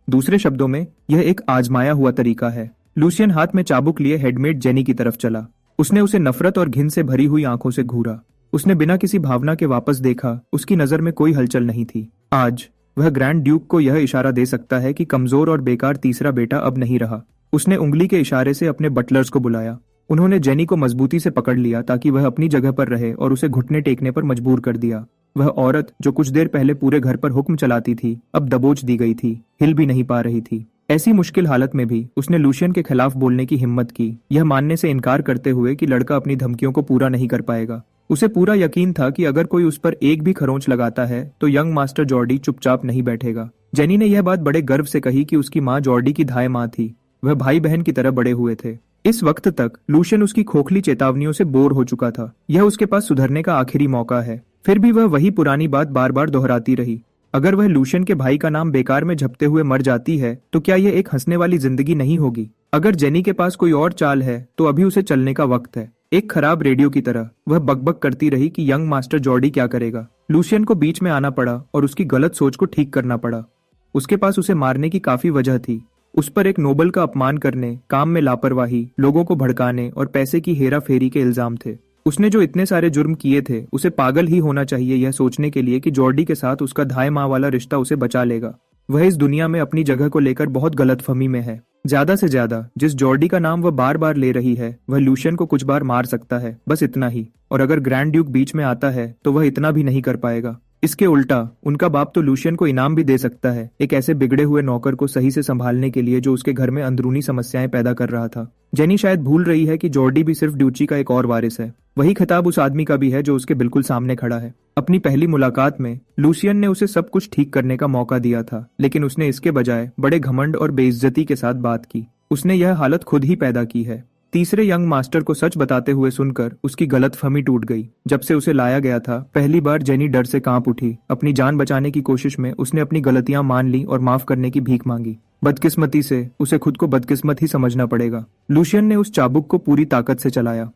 Speaker 1: दूसरे शब्दों में यह एक आजमाया हुआ तरीका है। लूशियन हाथ में चाबुक लिए हेडमेड जेनी की तरफ चला। उसने उसे नफरत और घिन से भरी हुई आंखों से घूरा। उसने बिना किसी भावना के वापस देखा। उसकी नजर में कोई हलचल नहीं थी। आज वह ग्रैंड ड्यूक को यह इशारा दे सकता है कि कमजोर और बेकार तीसरा बेटा अब नहीं रहा। उसने उंगली के इशारे से अपने बटलर्स को बुलाया। उन्होंने जेनी को मजबूती से पकड़ लिया ताकि वह अपनी जगह पर रहे और उसे घुटने टेकने पर मजबूर कर दिया। वह औरत जो कुछ देर पहले पूरे घर पर हुक्म चलाती थी, अब दबोच दी गई थी, हिल भी नहीं पा रही थी। ऐसी मुश्किल हालत में भी उसने लूशियन के खिलाफ बोलने की हिम्मत की, यह मानने से इनकार करते हुए कि लड़का अपनी धमकियों को पूरा नहीं कर पाएगा। उसे पूरा यकीन था कि अगर कोई उस पर एक भी खरोंच लगाता है तो यंग मास्टर जॉर्डी चुपचाप नहीं बैठेगा। जेनी ने यह बात बड़े गर्व से कही कि उसकी माँ जॉर्डी की धाय माँ थी। वह भाई बहन की तरह बड़े हुए थे। इस वक्त तक लूशियन उसकी खोखली चेतावनियों से बोर हो चुका था। यह उसके पास सुधरने का आखिरी मौका है। फिर भी वह वही पुरानी बात बार बार दोहराती रही। अगर वह लूशियन के भाई का नाम बेकार में झपते हुए मर जाती है तो क्या यह एक हंसने वाली जिंदगी नहीं होगी? अगर जेनी के पास कोई और चाल है तो अभी उसे चलने का वक्त है। एक खराब रेडियो की तरह वह बकबक करती रही कि यंग मास्टर जॉर्डी क्या करेगा। लूशियन को बीच में आना पड़ा और उसकी गलत सोच को ठीक करना पड़ा। उसके पास उसे मारने की काफी वजह थी। उस पर एक नोबल का अपमान करने, काम में लापरवाही, लोगों को भड़काने और पैसे की हेरा फेरी के इल्जाम थे। उसने जो इतने सारे जुर्म किए थे, उसे पागल ही होना चाहिए यह सोचने के लिए कि जॉर्डी के साथ उसका धाय माँ वाला रिश्ता उसे बचा लेगा। वह इस दुनिया में अपनी जगह को लेकर बहुत गलतफहमी में है। ज्यादा से ज्यादा जिस जॉर्डी का नाम वह बार बार ले रही है, वह लूशियन को कुछ बार मार सकता है, बस इतना ही। और अगर ग्रैंड ड्यूक बीच में आता है तो वह इतना भी नहीं कर पाएगा। इसके उल्टा उनका बाप तो लूशियन को इनाम भी दे सकता है, एक ऐसे बिगड़े हुए नौकर को सही से संभालने के लिए जो उसके घर में अंदरूनी समस्याएं पैदा कर रहा था। जेनी शायद भूल रही है कि जॉर्डी भी सिर्फ ड्यूची का एक और वारिस है। वही खिताब उस आदमी का भी है जो उसके बिल्कुल सामने खड़ा है। अपनी पहली मुलाकात में लूशियन ने उसे सब कुछ ठीक करने का मौका दिया था, लेकिन उसने इसके बजाय बड़े घमंड और बेइज्जती के साथ बात की। उसने यह हालत खुद ही पैदा की है। तीसरे यंग मास्टर को सच बताते हुए सुनकर उसकी गलतफहमी टूट गई। जब से उसे लाया गया था, पहली बार जेनी डर से कांप उठी। अपनी जान बचाने की कोशिश में उसने अपनी गलतियां मान ली और माफ करने की भीख मांगी। बदकिस्मती से उसे खुद को बदकिस्मत ही समझना पड़ेगा। लूशियन ने उस चाबुक को पूरी ताकत से चलाया।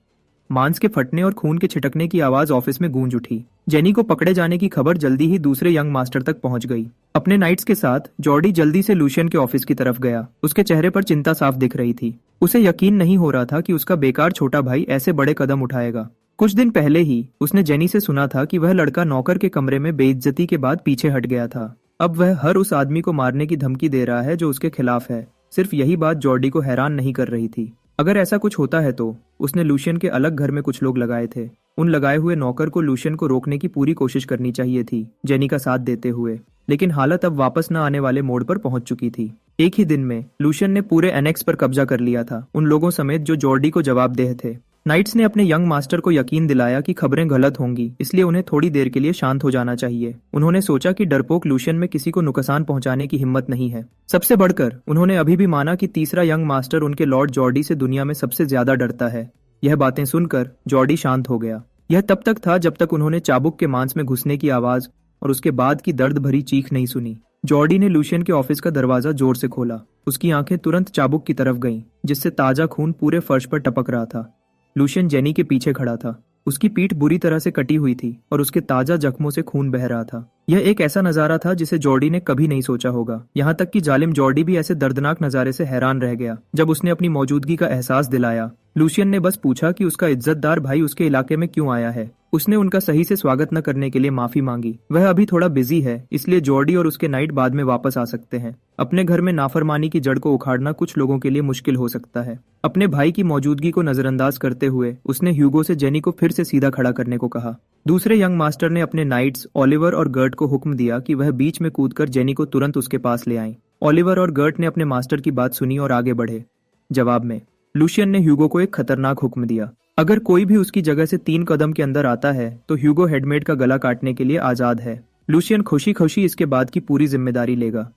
Speaker 1: मांस के फटने और खून के छिटकने की आवाज ऑफिस में गूंज उठी। जेनी को पकड़े जाने की खबर जल्दी ही दूसरे यंग मास्टर तक पहुंच गई। अपने नाइट्स के साथ जॉर्डी जल्दी से लूशियन के ऑफिस की तरफ गया। उसके चेहरे पर चिंता साफ दिख रही थी। उसे यकीन नहीं हो रहा था कि उसका बेकार छोटा भाई ऐसे बड़े कदम उठाएगा। कुछ दिन पहले ही उसने जेनी से सुना था कि वह लड़का नौकर के कमरे में बेइज्जती के बाद पीछे हट गया था। अब वह हर उस आदमी को मारने की धमकी दे रहा है जो उसके खिलाफ है। सिर्फ यही बात जॉर्डी को हैरान नहीं कर रही थी। अगर ऐसा कुछ होता है तो उसने लूशियन के अलग घर में कुछ लोग लगाए थे। उन लगाए हुए नौकर को लूशियन को रोकने की पूरी कोशिश करनी चाहिए थी, जेनी का साथ देते हुए। लेकिन हालत अब वापस न आने वाले मोड़ पर पहुंच चुकी थी। एक ही दिन में लूशियन ने पूरे एनेक्स पर कब्जा कर लिया था, उन लोगों समेत जो जॉर्डी को जवाबदेह थे। नाइट्स ने अपने यंग मास्टर को यकीन दिलाया कि खबरें गलत होंगी, इसलिए उन्हें थोड़ी देर के लिए शांत हो जाना चाहिए। उन्होंने सोचा कि डरपोक लूशियन में किसी को नुकसान पहुंचाने की हिम्मत नहीं है। सबसे बढ़कर उन्होंने अभी भी माना कि तीसरा यंग मास्टर उनके लॉर्ड जॉर्डी से दुनिया में सबसे ज्यादा डरता है। यह बातें सुनकर जॉर्डी शांत हो गया। यह तब तक था जब तक उन्होंने चाबुक के मांस में घुसने की आवाज और उसके बाद की दर्द भरी चीख नहीं सुनी। जॉर्डी ने लूशियन के ऑफिस का दरवाजा जोर से खोला। उसकी आंखें तुरंत चाबुक की तरफ गईं, जिससे ताजा खून पूरे फर्श पर टपक रहा था। लूशियन जेनी के पीछे खड़ा था। उसकी पीठ बुरी तरह से कटी हुई थी और उसके ताजा जख्मों से खून बह रहा था। यह एक ऐसा नजारा था जिसे जॉर्डी ने कभी नहीं सोचा होगा। यहाँ तक कि जालिम जॉर्डी भी ऐसे दर्दनाक नजारे से हैरान रह गया। जब उसने अपनी मौजूदगी का एहसास दिलाया, लूशियन ने बस पूछा कि उसका इज्जतदार भाई उसके इलाके में क्यों आया है। उसने उनका सही से स्वागत न करने के लिए माफी मांगी। वह अभी थोड़ा बिजी है, इसलिए जॉर्डी और उसके नाइट बाद में वापस आ सकते हैं। अपने घर में नाफरमानी की जड़ को उखाड़ना कुछ लोगों के लिए मुश्किल हो सकता है। अपने भाई की मौजूदगी को नजरअंदाज करते हुए उसने ह्यूगो से जेनी को फिर से सीधा खड़ा करने को कहा। दूसरे यंग मास्टर ने अपने नाइट्स ओलिवर और गर्ट को हुक्म दिया कि वह बीच में कूदकर जेनी को तुरंत उसके पास ले आएं। ओलिवर और गर्ट ने अपने मास्टर की बात सुनी और आगे बढ़े। जवाब में लूशियन ने ह्यूगो को एक खतरनाक हुक्म दिया। अगर कोई भी उसकी जगह से 3 कदम के अंदर आता है तो ह्यूगो हेडमेड का गला काटने के लिए आजाद है। लूशियन खुशी खुशी इसके बाद की पूरी जिम्मेदारी लेगा।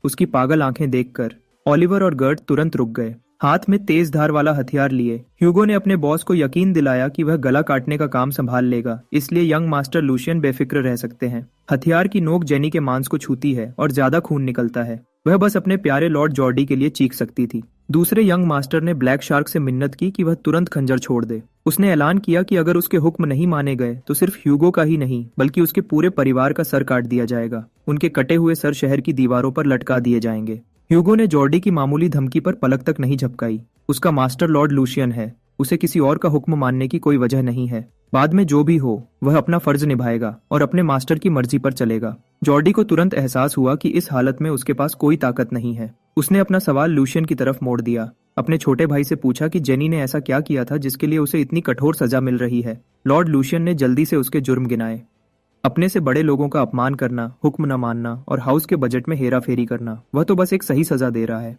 Speaker 1: उसकी पागल आंखें देखकर ओलिवर और गर्ट तुरंत रुक गए। हाथ में तेज धार वाला हथियार लिए ह्यूगो ने अपने बॉस को यकीन दिलाया कि वह गला काटने का काम संभाल लेगा, इसलिए यंग मास्टर लूशियन बेफिक्र रह सकते हैं। हथियार की नोक जेनी के मांस को छूती है और ज्यादा खून निकलता है। वह बस अपने प्यारे लॉर्ड जॉर्डी के लिए चीख सकती थी। दूसरे यंग मास्टर ने ब्लैक शार्क से मिन्नत की कि वह तुरंत खंजर छोड़ दे। उसने ऐलान किया कि अगर उसके हुक्म नहीं माने गए तो सिर्फ ह्यूगो का ही नहीं बल्कि उसके पूरे परिवार का सर काट दिया जाएगा। उनके कटे हुए सर शहर की दीवारों पर लटका दिए जाएंगे। ह्यूगो ने जॉर्डी की मामूली धमकी पर पलक तक नहीं झपकाई। उसका मास्टर लॉर्ड लूशियन है, उसे किसी और का हुक्म मानने की कोई वजह नहीं है। बाद में जो भी हो वह अपना फर्ज निभाएगा और अपने मास्टर की मर्जी पर चलेगा। जॉर्डी को तुरंत एहसास हुआ कि इस हालत में उसके पास कोई ताकत नहीं है। उसने अपना सवाल लूशियन की तरफ मोड़ दिया। अपने छोटे भाई से पूछा कि जेनी ने ऐसा क्या किया था जिसके लिए उसे इतनी कठोर सजा मिल रही है। लॉर्ड लूशियन ने जल्दी से उसके जुर्म गिनाए। अपने से बड़े लोगों का अपमान करना, हुक्म न मानना और हाउस के बजट में हेरा फेरी करना, वह तो बस एक सही सजा दे रहा है।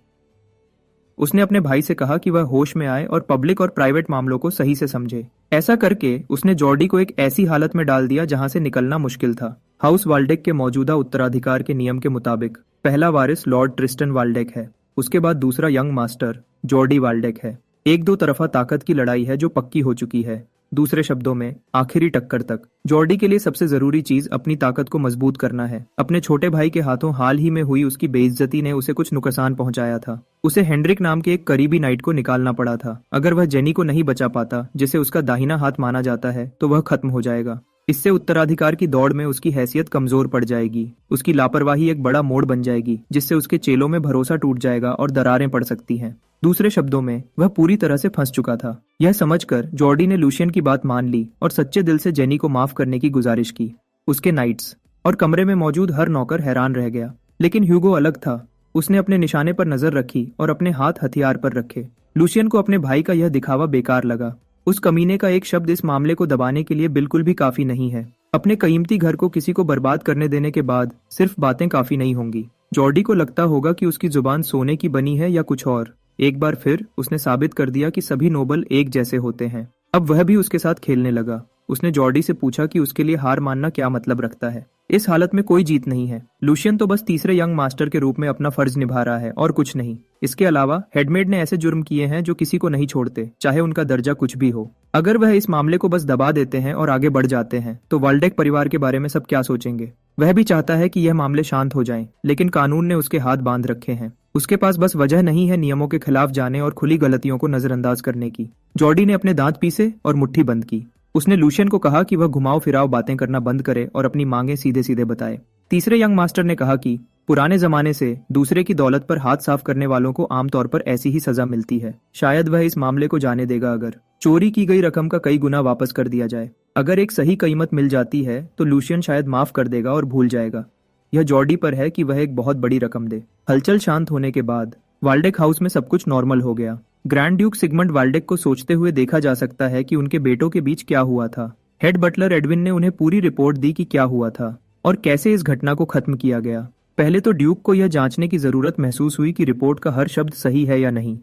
Speaker 1: उसने अपने भाई से कहा कि वह होश में आए और पब्लिक और प्राइवेट मामलों को सही से समझे। ऐसा करके उसने जॉर्डी को एक ऐसी हालत में डाल दिया जहां से निकलना मुश्किल था। हाउस वाल्डेक के मौजूदा उत्तराधिकार के नियम के मुताबिक पहला वारिस लॉर्ड ट्रिस्टन वाल्डेक है। उसके बाद दूसरा यंग मास्टर जॉर्डी वाल्डेक है। एक दो तरफा ताकत की लड़ाई है जो पक्की हो चुकी है। दूसरे शब्दों में आखिरी टक्कर तक। जॉर्डी के लिए सबसे जरूरी चीज अपनी ताकत को मजबूत करना है। अपने छोटे भाई के हाथों हाल ही में हुई उसकी बेइज्जती ने उसे कुछ नुकसान पहुंचाया था। उसे हेनरिक नाम के एक करीबी नाइट को निकालना पड़ा था। अगर वह जेनी को नहीं बचा पाता, जिसे उसका दाहिना हाथ माना जाता है, तो वह खत्म हो जाएगा। इससे उत्तराधिकार की दौड़ में उसकी हैसियत कमजोर पड़ जाएगी। उसकी लापरवाही एक बड़ा मोड़ बन जाएगी, जिससे उसके चेलों में भरोसा टूट जाएगा और दरारें पड़ सकती हैं। दूसरे शब्दों में वह पूरी तरह से फंस चुका था। यह समझकर जॉर्डी ने लूशियन की बात मान ली और सच्चे दिल से जेनी को माफ करने की गुजारिश की। उसके नाइट्स और कमरे में मौजूद हर नौकर हैरान रह गया, लेकिन ह्यूगो अलग था। उसने अपने निशाने पर नजर रखी और अपने हाथ हथियार पर रखे। लूशियन को अपने भाई का यह दिखावा बेकार लगा। उस कमीने का एक शब्द इस मामले को दबाने के लिए बिल्कुल भी काफी नहीं है। अपने कीमती घर को किसी को बर्बाद करने देने के बाद सिर्फ बातें काफी नहीं होंगी। जॉर्डी को लगता होगा कि उसकी जुबान सोने की बनी है या कुछ और। एक बार फिर उसने साबित कर दिया कि सभी नोबल एक जैसे होते हैं। अब वह भी उसके साथ खेलने लगा। उसने जॉर्डी से पूछा कि उसके लिए हार मानना क्या मतलब रखता है। इस हालत में कोई जीत नहीं है। लूशियन तो बस तीसरे यंग मास्टर के रूप में अपना फर्ज निभा रहा है और कुछ नहीं। इसके अलावा हेडमेड ने ऐसे जुर्म किए हैं जो किसी को नहीं छोड़ते, चाहे उनका दर्जा कुछ भी हो। अगर वह इस मामले को बस दबा देते हैं और आगे बढ़ जाते हैं तो वाल्डेक परिवार के बारे में सब क्या सोचेंगे। वह भी चाहता है कि यह मामले शांत हो जाएं, लेकिन कानून ने उसके हाथ बांध रखे हैं। उसके पास बस वजह नहीं है नियमों के खिलाफ जाने और खुली गलतियों को नजरअंदाज करने की। जॉर्डी ने अपने दांत पीसे और मुट्ठी बंद की। उसने लूशियन को कहा कि वह घुमाव फिराव बातें करना बंद करे और अपनी मांगे सीधे सीधे बताए। तीसरे यंग मास्टर ने कहा कि पुराने जमाने से दूसरे की दौलत पर हाथ साफ करने वालों को आमतौर पर ऐसी ही सजा मिलती है। शायद वह इस मामले को जाने देगा अगर चोरी की गई रकम का कई गुना वापस कर दिया जाए। अगर एक सही कीमत मिल जाती है तो लूशियन शायद माफ कर देगा और भूल जाएगा। यह जॉर्डी पर है कि वह एक बहुत बड़ी रकम दे। हलचल शांत होने के बाद वाल्डेक हाउस में सब कुछ नॉर्मल हो गया। ग्रैंड ड्यूक सिगमंड वाल्डेक को सोचते हुए देखा जा सकता है कि उनके बेटों के बीच क्या हुआ था। हेड बटलर एडविन ने उन्हें पूरी रिपोर्ट दी कि क्या हुआ था और कैसे इस घटना को खत्म किया गया। पहले तो ड्यूक को यह जांचने की जरूरत महसूस हुई कि रिपोर्ट का हर शब्द सही है या नहीं।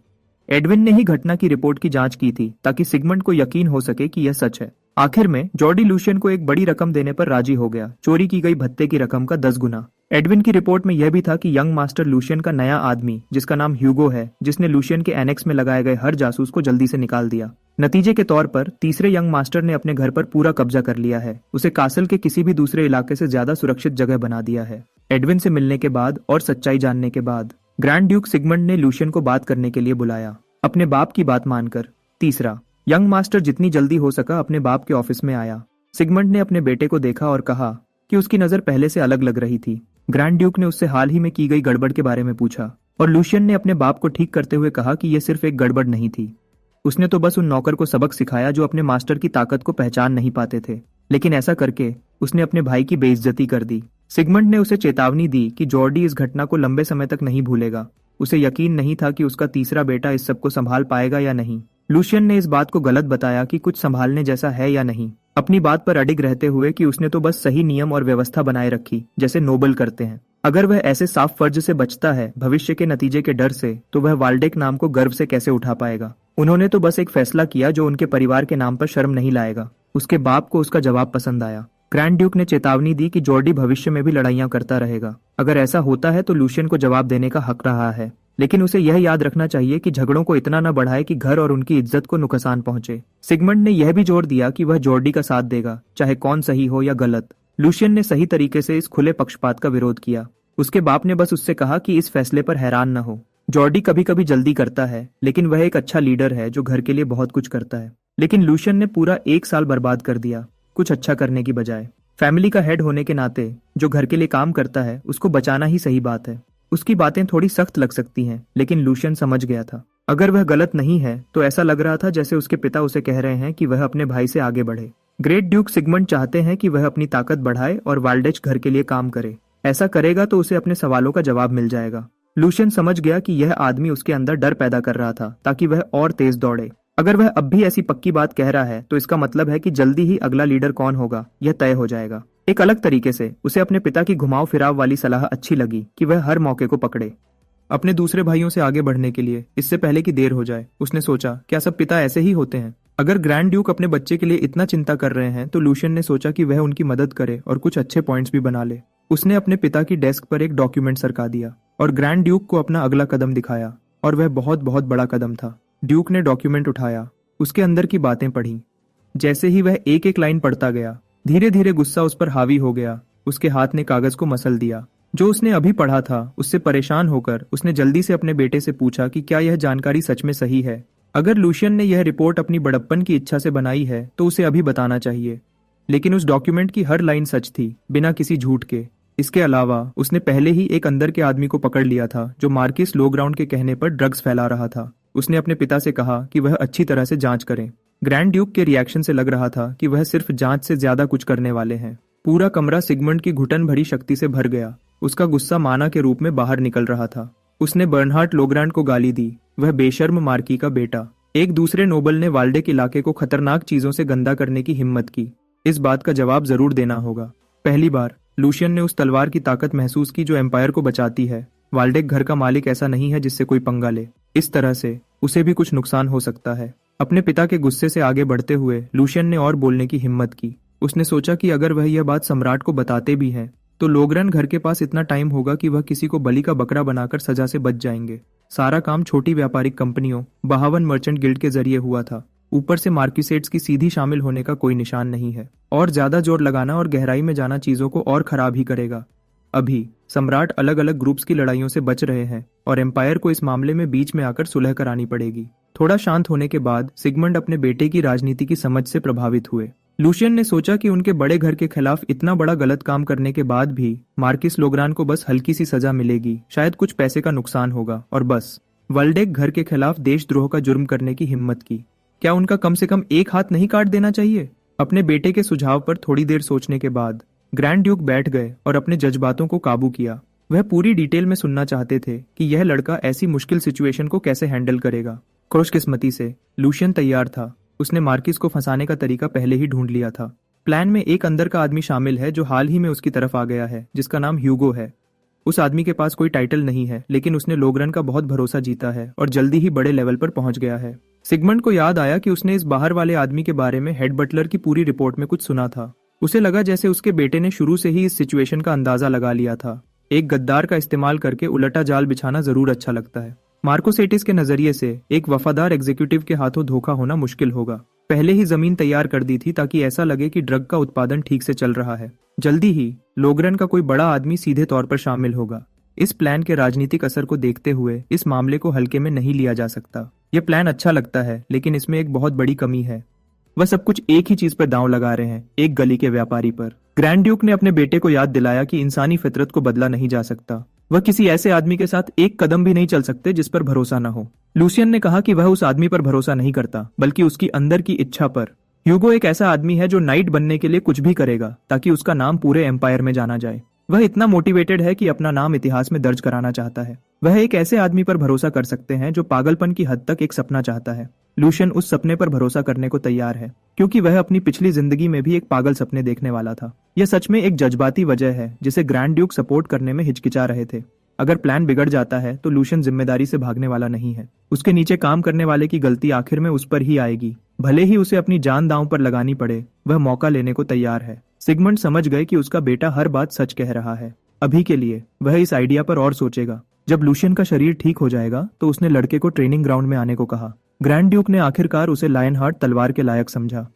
Speaker 1: एडविन ने ही घटना की रिपोर्ट की जांच की थी ताकि सिगमंड को यकीन हो सके कि यह सच है। आखिर में जॉर्डी लूशियन को एक बड़ी रकम देने पर राजी हो गया, चोरी की गई भत्ते की रकम का 10 गुना। एडविन की रिपोर्ट में यह भी था कि यंग मास्टर लूशियन का नया आदमी, जिसका नाम ह्यूगो है, जिसने लूशियन के एनेक्स में लगाए गए हर जासूस को जल्दी से निकाल दिया। नतीजे के तौर पर तीसरे यंग मास्टर ने अपने घर पर पूरा कब्जा कर लिया है, उसे कासल के किसी भी दूसरे इलाके से ज्यादा सुरक्षित जगह बना दिया है। एडविन से मिलने के बाद और सच्चाई जानने के बाद ग्रैंड ड्यूक सिगमंड ने लूशियन को बात करने के लिए बुलाया, अपने बाप की बात मानकर। तीसरा, यंग मास्टर जितनी जल्दी हो सका अपने बाप के ऑफिस में आया। सिगमंड ने अपने बेटे को देखा और कहा कि उसकी नजर पहले से अलग लग रही थी। ग्रैंड ड्यूक ने उससे हाल ही में की गई गड़बड़ के बारे में पूछा और लूशियन ने अपने बाप को ठीक करते हुए कहा कि यह सिर्फ एक गड़बड़ नहीं थी, उसने तो बस उन नौकर को सबक सिखाया जो अपने मास्टर की ताकत को पहचान नहीं पाते थे, लेकिन ऐसा करके उसने अपने भाई की बेइज्जती कर दी। सिगमंड ने उसे चेतावनी दी कि जॉर्डी इस घटना को लंबे समय तक नहीं भूलेगा। उसे यकीन नहीं था कि उसका तीसरा बेटा इस सब को संभाल पाएगा या नहीं। लूशियन ने इस बात को गलत बताया कि कुछ संभालने जैसा है या नहीं, अपनी बात पर अडिग रहते हुए कि उसने तो बस सही नियम और व्यवस्था बनाए रखी जैसे नोबल करते हैं। अगर वह ऐसे साफ फर्ज से बचता है भविष्य के नतीजे के डर से, तो वह वाल्डेक नाम को गर्व से कैसे उठा पाएगा। उन्होंने तो बस एक फैसला किया जो उनके परिवार के नाम पर शर्म नहीं लाएगा। उसके बाप को उसका जवाब पसंद आया। ग्रैंड ड्यूक ने चेतावनी दी कि जॉर्डी भविष्य में भी लड़ाइयां करता रहेगा। अगर ऐसा होता है तो लूशियन को जवाब देने का हक रहा है, लेकिन उसे यह याद रखना चाहिए कि झगड़ों को इतना न बढ़ाए कि घर और उनकी इज्जत को नुकसान पहुंचे। सिगमंड ने यह भी जोर दिया कि वह जॉर्डी का साथ देगा, चाहे कौन सही हो या गलत। लूशियन ने सही तरीके से इस खुले पक्षपात का विरोध किया। उसके बाप ने बस उससे कहा कि इस फैसले पर हैरान न हो। जॉर्डी कभी कभी जल्दी करता है, लेकिन वह एक अच्छा लीडर है जो घर के लिए बहुत कुछ करता है। लेकिन लूशियन ने पूरा 1 साल बर्बाद कर दिया कुछ अच्छा करने की बजाय। फैमिली का हेड होने के नाते जो घर के लिए काम करता है उसको बचाना ही सही बात है। उसकी बातें थोड़ी सख्त लग सकती हैं, लेकिन लूशियन समझ गया था अगर वह गलत नहीं है तो ऐसा लग रहा था जैसे उसके पिता उसे कह रहे हैं कि वह अपने भाई से आगे बढ़े। ग्रेट ड्यूक सिगमंड चाहते हैं कि वह अपनी ताकत बढ़ाए और वाल्डेच घर के लिए काम करे। ऐसा करेगा तो उसे अपने सवालों का जवाब मिल जाएगा। लूशियन समझ गया कि यह आदमी उसके अंदर डर पैदा कर रहा था ताकि वह और तेज दौड़े। अगर वह अब भी ऐसी पक्की बात कह रहा है तो इसका मतलब है कि जल्दी ही अगला लीडर कौन होगा यह तय हो जाएगा। एक अलग तरीके से उसे अपने पिता की घुमाव फिराव वाली सलाह अच्छी लगी कि वह हर मौके को पकड़े अपने दूसरे भाइयों से आगे बढ़ने के लिए, इससे पहले कि देर हो जाए। उसने सोचा, क्या सब पिता ऐसे ही होते हैं? अगर ग्रैंड ड्यूक अपने बच्चे के लिए इतना चिंता कर रहे हैं तो लूशियन ने सोचा कि वह उनकी मदद करे और कुछ अच्छे पॉइंट्स भी बना ले। उसने अपने पिता की डेस्क पर एक डॉक्यूमेंट सरका दिया और ग्रैंड ड्यूक को अपना अगला कदम दिखाया, और वह बहुत बहुत बड़ा कदम था। ड्यूक ने डॉक्यूमेंट उठाया, उसके अंदर की बातें पढ़ी। जैसे ही वह एक एक लाइन पढ़ता गया, धीरे धीरे गुस्सा उस पर हावी हो गया। उसके हाथ ने कागज को मसल दिया। जो उसने अभी पढ़ा था उससे परेशान होकर उसने जल्दी से अपने बेटे से पूछा कि क्या यह जानकारी सच में सही है। अगर लूशियन ने यह रिपोर्ट अपनी बड़प्पन की इच्छा से बनाई है तो उसे अभी बताना चाहिए, लेकिन उस डॉक्यूमेंट की हर लाइन सच थी, बिना किसी झूठ के। इसके अलावा उसने पहले ही एक अंदर के आदमी को पकड़ लिया था जो मार्किस लोग्राउंड के कहने पर ड्रग्स फैला रहा था। उसने अपने पिता से कहा कि वह अच्छी तरह से जांच करें। ग्रैंड ड्यूक के रिएक्शन से लग रहा था कि वह सिर्फ जांच से ज्यादा कुछ करने वाले हैं। पूरा कमरा सिगमंड की घुटन भरी शक्ति से भर गया। उसका गुस्सा माना के रूप में बाहर निकल रहा था। उसने बर्नहार्ड लोग्रांड को गाली दी, वह बेशर्म मार्की का बेटा। एक दूसरे नोबल ने वाल्डेक इलाके को खतरनाक चीजों से गंदा करने की हिम्मत की। इस बात का जवाब जरूर देना होगा। पहली बार लूशियन ने उस तलवार की ताकत महसूस की जो एम्पायर को बचाती है। वाल्डेक घर का मालिक ऐसा नहीं है जिससे कोई पंगा ले। इस तरह से उसे भी कुछ नुकसान हो सकता है। अपने पिता के गुस्से से आगे बढ़ते हुए लूशियन ने और बोलने की हिम्मत की। उसने सोचा कि अगर वह यह बात सम्राट को बताते भी हैं तो लोग्रन घर के पास इतना टाइम होगा कि वह किसी को बलि का बकरा बनाकर सजा से बच जाएंगे। सारा काम छोटी व्यापारिक कंपनियों बहावन मर्चेंट गिल्ड के जरिए हुआ था। ऊपर से मार्क्यूसेट्स की सीधी शामिल होने का कोई निशान नहीं है, और ज्यादा जोर लगाना और गहराई में जाना चीजों को और खराब ही करेगा। अभी सम्राट अलग अलग ग्रुप्स की लड़ाइयों से बच रहे हैं और एम्पायर को इस मामले में बीच में आकर सुलह करानी पड़ेगी। थोड़ा शांत होने के बाद सिगमंड अपने बेटे की राजनीति की समझ से प्रभावित हुए। लूशियन ने सोचा कि उनके बड़े घर के खिलाफ इतना बड़ा गलत काम करने के बाद भी मार्किस लोग्रान को बस हल्की सी सजा मिलेगी, शायद कुछ पैसे का नुकसान होगा और बस। वाल्डेक घर के खिलाफ देशद्रोह का जुर्म करने की हिम्मत की। क्या उनका कम से कम एक हाथ नहीं काट देना चाहिए? अपने बेटे के सुझाव पर थोड़ी देर सोचने के बाद ग्रैंड ड्यूक बैठ गए और अपने जज्बातों को काबू किया। वह पूरी डिटेल में सुनना चाहते थे कि यह लड़का ऐसी मुश्किल सिचुएशन को कैसे हैंडल करेगा। खुशकिस्मती से लूशियन तैयार था। उसने मार्किस को फंसाने का तरीका पहले ही ढूंढ लिया था। प्लान में एक अंदर का आदमी शामिल है जो हाल ही में उसकी तरफ आ गया है, जिसका नाम ह्यूगो है। उस आदमी के पास कोई टाइटल नहीं है, लेकिन उसने लोग्रन का बहुत भरोसा जीता है और जल्दी ही बड़े लेवल पर पहुंच गया है। सिगमंड को याद आया कि उसने इस बाहर वाले आदमी के बारे में हेड बटलर की पूरी रिपोर्ट में कुछ सुना था। उसे लगा जैसे उसके बेटे ने शुरू से ही इस सिचुएशन का अंदाजा लगा लिया था। एक गद्दार का इस्तेमाल करके उलटा जाल बिछाना जरूर अच्छा लगता है। मार्कोसेटिस के नजरिए से एक वफादार एग्जीक्यूटिव के हाथों धोखा होना मुश्किल होगा। पहले ही जमीन तैयार कर दी थी ताकि ऐसा लगे कि ड्रग का उत्पादन ठीक से चल रहा है। जल्दी ही लोग्रन का कोई बड़ा आदमी सीधे तौर पर शामिल होगा। इस प्लान के राजनीतिक असर को देखते हुए इस मामले को हल्के में नहीं लिया जा सकता। यह प्लान अच्छा लगता है, लेकिन इसमें एक बहुत बड़ी कमी है। वह सब कुछ एक ही चीज पर दांव लगा रहे हैं, एक गली के व्यापारी पर। ग्रैंड ड्यूक ने अपने बेटे को याद दिलाया कि इंसानी फितरत को बदला नहीं जा सकता। वह किसी ऐसे आदमी के साथ एक कदम भी नहीं चल सकते जिस पर भरोसा न हो। लूसियन ने कहा कि वह उस आदमी पर भरोसा नहीं करता, बल्कि उसकी अंदर की इच्छा पर। ह्यूगो एक ऐसा आदमी है जो नाइट बनने के लिए कुछ भी करेगा ताकि उसका नाम पूरे एम्पायर में जाना जाए। वह इतना मोटिवेटेड है कि अपना नाम इतिहास में दर्ज कराना चाहता है। वह एक ऐसे आदमी पर भरोसा कर सकते हैं जो पागलपन की हद तक एक सपना चाहता है। लूशियन उस सपने पर भरोसा करने को तैयार है, क्योंकि वह अपनी पिछली जिंदगी में भी एक पागल सपने देखने वाला था। यह सच में एक जज्बाती वजह है जिसे ग्रैंड ड्यूक सपोर्ट करने में हिचकिचा रहे थे। अगर प्लान बिगड़ जाता है तो लूशियन जिम्मेदारी से भागने वाला नहीं है। उसके नीचे काम करने वाले की गलती आखिर में उस पर ही आएगी, भले ही उसे अपनी जान दांव पर लगानी पड़े। वह मौका लेने को तैयार है। सिगमंड समझ गए कि उसका बेटा हर बात सच कह रहा है। अभी के लिए वह इस आइडिया पर और सोचेगा। जब लूशियन का शरीर ठीक हो जाएगा तो उसने लड़के को ट्रेनिंग ग्राउंड में आने को कहा। ग्रैंड ड्यूक ने आखिरकार उसे लायन हार्ट तलवार के लायक समझा।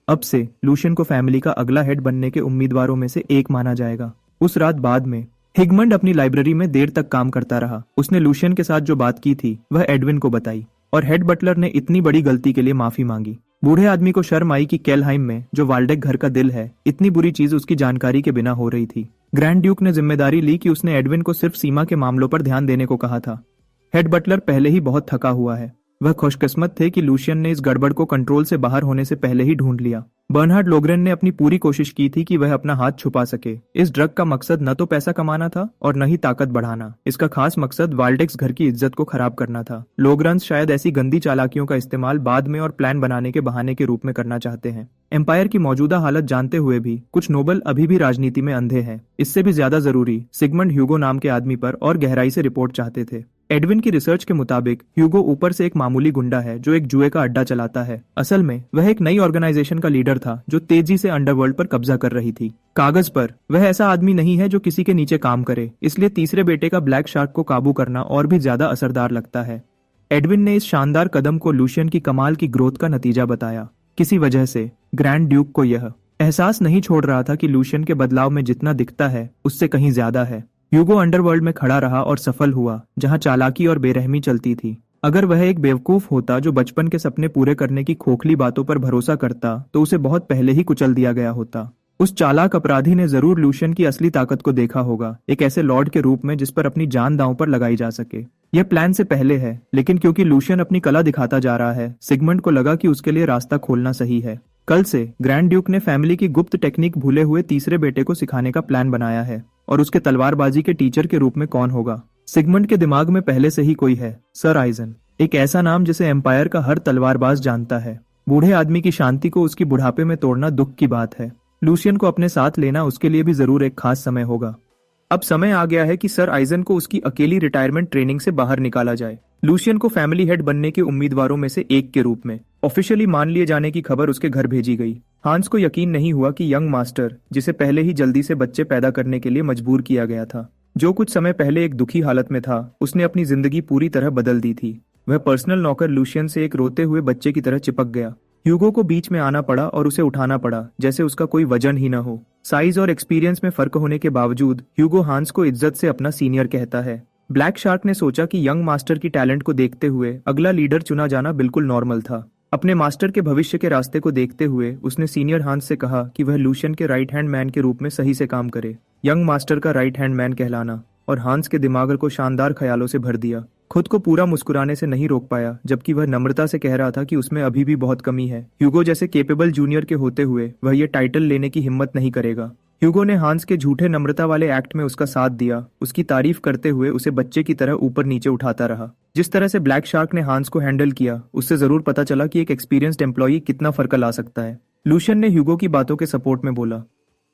Speaker 1: अब से लूशियन को फैमिली का अगला हेड बनने के उम्मीदवारों में से एक माना जाएगा। उस रात बाद में हिगमंड अपनी लाइब्रेरी में देर तक काम करता रहा। उसने लूशियन के साथ जो बात की थी वह एडविन को बताई, और हेड बटलर ने इतनी बड़ी गलती के लिए माफी मांगी। बूढ़े आदमी को शर्म आई कि केलहाइम में, जो वाल्डेक घर का दिल है, इतनी बुरी चीज उसकी जानकारी के बिना हो रही थी। ग्रैंड ड्यूक ने जिम्मेदारी ली कि उसने एडविन को सिर्फ सीमा के मामलों पर ध्यान देने को कहा था। हेड बटलर पहले ही बहुत थका हुआ है। वह खुशकिस्मत थे कि लूशियन ने इस गड़बड़ को कंट्रोल से बाहर होने से पहले ही ढूंढ लिया। बर्नहार्ड लोग्रेन ने अपनी पूरी कोशिश की थी कि वह अपना हाथ छुपा सके। इस ड्रग का मकसद न तो पैसा कमाना था और न ही ताकत बढ़ाना। इसका खास मकसद वाल्डेक्स घर की इज्जत को खराब करना था। लोग्रन्स शायद ऐसी गंदी चालाकियों का इस्तेमाल बाद में और प्लान बनाने के बहाने के रूप में करना चाहते हैं। एम्पायर की मौजूदा हालत जानते हुए भी कुछ नोबल अभी भी राजनीति में अंधे हैं। इससे भी ज्यादा जरूरी, सिगमंड ह्यूगो नाम के आदमी पर और गहराई से रिपोर्ट चाहते थे। एडविन की रिसर्च के मुताबिक ह्यूगो ऊपर से एक मामूली गुंडा है जो एक जुए का अड्डा चलाता है। असल में वह एक नई ऑर्गेनाइजेशन का लीडर था जो तेजी से अंडरवर्ल्ड पर कब्जा कर रही थी। कागज पर वह ऐसा आदमी नहीं है जो किसी के नीचे काम करे, इसलिए तीसरे बेटे का ब्लैक शार्क को काबू करना और भी ज्यादा असरदार लगता है। एडविन ने इस शानदार कदम को लूशियन की कमाल की ग्रोथ का नतीजा बताया। किसी वजह से ग्रैंड ड्यूक को यह एहसास नहीं छोड़ रहा था कि लूशियन के बदलाव में जितना दिखता है उससे कहीं ज्यादा है। ह्यूगो अंडरवर्ल्ड में खड़ा रहा और सफल हुआ, जहां चालाकी और बेरहमी चलती थी। अगर वह एक बेवकूफ होता जो बचपन के सपने पूरे करने की खोखली बातों पर भरोसा करता, तो उसे बहुत पहले ही कुचल दिया गया होता। उस चालाक अपराधी ने जरूर लूशियन की असली ताकत को देखा होगा, एक ऐसे लॉर्ड के रूप में जिस पर अपनी जान दांव पर लगाई जा सके। यह प्लान से पहले है, लेकिन क्योंकि लूशियन अपनी कला दिखाता जा रहा है, सिगमंड को लगा कि उसके लिए रास्ता खोलना सही है। कल से ग्रैंड ड्यूक ने फैमिली की गुप्त टेक्निक भूले हुए तीसरे बेटे को सिखाने का प्लान बनाया है, और उसके तलवारबाजी के टीचर के रूप में कौन होगा? सिगमंड के दिमाग में पहले से ही कोई है, सर आइजन, एक ऐसा नाम जिसे एम्पायर का हर तलवारबाज जानता है। बूढ़े आदमी की शांति को उसकी बुढ़ापे में तोड़ना दुख की बात है। लूशियन को अपने साथ लेना उसके लिए भी जरूर एक खास समय होगा। अब समय आ गया है कि सर आइजन को उसकी अकेली रिटायरमेंट ट्रेनिंग से बाहर निकाला जाए। लूशियन को फैमिली हेड बनने के उम्मीदवारों में से एक के रूप में ऑफिशियली मान लिए जाने की खबर उसके घर भेजी गई। हांस को यकीन नहीं हुआ कि यंग मास्टर, जिसे पहले ही जल्दी से बच्चे पैदा करने के लिए मजबूर किया गया था, जो कुछ समय पहले एक दुखी हालत में था, उसने अपनी जिंदगी पूरी तरह बदल दी थी। वह पर्सनल नौकर लूशियन से एक रोते हुए बच्चे की तरह चिपक गया। ह्यूगो को बीच में आना पड़ा और उसे उठाना पड़ा जैसे उसका कोई वजन ही न हो। साइज और एक्सपीरियंस में फर्क होने के बावजूद ह्यूगो हांस को इज्जत से अपना सीनियर कहता है। ब्लैक शार्क ने सोचा कि यंग मास्टर की टैलेंट को देखते हुए अगला लीडर चुना जाना बिल्कुल नॉर्मल था। अपने मास्टर के भविष्य के रास्ते को देखते हुए उसने सीनियर हांस से कहा कि वह लूशियन के राइट हैंड मैन के रूप में सही से काम करे। यंग मास्टर का राइट हैंड मैन कहलाना और हांस के दिमाग को शानदार ख्यालों से भर दिया। खुद को पूरा मुस्कुराने से नहीं रोक पाया, जबकि वह नम्रता से कह रहा था कि उसमें अभी भी बहुत कमी है। ह्यूगो जैसे केपेबल जूनियर के होते हुए वह ये टाइटल लेने की हिम्मत नहीं करेगा। ह्यूगो ने हांस के झूठे नम्रता वाले एक्ट में उसका साथ दिया, उसकी तारीफ करते हुए उसे बच्चे की तरह ऊपर नीचे उठाता रहा। जिस तरह से ब्लैक शार्क ने हांस को हैंडल किया, उससे जरूर पता चला कि एक एक्सपीरियंस्ड एम्प्लॉई कितना फर्क ला सकता है। लूशियन ने ह्यूगो की बातों के सपोर्ट में बोला,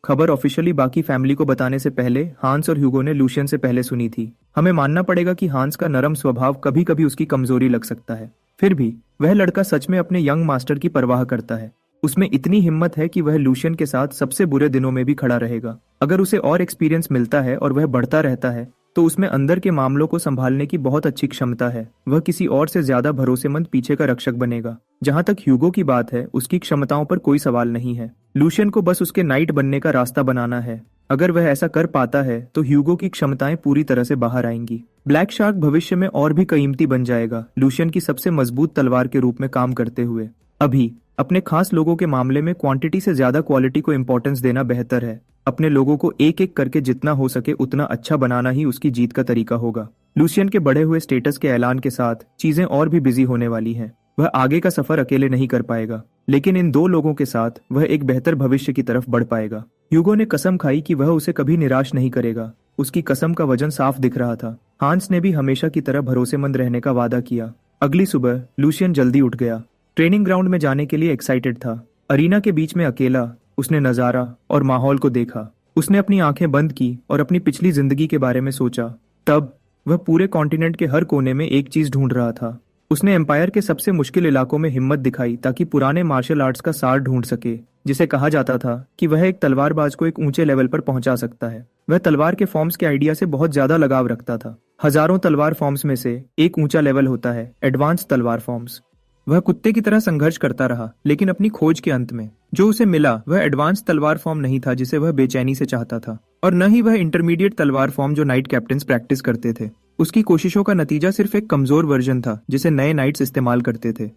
Speaker 1: खबर ऑफिशियली बाकी फैमिली को बताने से पहले हांस और ह्यूगो ने लूशियन से पहले सुनी थी। हमें मानना पड़ेगा कि हांस का नरम स्वभाव कभी कभी उसकी कमजोरी लग सकता है, फिर भी वह लड़का सच में अपने यंग मास्टर की परवाह करता है। उसमें इतनी हिम्मत है कि वह लूशियन के साथ सबसे बुरे दिनों में भी खड़ा रहेगा। अगर उसे और एक्सपीरियंस मिलता है और वह बढ़ता रहता है तो उसमें अंदर के मामलों को संभालने की बहुत अच्छी क्षमता है। वह किसी और से ज्यादा भरोसेमंद पीछे का रक्षक बनेगा। जहां तक ह्यूगो की बात है, उसकी क्षमताओं पर कोई सवाल नहीं है। लूशियन को बस उसके नाइट बनने का रास्ता बनाना है। अगर वह ऐसा कर पाता है तो ह्यूगो की क्षमताएं पूरी तरह से बाहर आएंगी। ब्लैक शार्क भविष्य में और भी कीमती बन जाएगा, लूशियन की सबसे मजबूत तलवार के रूप में काम करते हुए। अभी अपने खास लोगों के मामले में क्वांटिटी से ज्यादा क्वालिटी को इंपॉर्टेंस देना बेहतर है। अपने लोगों को एक एक करके जितना हो सके उतना अच्छा बनाना ही उसकी जीत का तरीका होगा। लूशियन के बढ़े हुए स्टेटस के ऐलान के साथ चीजें और भी बिजी होने वाली हैं। वह आगे का सफर अकेले नहीं कर पाएगा, लेकिन इन दो लोगों के साथ वह एक बेहतर भविष्य की तरफ बढ़ पाएगा। ह्यूगो ने कसम खाई कि वह उसे कभी निराश नहीं करेगा। उसकी कसम का वजन साफ दिख रहा था। हांस ने भी हमेशा की तरह भरोसेमंद रहने का वादा किया। अगली सुबह लूशियन जल्दी उठ गया। ट्रेनिंग ग्राउंड में जाने के लिए एक्साइटेड था। अरीना के बीच में अकेला उसने नजारा और माहौल को देखा। उसने अपनी आंखें बंद की और अपनी पिछली जिंदगी के बारे में सोचा। तब वह पूरे कॉन्टिनेंट के हर कोने में एक चीज ढूंढ रहा था। उसने एम्पायर के सबसे मुश्किल इलाकों में हिम्मत दिखाई ताकि पुराने मार्शल आर्ट्स का सार ढूंढ सके, जिसे कहा जाता था कि वह एक तलवारबाज को एक ऊंचे लेवल पर पहुंचा सकता है। वह तलवार के फॉर्म्स के आइडिया से बहुत ज्यादा लगाव रखता था। हजारों तलवार फॉर्म्स में से एक ऊंचा लेवल होता है, एडवांस तलवार फॉर्म्स। वह कुत्ते की तरह संघर्ष करता रहा, लेकिन अपनी खोज के अंत में जो उसे मिला वह एडवांस तलवार फॉर्म नहीं था जिसे वह बेचैनी से चाहता था, और न ही वह इंटरमीडिएट तलवार फॉर्म जो नाइट कैप्टन्स प्रैक्टिस करते थे। उसकी कोशिशों का नतीजा सिर्फ एक कमजोर वर्जन था जिसे नए नाइट्स इस्तेमाल करते थे।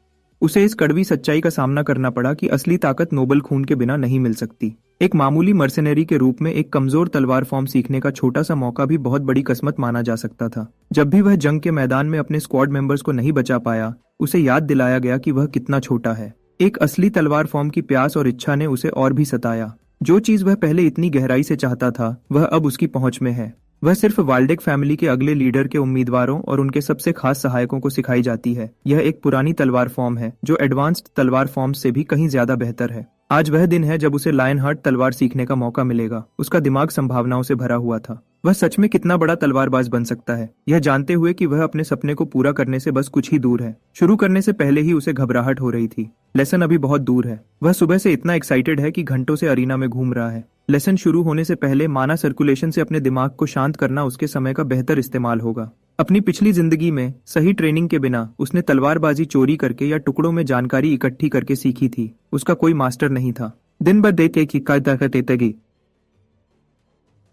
Speaker 1: उसे इस कड़वी सच्चाई का सामना करना पड़ा कि असली ताकत नोबल खून के बिना नहीं मिल सकती। एक मामूली मर्सेनरी के रूप में एक कमजोर तलवार फॉर्म सीखने का छोटा सा मौका भी बहुत बड़ी किस्मत माना जा सकता था। जब भी वह जंग के मैदान में अपने स्क्वाड मेंबर्स को नहीं बचा पाया, उसे याद दिलाया गया कि वह कितना छोटा है। एक असली तलवार फॉर्म की प्यास और इच्छा ने उसे और भी सताया। जो चीज वह पहले इतनी गहराई से चाहता था वह अब उसकी पहुंच में है। वह सिर्फ वाल्डेक फैमिली के अगले लीडर के उम्मीदवारों और उनके सबसे खास सहायकों को सिखाई जाती है। यह एक पुरानी तलवार फॉर्म है जो एडवांस्ड तलवार फॉर्म से भी कहीं ज्यादा बेहतर है। आज वह दिन है जब उसे लायन हार्ट तलवार सीखने का मौका मिलेगा। उसका दिमाग संभावनाओं से भरा हुआ था। वह सच में कितना बड़ा तलवारबाज बन सकता है, यह जानते हुए कि वह अपने सपने को पूरा करने से बस कुछ ही दूर है। शुरू करने से पहले ही उसे घबराहट हो रही थी। लेसन अभी बहुत दूर है। वह सुबह से इतना एक्साइटेड है कि घंटों से अरीना में घूम रहा है। लेसन शुरू होने से पहले माना सर्कुलेशन से अपने दिमाग को शांत करना उसके समय का बेहतर इस्तेमाल होगा। अपनी पिछली जिंदगी में सही ट्रेनिंग के बिना उसने तलवारबाजी चोरी करके या टुकड़ों में जानकारी इकट्ठी करके सीखी थी। उसका कोई मास्टर नहीं था। दिन भर देते की देतेगी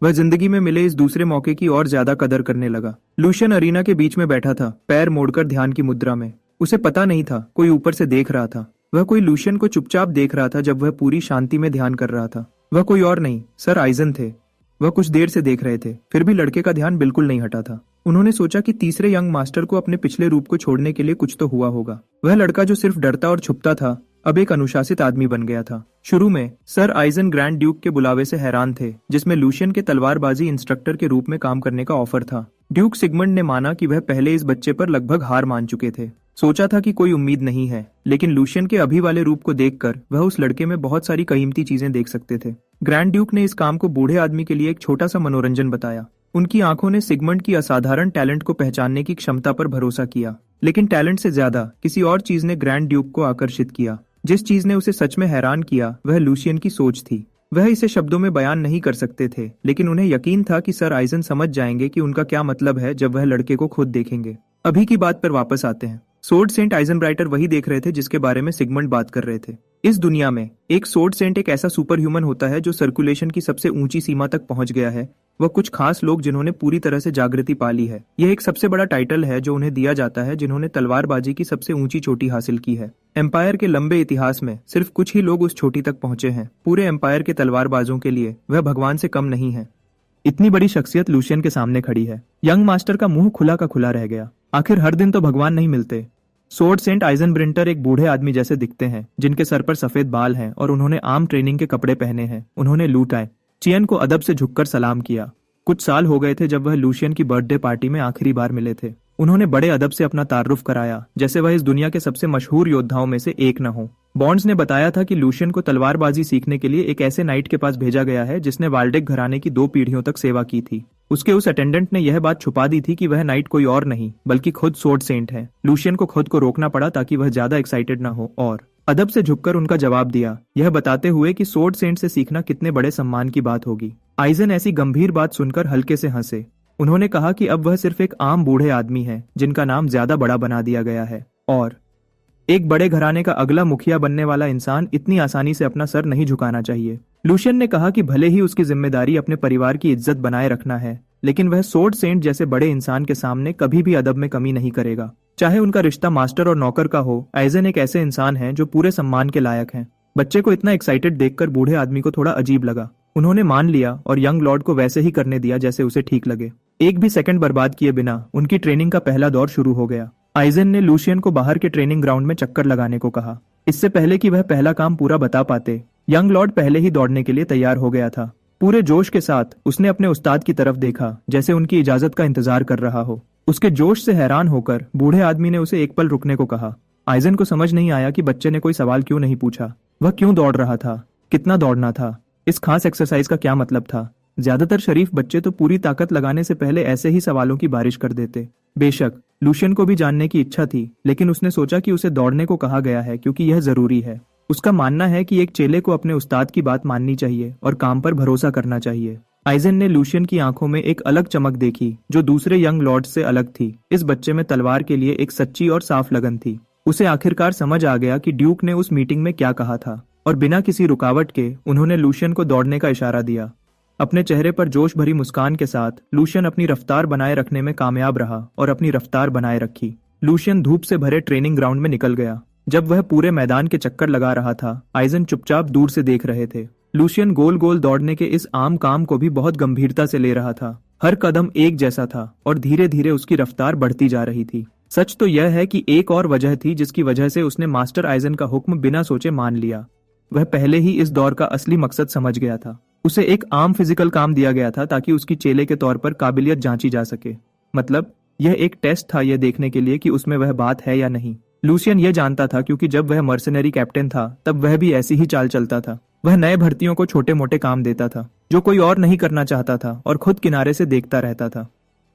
Speaker 1: वह जिंदगी में मिले इस दूसरे मौके की और ज्यादा कदर करने लगा। लूशियन अरीना के बीच में बैठा था, पैर मोड़कर ध्यान की मुद्रा में। उसे पता नहीं था कोई ऊपर से देख रहा था। वह कोई लूशियन को चुपचाप देख रहा था जब वह पूरी शांति में ध्यान कर रहा था। वह कोई और नहीं, सर आइजन थे। वह कुछ देर से देख रहे थे, फिर भी लड़के का ध्यान बिल्कुल नहीं हटा था। उन्होंने सोचा कि तीसरे यंग मास्टर को अपने पिछले रूप को छोड़ने के लिए कुछ तो हुआ होगा। वह लड़का जो सिर्फ डरता और छुपता था अब एक अनुशासित आदमी बन गया था। शुरू में सर आइजन ग्रैंड ड्यूक के बुलावे से हैरान थे, जिसमें लूशियन के तलवारबाजी इंस्ट्रक्टर के रूप में काम करने का ऑफर था। ड्यूक सिगमंड ने माना कि वह पहले इस बच्चे पर लगभग हार मान चुके थे। सोचा था कि कोई उम्मीद नहीं है, लेकिन लूशियन के अभी वाले रूप को देखकर वह उस लड़के में बहुत सारी कीमती चीजें देख सकते थे। ग्रैंड ड्यूक ने इस काम को बूढ़े आदमी के लिए एक छोटा सा मनोरंजन बताया। उनकी आंखों ने सिगमंड की असाधारण टैलेंट को पहचानने की क्षमता पर भरोसा किया, लेकिन टैलेंट से ज्यादा किसी और चीज ने ग्रैंड ड्यूक को आकर्षित किया। जिस चीज ने उसे सच में हैरान किया वह लूशियन की सोच थी। वह इसे शब्दों में बयान नहीं कर सकते थे, लेकिन उन्हें यकीन था कि सर आइजन समझ जाएंगे कि उनका क्या मतलब है जब वह लड़के को खुद देखेंगे। अभी की बात पर वापस आते हैं। सोर्ड सेंट आइजनब्राइटर वही देख रहे थे जिसके बारे में सिगमंड बात कर रहे थे। इस दुनिया में एक सोर्ड सेंट एक ऐसा सुपर ह्यूमन होता है जो सर्कुलेशन की सबसे ऊंची सीमा तक पहुंच गया है। वह कुछ खास लोग जिन्होंने पूरी तरह से जागृति पा ली है। यह एक सबसे बड़ा टाइटल है जो उन्हें दिया जाता है जिन्होंने तलवारबाजी की सबसे ऊंची चोटी हासिल की है। एम्पायर के लंबे इतिहास में सिर्फ कुछ ही लोग उस चोटी तक पहुंचे हैं। पूरे एम्पायर के तलवारबाजों के लिए वह भगवान से कम नहीं है। इतनी बड़ी शख्सियत लूशियन के सामने खड़ी है। यंग मास्टर का मुंह खुला का खुला रह गया। आखिर हर दिन तो भगवान नहीं मिलते। सोर्ड सेंट आइजनब्रिंटर एक बूढ़े आदमी जैसे दिखते हैं, जिनके सर पर सफेद बाल हैं और उन्होंने आम ट्रेनिंग के कपड़े पहने हैं। उन्होंने लूट आए चियन को अदब से झुककर सलाम किया। कुछ साल हो गए थे जब वह लूशियन की बर्थडे पार्टी में आखिरी बार मिले थे। उन्होंने बड़े अदब से अपना तारुफ कराया, जैसे वह इस दुनिया के सबसे मशहूर योद्धाओं में से एक न हो। बॉन्ड्स ने बताया था कि लूशियन को तलवारबाजी सीखने के लिए एक ऐसे नाइट के पास भेजा गया है जिसने वाल्डेक घराने की 2 पीढ़ियों तक सेवा की थी। उसके उस अटेंडेंट ने यह बात छुपा दी थी कि वह नाइट कोई और नहीं बल्कि खुद सोर्ड सेंट है। लूशियन को खुद को रोकना पड़ा ताकि वह ज्यादा एक्साइटेड ना हो और अदब से झुककर उनका जवाब दिया, यह बताते हुए कि सोर्ड सेंट से सीखना कितने बड़े सम्मान की बात होगी। आइजन ऐसी गंभीर बात सुनकर हल्के से हंसे। उन्होंने कहा कि अब वह सिर्फ एक आम बूढ़े आदमी है जिनका नाम ज्यादा बड़ा बना दिया गया है और एक बड़े घराने का अगला मुखिया बनने वाला इंसान इतनी आसानी से अपना सर नहीं झुकाना चाहिए। लूशियन ने कहा कि भले ही उसकी जिम्मेदारी अपने परिवार की इज्जत बनाए रखना है, लेकिन वह सोर्ड सेंट जैसे बड़े इंसान के सामने कभी भी अदब में कमी नहीं करेगा, चाहे उनका रिश्ता मास्टर और नौकर का हो। आइजन एक ऐसे इंसान हैं जो पूरे सम्मान के लायक हैं। बच्चे को इतना एक्साइटेड देखकर बूढ़े आदमी को थोड़ा अजीब लगा। उन्होंने मान लिया और यंग लॉर्ड को वैसे ही करने दिया जैसे उसे ठीक लगे। एक भी सेकंड बर्बाद किए बिना उनकी ट्रेनिंग का पहला दौर शुरू हो गया। आइजन ने लूशियन को बाहर के ट्रेनिंग ग्राउंड में चक्कर लगाने को कहा। इससे पहले कि वह पहला काम पूरा बता पाते, यंग लॉर्ड पहले ही दौड़ने के लिए तैयार हो गया था। पूरे जोश के साथ उसने अपने उस्ताद की तरफ देखा, जैसे उनकी इजाजत का इंतजार कर रहा हो। उसके जोश से हैरान होकर बूढ़े आदमी ने उसे एक पल रुकने को कहा। आइजन को समझ नहीं आया कि बच्चे ने कोई सवाल क्यों नहीं पूछा। वह क्यों दौड़ रहा था, कितना दौड़ना था, इस खास एक्सरसाइज का क्या मतलब था। ज्यादातर शरीफ बच्चे तो पूरी ताकत लगाने से पहले ऐसे ही सवालों की बारिश कर देते। बेशक लूशियन को भी जानने की इच्छा थी, लेकिन उसने सोचा कि उसे दौड़ने को कहा गया है क्योंकि यह जरूरी है। उसका मानना है कि एक चेले को अपने उस्ताद की बात माननी चाहिए और काम पर भरोसा करना चाहिए। आइजन ने लूशियन की आंखों में एक अलग चमक देखी जो दूसरे यंग लॉर्ड्स से अलग थी। इस बच्चे में तलवार के लिए एक सच्ची और साफ लगन थी। उसे आखिरकार समझ आ गया कि ड्यूक ने उस मीटिंग में क्या कहा था और बिना किसी रुकावट के उन्होंने लूशियन को दौड़ने का इशारा दिया। अपने चेहरे पर जोश भरी मुस्कान के साथ लूशियन अपनी रफ्तार बनाए रखने में कामयाब रहा और अपनी रफ्तार बनाए रखी। लूशियन धूप से भरे ट्रेनिंग ग्राउंड में निकल गया। जब वह पूरे मैदान के चक्कर लगा रहा था, आइजन चुपचाप दूर से देख रहे थे। लूशियन गोल गोल दौड़ने के इस आम काम को भी बहुत गंभीरता से ले रहा था। हर कदम एक जैसा था और धीरे धीरे उसकी रफ्तार बढ़ती जा रही थी। सच तो यह है कि एक और वजह थी जिसकी वजह से उसने मास्टर आइजन का हुक्म बिना सोचे मान लिया। वह पहले ही इस दौर का असली मकसद समझ गया था। उसे एक आम फिजिकल काम दिया गया था ताकि उसकी चेले के तौर पर काबिलियत जांची जा सके। मतलब यह एक टेस्ट था यह देखने के लिए कि उसमें वह बात है या नहीं। लूशियन यह जानता था क्योंकि जब वह मर्सनरी कैप्टन था तब वह भी ऐसी ही चाल चलता था। वह नए भर्तियों को छोटे मोटे काम देता था जो कोई और नहीं करना चाहता था और खुद किनारे से देखता रहता था।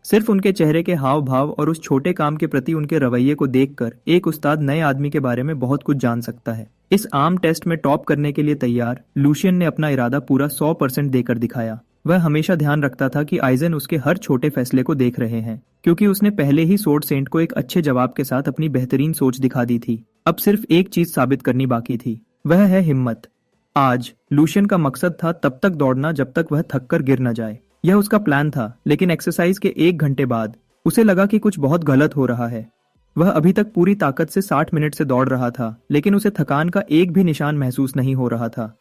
Speaker 1: सिर्फ उनके चेहरे के हाव भाव और उस छोटे काम के प्रति उनके रवैये को देखकर एक उस्ताद नए आदमी के बारे में बहुत कुछ जान सकता है। इस आम टेस्ट में टॉप करने के लिए तैयार लूशियन ने अपना इरादा पूरा 100% देकर दिखाया। वह हमेशा ध्यान रखता था कि आइजन उसके हर छोटे फैसले को देख रहे हैं, क्योंकि उसने पहले ही सोर्ड सेंट को एक अच्छे जवाब के साथ अपनी बेहतरीन सोच दिखा दी थी। अब सिर्फ एक चीज साबित करनी बाकी थी, वह है हिम्मत। आज लूशियन का मकसद था तब तक दौड़ना जब तक वह थक कर गिर न जाए। यह उसका प्लान था, लेकिन एक्सरसाइज के 1 घंटे बाद उसे लगा कि कुछ बहुत गलत हो रहा है। वह अभी तक पूरी ताकत से 60 मिनट से दौड़ रहा था, लेकिन उसे थकान का एक भी निशान महसूस नहीं हो रहा था।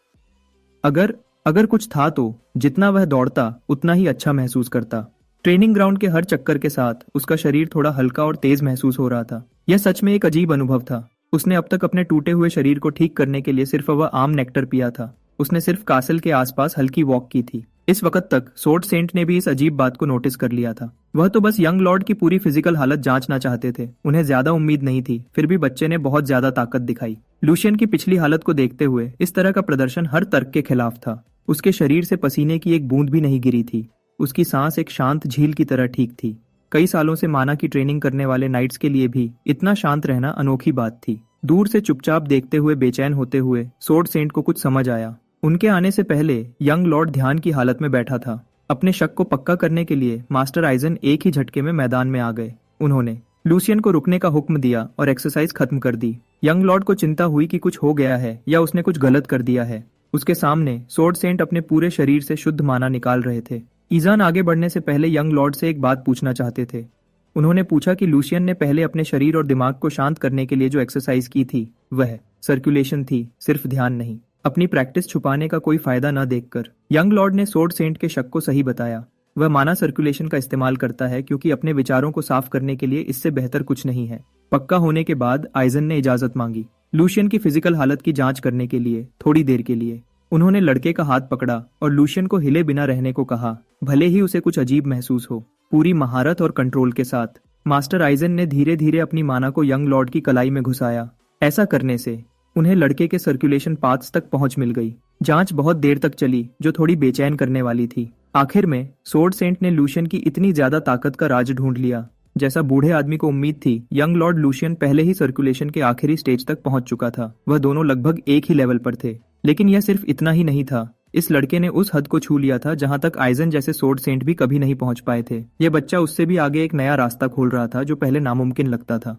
Speaker 1: अगर कुछ था तो जितना वह दौड़ता उतना ही अच्छा महसूस करता। ट्रेनिंग ग्राउंड के हर चक्कर के साथ उसका शरीर थोड़ा हल्का और तेज महसूस हो रहा था। यह सच में एक अजीब अनुभव था। उसने अब तक अपने टूटे हुए शरीर को ठीक करने के लिए सिर्फ वह आम नेक्टर पिया था। उसने सिर्फ कासल के आसपास हल्की वॉक की थी। इस वक्त तक सोर्ड सेंट ने भी इस अजीब बात को नोटिस कर लिया था। वह तो बस यंग लॉर्ड की पूरी फिजिकल हालत जांचना चाहते थे। उन्हें ज्यादा उम्मीद नहीं थी, फिर भी बच्चे ने बहुत ज्यादा ताकत दिखाई। लूशियन की पिछली हालत को देखते हुए इस तरह का प्रदर्शन हर तर्क के खिलाफ था। उसके शरीर से पसीने की एक बूंद भी नहीं गिरी थी। उसकी सांस एक शांत झील की तरह ठीक थी। कई सालों से माना की ट्रेनिंग करने वाले नाइट्स के लिए भी इतना शांत रहना अनोखी बात थी। दूर से चुपचाप देखते हुए बेचैन होते हुए सोर्ड सेंट को कुछ समझ आया। उनके आने से पहले यंग लॉर्ड ध्यान की हालत में बैठा था। अपने शक को पक्का करने के लिए मास्टर आइजन एक ही झटके में मैदान में आ गए। उन्होंने लूशियन को रुकने का हुक्म दिया और एक्सरसाइज खत्म कर दी। यंग लॉर्ड को चिंता हुई कि कुछ हो गया है या उसने कुछ गलत कर दिया है। उसके सामने सोर्ड सेंट अपने पूरे शरीर से शुद्ध माना निकाल रहे थे। ईजान आगे बढ़ने से पहले यंग लॉर्ड से एक बात पूछना चाहते थे। उन्होंने पूछा कि लूशियन ने पहले अपने शरीर और दिमाग को शांत करने के लिए जो एक्सरसाइज की थी वह सर्कुलेशन थी, सिर्फ ध्यान नहीं। अपनी प्रैक्टिस छुपाने का कोई फायदा न देखकर यंग लॉर्ड ने सोर्ड सेंट के शक को सही बताया। वह माना सर्कुलेशन का इस्तेमाल करता है क्योंकि अपने विचारों को साफ करने के लिए इससे बेहतर कुछ नहीं है। पक्का होने के बाद आइजन ने इजाजत मांगी लूशियन की फिजिकल हालत की जांच करने के लिए। थोड़ी देर के लिए उन्होंने लड़के का हाथ पकड़ा और लूशियन को हिले बिना रहने को कहा, भले ही उसे कुछ अजीब महसूस हो। पूरी महारत और कंट्रोल के साथ मास्टर आइजन ने धीरे धीरे अपनी माना को यंग लॉर्ड की कलाई में घुसाया। ऐसा करने से उन्हें लड़के के सर्कुलेशन पाथ्स तक पहुंच मिल गई। जांच बहुत देर तक चली, जो थोड़ी बेचैन करने वाली थी। आखिर में सोर्ड सेंट ने लूशियन की इतनी ज्यादा ताकत का राज ढूंढ लिया जैसा बूढ़े आदमी को उम्मीद थी। यंग लॉर्ड लूशियन पहले ही सर्कुलेशन के आखिरी स्टेज तक पहुंच चुका था। वह दोनों लगभग एक ही लेवल पर थे। लेकिन यह सिर्फ इतना ही नहीं था। इस लड़के ने उस हद को छू लिया था जहां तक आइजन जैसे सोर्ड सेंट भी कभी नहीं पहुंच पाए थे। यह बच्चा उससे भी आगे एक नया रास्ता खोल रहा था जो पहले नामुमकिन लगता था।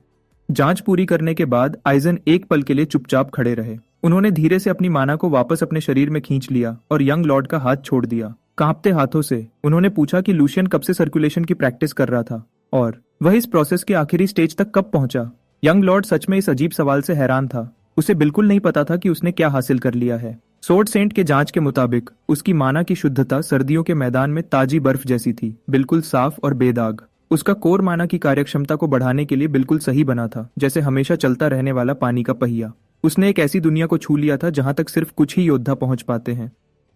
Speaker 1: जांच पूरी करने के बाद आइजन एक पल के लिए चुपचाप खड़े रहे। उन्होंने धीरे से अपनी माना को वापस अपने शरीर में खींच लिया और यंग लॉर्ड का हाथ छोड़ दिया। कांपते हाथों से उन्होंने पूछा कि लूशियन कब से सर्कुलेशन की प्रैक्टिस कर रहा था और वह इस प्रोसेस के आखिरी स्टेज तक कब पहुंचा। यंग लॉर्ड सच में इस अजीब सवाल से हैरान था। उसे बिल्कुल नहीं पता था कि उसने क्या हासिल कर लिया है। सोर्ड सेंट के जांच के मुताबिक उसकी माना की शुद्धता सर्दियों के मैदान में ताजी बर्फ जैसी थी, बिल्कुल साफ और बेदाग। उसका कोर माना की कार्यक्षमता को बढ़ाने के लिए बिल्कुल सही बना था, जैसे हमेशा चलता रहने वाला पानी का पहिया। उसने एक ऐसी दुनिया को छू लिया था जहां तक सिर्फ कुछ ही योद्धा पहुंच पाते हैं।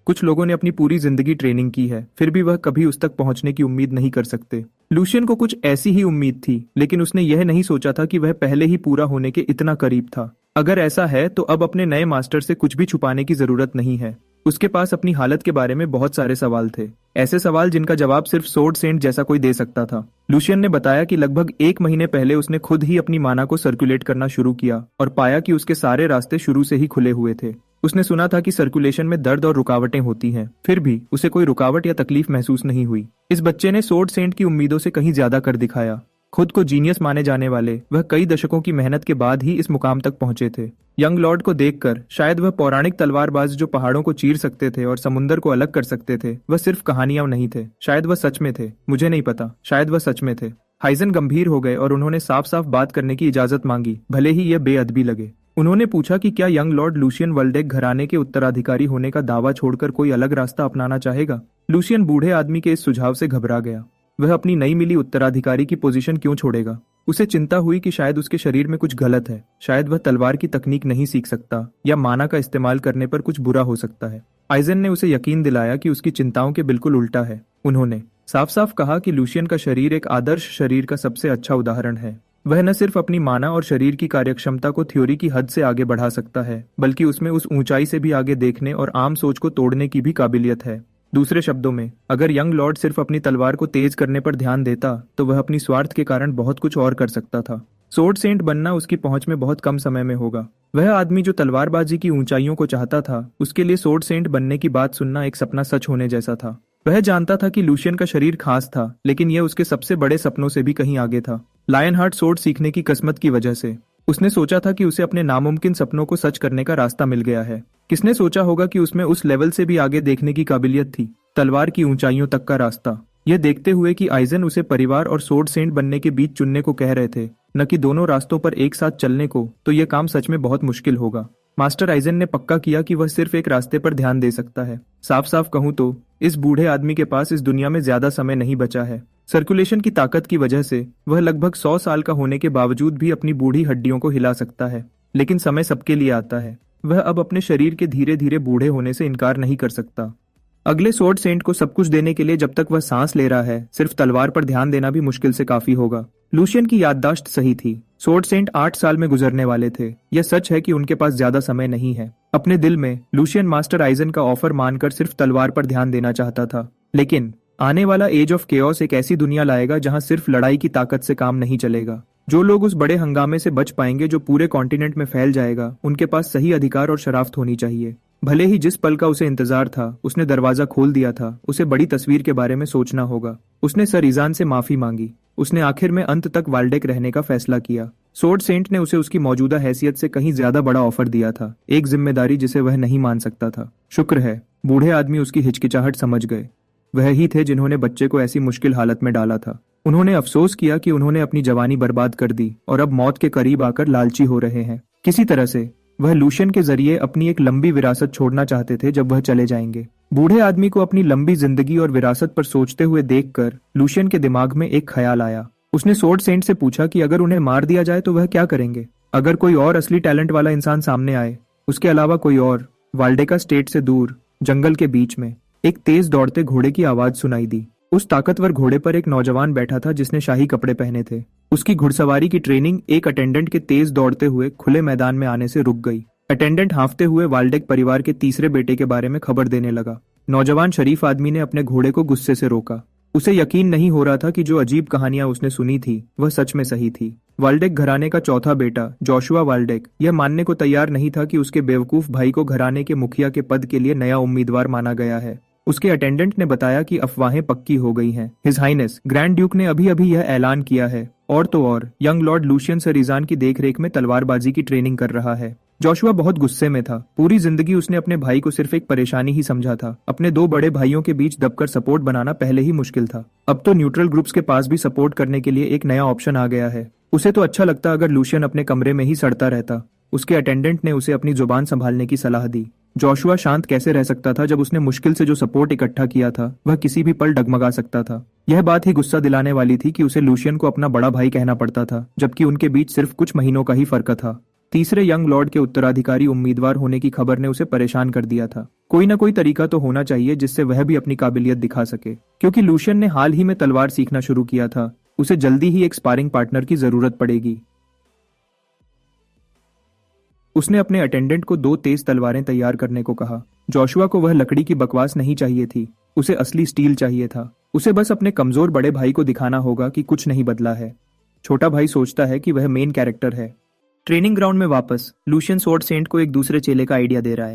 Speaker 1: कुछ लोगों ने अपनी पूरी जिंदगी ट्रेनिंग की है, फिर भी वह कभी उस तक पहुंचने की उम्मीद नहीं कर सकते। लूशियन को कुछ ऐसी ही उम्मीद थी, लेकिन उसने यह नहीं सोचा था कि वह पहले ही पूरा होने के इतना करीब था। अगर ऐसा है तो अब अपने नए मास्टर से कुछ भी छुपाने की जरूरत नहीं है। उसके पास अपनी हालत के बारे में बहुत सारे सवाल थे, ऐसे सवाल जिनका जवाब सिर्फ सोर्ड सेंट जैसा कोई दे सकता था। लूशियन ने बताया कि लगभग एक महीने पहले उसने खुद ही अपनी माना को सर्कुलेट करना शुरू किया और पाया कि उसके सारे रास्ते शुरू से ही खुले हुए थे। उसने सुना था कि सर्कुलेशन में दर्द और रुकावटें होती हैं, फिर भी उसे कोई रुकावट या तकलीफ महसूस नहीं हुई। इस बच्चे ने सोर्ड सेंट की उम्मीदों से कहीं ज्यादा कर दिखाया। खुद को जीनियस माने जाने वाले वह कई दशकों की मेहनत के बाद ही इस मुकाम तक पहुंचे थे। यंग लॉर्ड को देखकर शायद वह पौराणिक तलवारबाज जो पहाड़ों को चीर सकते थे और समुंदर को अलग कर सकते थे, वह सिर्फ कहानियां नहीं थे। शायद वह सच में थे, मुझे नहीं पता। शायद वह सच में थे। हाइजन गंभीर हो गए और उन्होंने साफ साफ बात करने की इजाजत मांगी, भले ही यह बेअदबी लगे। उन्होंने पूछा कि क्या यंग लॉर्ड लूशियन वल्डेक घराने के उत्तराधिकारी होने का दावा छोड़कर कोई अलग रास्ता अपनाना चाहेगा। लूशियन बूढ़े आदमी के इस सुझाव से घबरा गया। वह अपनी नई मिली उत्तराधिकारी की पोजीशन क्यों छोड़ेगा। उसे चिंता हुई कि शायद उसके शरीर में कुछ गलत है, शायद वह तलवार की तकनीक नहीं सीख सकता या माना का इस्तेमाल करने पर कुछ बुरा हो सकता है। आइजन ने उसे यकीन दिलाया कि उसकी चिंताओं के बिल्कुल उल्टा है। उन्होंने साफ साफ कहा कि लूशियन का शरीर एक आदर्श शरीर का सबसे अच्छा उदाहरण है। वह न सिर्फ अपनी माना और शरीर की कार्यक्षमता को थ्योरी की हद से आगे बढ़ा सकता है, बल्कि उसमें उस ऊंचाई से भी आगे देखने और आम सोच को तोड़ने की भी काबिलियत है। दूसरे शब्दों में, अगर यंग लॉर्ड सिर्फ अपनी तलवार को तेज करने पर ध्यान देता तो वह अपनी स्वार्थ के कारण बहुत कुछ और कर सकता था। सोर्ड सेंट बनना उसकी पहुंच में बहुत कम समय में होगा। वह आदमी जो तलवारबाजी की ऊंचाइयों को चाहता था, उसके लिए सोर्ड सेंट बनने की बात सुनना एक सपना सच होने जैसा था। वह जानता था कि लूशियन का शरीर खास था, लेकिन यह उसके सबसे बड़े सपनों से भी कहीं आगे था। लायन हार्ट सोर्ड सीखने की किस्मत की वजह से उसने सोचा था कि उसे अपने नामुमकिन सपनों को सच करने का रास्ता मिल गया है। किसने सोचा होगा कि उसमें उस लेवल से भी आगे देखने की काबिलियत थी, तलवार की ऊंचाइयों तक का रास्ता। यह देखते हुए कि आइजन उसे परिवार और सोर्ड सेंट बनने के बीच चुनने को कह रहे थे, न कि दोनों रास्तों पर एक साथ चलने को, तो यह काम सच में बहुत मुश्किल होगा। मास्टर आइजन ने पक्का किया कि वह सिर्फ एक रास्ते पर ध्यान दे सकता है। साफ साफ कहूं तो इस बूढ़े आदमी के पास इस दुनिया में ज्यादा समय नहीं बचा है। सर्कुलेशन की ताकत की वजह से वह लगभग 100 साल का होने के बावजूद भी अपनी बूढ़ी हड्डियों को हिला सकता है। लेकिन समय सबके लिए आता है। वह अब अपने शरीर के धीरे धीरे बूढ़े होने से इनकार नहीं कर सकता। अगले सोर्ड सेंट को सब कुछ देने के लिए जब तक वह सांस ले रहा है, सिर्फ तलवार पर ध्यान देना भी मुश्किल से काफी होगा। लूशियन की याददाश्त सही थी। सोर्ड सेंट 8 साल में गुजरने वाले थे। यह सच है कि उनके पास ज्यादा समय नहीं है। अपने दिल में लूशियन मास्टर आइजन का ऑफर मानकर सिर्फ तलवार पर ध्यान देना चाहता था। लेकिन आने वाला एज ऑफ केओस एक ऐसी दुनिया लाएगा जहां सिर्फ लड़ाई की ताकत से काम नहीं चलेगा। जो लोग उस बड़े हंगामे से बच पाएंगे जो पूरे कॉन्टिनेंट में फैल जाएगा, उनके पास सही अधिकार और शराफ्त होनी चाहिए। भले ही जिस पल का उसे इंतजार था, उसने दरवाजा खोल दिया था। उसे बड़ी तस्वीर के बारे में सोचना होगा। उसने सर ईजान से माफी मांगी। उसने आखिर में अंत तक वाल्डेक रहने का फैसला किया। सोर्ड सेंट ने उसे उसकी मौजूदा हैसियत से कहीं ज्यादा बड़ा ऑफर दिया था, एक जिम्मेदारी जिसे वह नहीं मान सकता था। शुक्र है बूढ़े आदमी उसकी हिचकिचाहट समझ गए। वह ही थे जिन्होंने बच्चे को ऐसी मुश्किल हालत में डाला था। उन्होंने अफसोस किया कि उन्होंने अपनी जवानी बर्बाद कर दी और अब मौत के करीब आकर लालची हो रहे हैं। किसी तरह से वह लूशियन के जरिए अपनी एक लंबी विरासत छोड़ना चाहते थे जब वह चले जाएंगे। बूढ़े आदमी को अपनी लंबी जिंदगी और विरासत पर सोचते हुए देखकर लूशियन के दिमाग में एक ख्याल आया। उसने सोर्ड सेंट से पूछा कि अगर उन्हें मार दिया जाए तो वह क्या करेंगे। अगर कोई और असली टैलेंट वाला इंसान सामने आए, उसके अलावा कोई और। वाल्डेका स्टेट से दूर जंगल के बीच में एक तेज दौड़ते घोड़े की आवाज सुनाई दी। उस ताकतवर घोड़े पर एक नौजवान बैठा था जिसने शाही कपड़े पहने थे। उसकी घुड़सवारी की ट्रेनिंग एक अटेंडेंट के तेज दौड़ते हुए खुले मैदान में आने से रुक गई। अटेंडेंट हाँफते हुए वाल्डेक परिवार के तीसरे बेटे के बारे में खबर देने लगा। नौजवान शरीफ आदमी ने अपने घोड़े को गुस्से से रोका। उसे यकीन नहीं हो रहा था कि जो अजीब कहानियां उसने सुनी थी वह सच में सही थी। वाल्डेक घराने का चौथा बेटा जोशुआ वाल्डेक यह मानने को तैयार नहीं था कि उसके बेवकूफ भाई को घराने के मुखिया के पद के लिए नया उम्मीदवार माना गया है। उसके अटेंडेंट ने बताया कि अफवाहें पक्की हो गई हैं। हिज हाइनेस ग्रैंड ड्यूक ने अभी अभी यह ऐलान किया है। और तो और यंग लॉर्ड लूशियन सरीजान की देखरेख में तलवारबाजी की ट्रेनिंग कर रहा है। जोशुआ बहुत गुस्से में था। पूरी जिंदगी उसने अपने भाई को सिर्फ एक परेशानी ही समझा था। अपने दो बड़े भाइयों के बीच दबकर सपोर्ट बनाना पहले ही मुश्किल था, अब तो न्यूट्रल ग्रुप्स के पास भी सपोर्ट करने के लिए एक नया ऑप्शन आ गया है। उसे तो अच्छा लगता अगर लूशियन अपने कमरे में ही सड़ता रहता। उसके अटेंडेंट ने उसे अपनी जुबान संभालने की सलाह दी। जोशुआ शांत कैसे रह सकता था जब उसने मुश्किल से जो सपोर्ट इकट्ठा किया था वह किसी भी पल डगमगा सकता था। यह बात ही गुस्सा दिलाने वाली थी कि उसे लूशियन को अपना बड़ा भाई कहना पड़ता था, जबकि उनके बीच सिर्फ कुछ महीनों का ही फर्क था। तीसरे यंग लॉर्ड के उत्तराधिकारी उम्मीदवार होने की खबर ने उसे परेशान कर दिया था। कोई ना कोई तरीका तो होना चाहिए जिससे वह भी अपनी काबिलियत दिखा सके। क्योंकि लूशियन ने हाल ही में तलवार सीखना शुरू किया था, उसे जल्दी ही एक स्पारिंग पार्टनर की जरूरत पड़ेगी। उसने अपने अटेंडेंट को 2 तेज तलवारें तैयार करने को कहा। जोशुआ को वह लकड़ी की बकवास नहीं चाहिए थी, उसे असली स्टील चाहिए था। उसे बस अपने कमजोर बड़े भाई को दिखाना होगा कि कुछ नहीं बदला है। छोटा भाई सोचता है कि वह मेन कैरेक्टर है। ट्रेनिंग ग्राउंड में वापस लूशियन स्वॉर्ड सेंट को एक दूसरे चेले का आइडिया दे रहा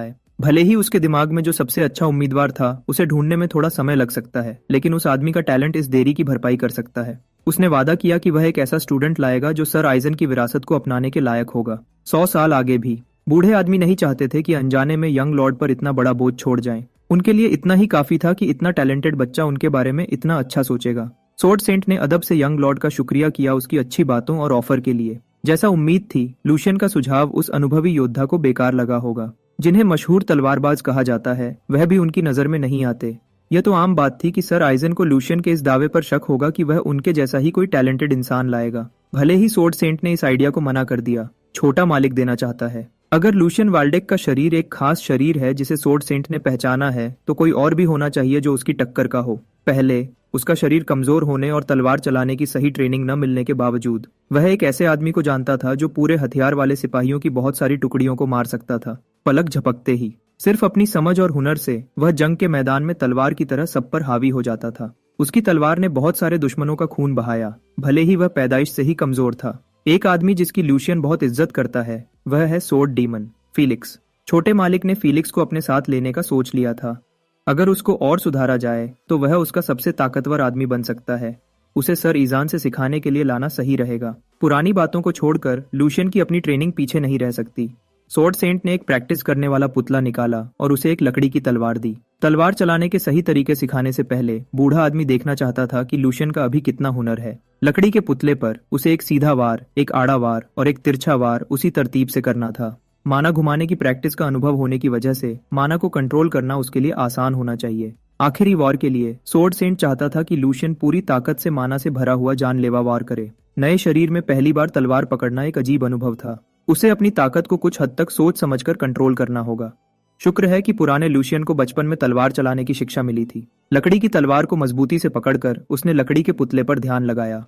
Speaker 1: है। भले ही उसके दिमाग में जो सबसे अच्छा उम्मीदवार था उसे ढूंढने में थोड़ा समय लग सकता है, लेकिन उस आदमी का टैलेंट इस देरी की भरपाई कर सकता है। उसने वादा किया कि वह एक ऐसा स्टूडेंट लाएगा जो सर आइजन की विरासत को अपनाने के लायक होगा। 100 साल आगे भी बूढ़े आदमी नहीं चाहते थे कि अनजाने में यंग लॉर्ड पर इतना बड़ा बोझ छोड़ जाएं। उनके लिए इतना ही काफी था कि इतना टैलेंटेड बच्चा उनके बारे में इतना अच्छा सोचेगा। स्वॉर्ड सेंट ने अदब से यंग लॉर्ड का शुक्रिया किया उसकी अच्छी बातों और ऑफर के लिए। जैसा उम्मीद थी, लूशियन का सुझाव उस अनुभवी योद्धा को बेकार लगा होगा। जिन्हें मशहूर तलवारबाज कहा जाता है वह भी उनकी नजर में नहीं आते। यह तो आम बात थी कि सर आइजन को लूशियन के इस दावे पर शक होगा कि वह उनके जैसा ही कोई टैलेंटेड इंसान लाएगा। भले ही स्वॉर्ड सेंट ने इस आइडिया को मना कर दिया। छोटा मालिक देना चाहता है। अगर लूशियन वाल्डेक का शरीर एक खास शरीर है जिसे स्वॉर्ड सेंट ने पहचाना है, तो कोई और भी होना चाहिए जो उसकी टक्कर का हो। पहले उसका शरीर कमजोर होने और तलवार चलाने की सही ट्रेनिंग न मिलने के बावजूद वह एक ऐसे आदमी को जानता था जो पूरे हथियार वाले सिपाहियों की बहुत सारी टुकड़ियों को मार सकता था, पलक झपकते ही। सिर्फ अपनी समझ और हुनर से वह जंग के मैदान में तलवार की तरह सब पर हावी हो जाता था। उसकी तलवार ने बहुत सारे दुश्मनों का खून बहाया, भले ही वह पैदाइश से ही कमजोर था। एक आदमी जिसकी लूशियन बहुत इज्जत करता है वह है स्वॉर्ड डीमन फीलिक्स। छोटे मालिक ने फीलिक्स को अपने साथ लेने का सोच लिया था। अगर उसको और सुधारा जाए तो वह उसका सबसे ताकतवर आदमी बन सकता है। उसे सर ईजान से सिखाने के लिए लाना सही रहेगा। पुरानी बातों को छोड़कर लूशियन की अपनी ट्रेनिंग पीछे नहीं रह सकती। स्वॉर्ड सेंट ने एक प्रैक्टिस करने वाला पुतला निकाला और उसे एक लकड़ी की तलवार दी। तलवार चलाने के सही तरीके सिखाने से पहले बूढ़ा आदमी देखना चाहता था कि लूशियन का अभी कितना हुनर है। लकड़ी के पुतले पर उसे एक सीधा वार, एक आड़ा वार और एक तिरछा वार उसी तरतीब से करना था। माना घुमाने की प्रैक्टिस का अनुभव होने की वजह से माना को कंट्रोल करना उसके लिए आसान होना चाहिए। आखिरी वार के लिए स्वॉर्ड सेंट चाहता था कि लूशियन पूरी ताकत से माना से भरा हुआ जानलेवा वार करे। नए शरीर में पहली बार तलवार पकड़ना एक अजीब अनुभव था। उसे अपनी ताकत को कुछ हद तक सोच समझकर कंट्रोल करना होगा। शुक्र है कि पुराने लूशियन को बचपन में तलवार चलाने की शिक्षा मिली थी। लकड़ी की तलवार को मजबूती से पकड़कर उसने लकड़ी के पुतले पर ध्यान लगाया।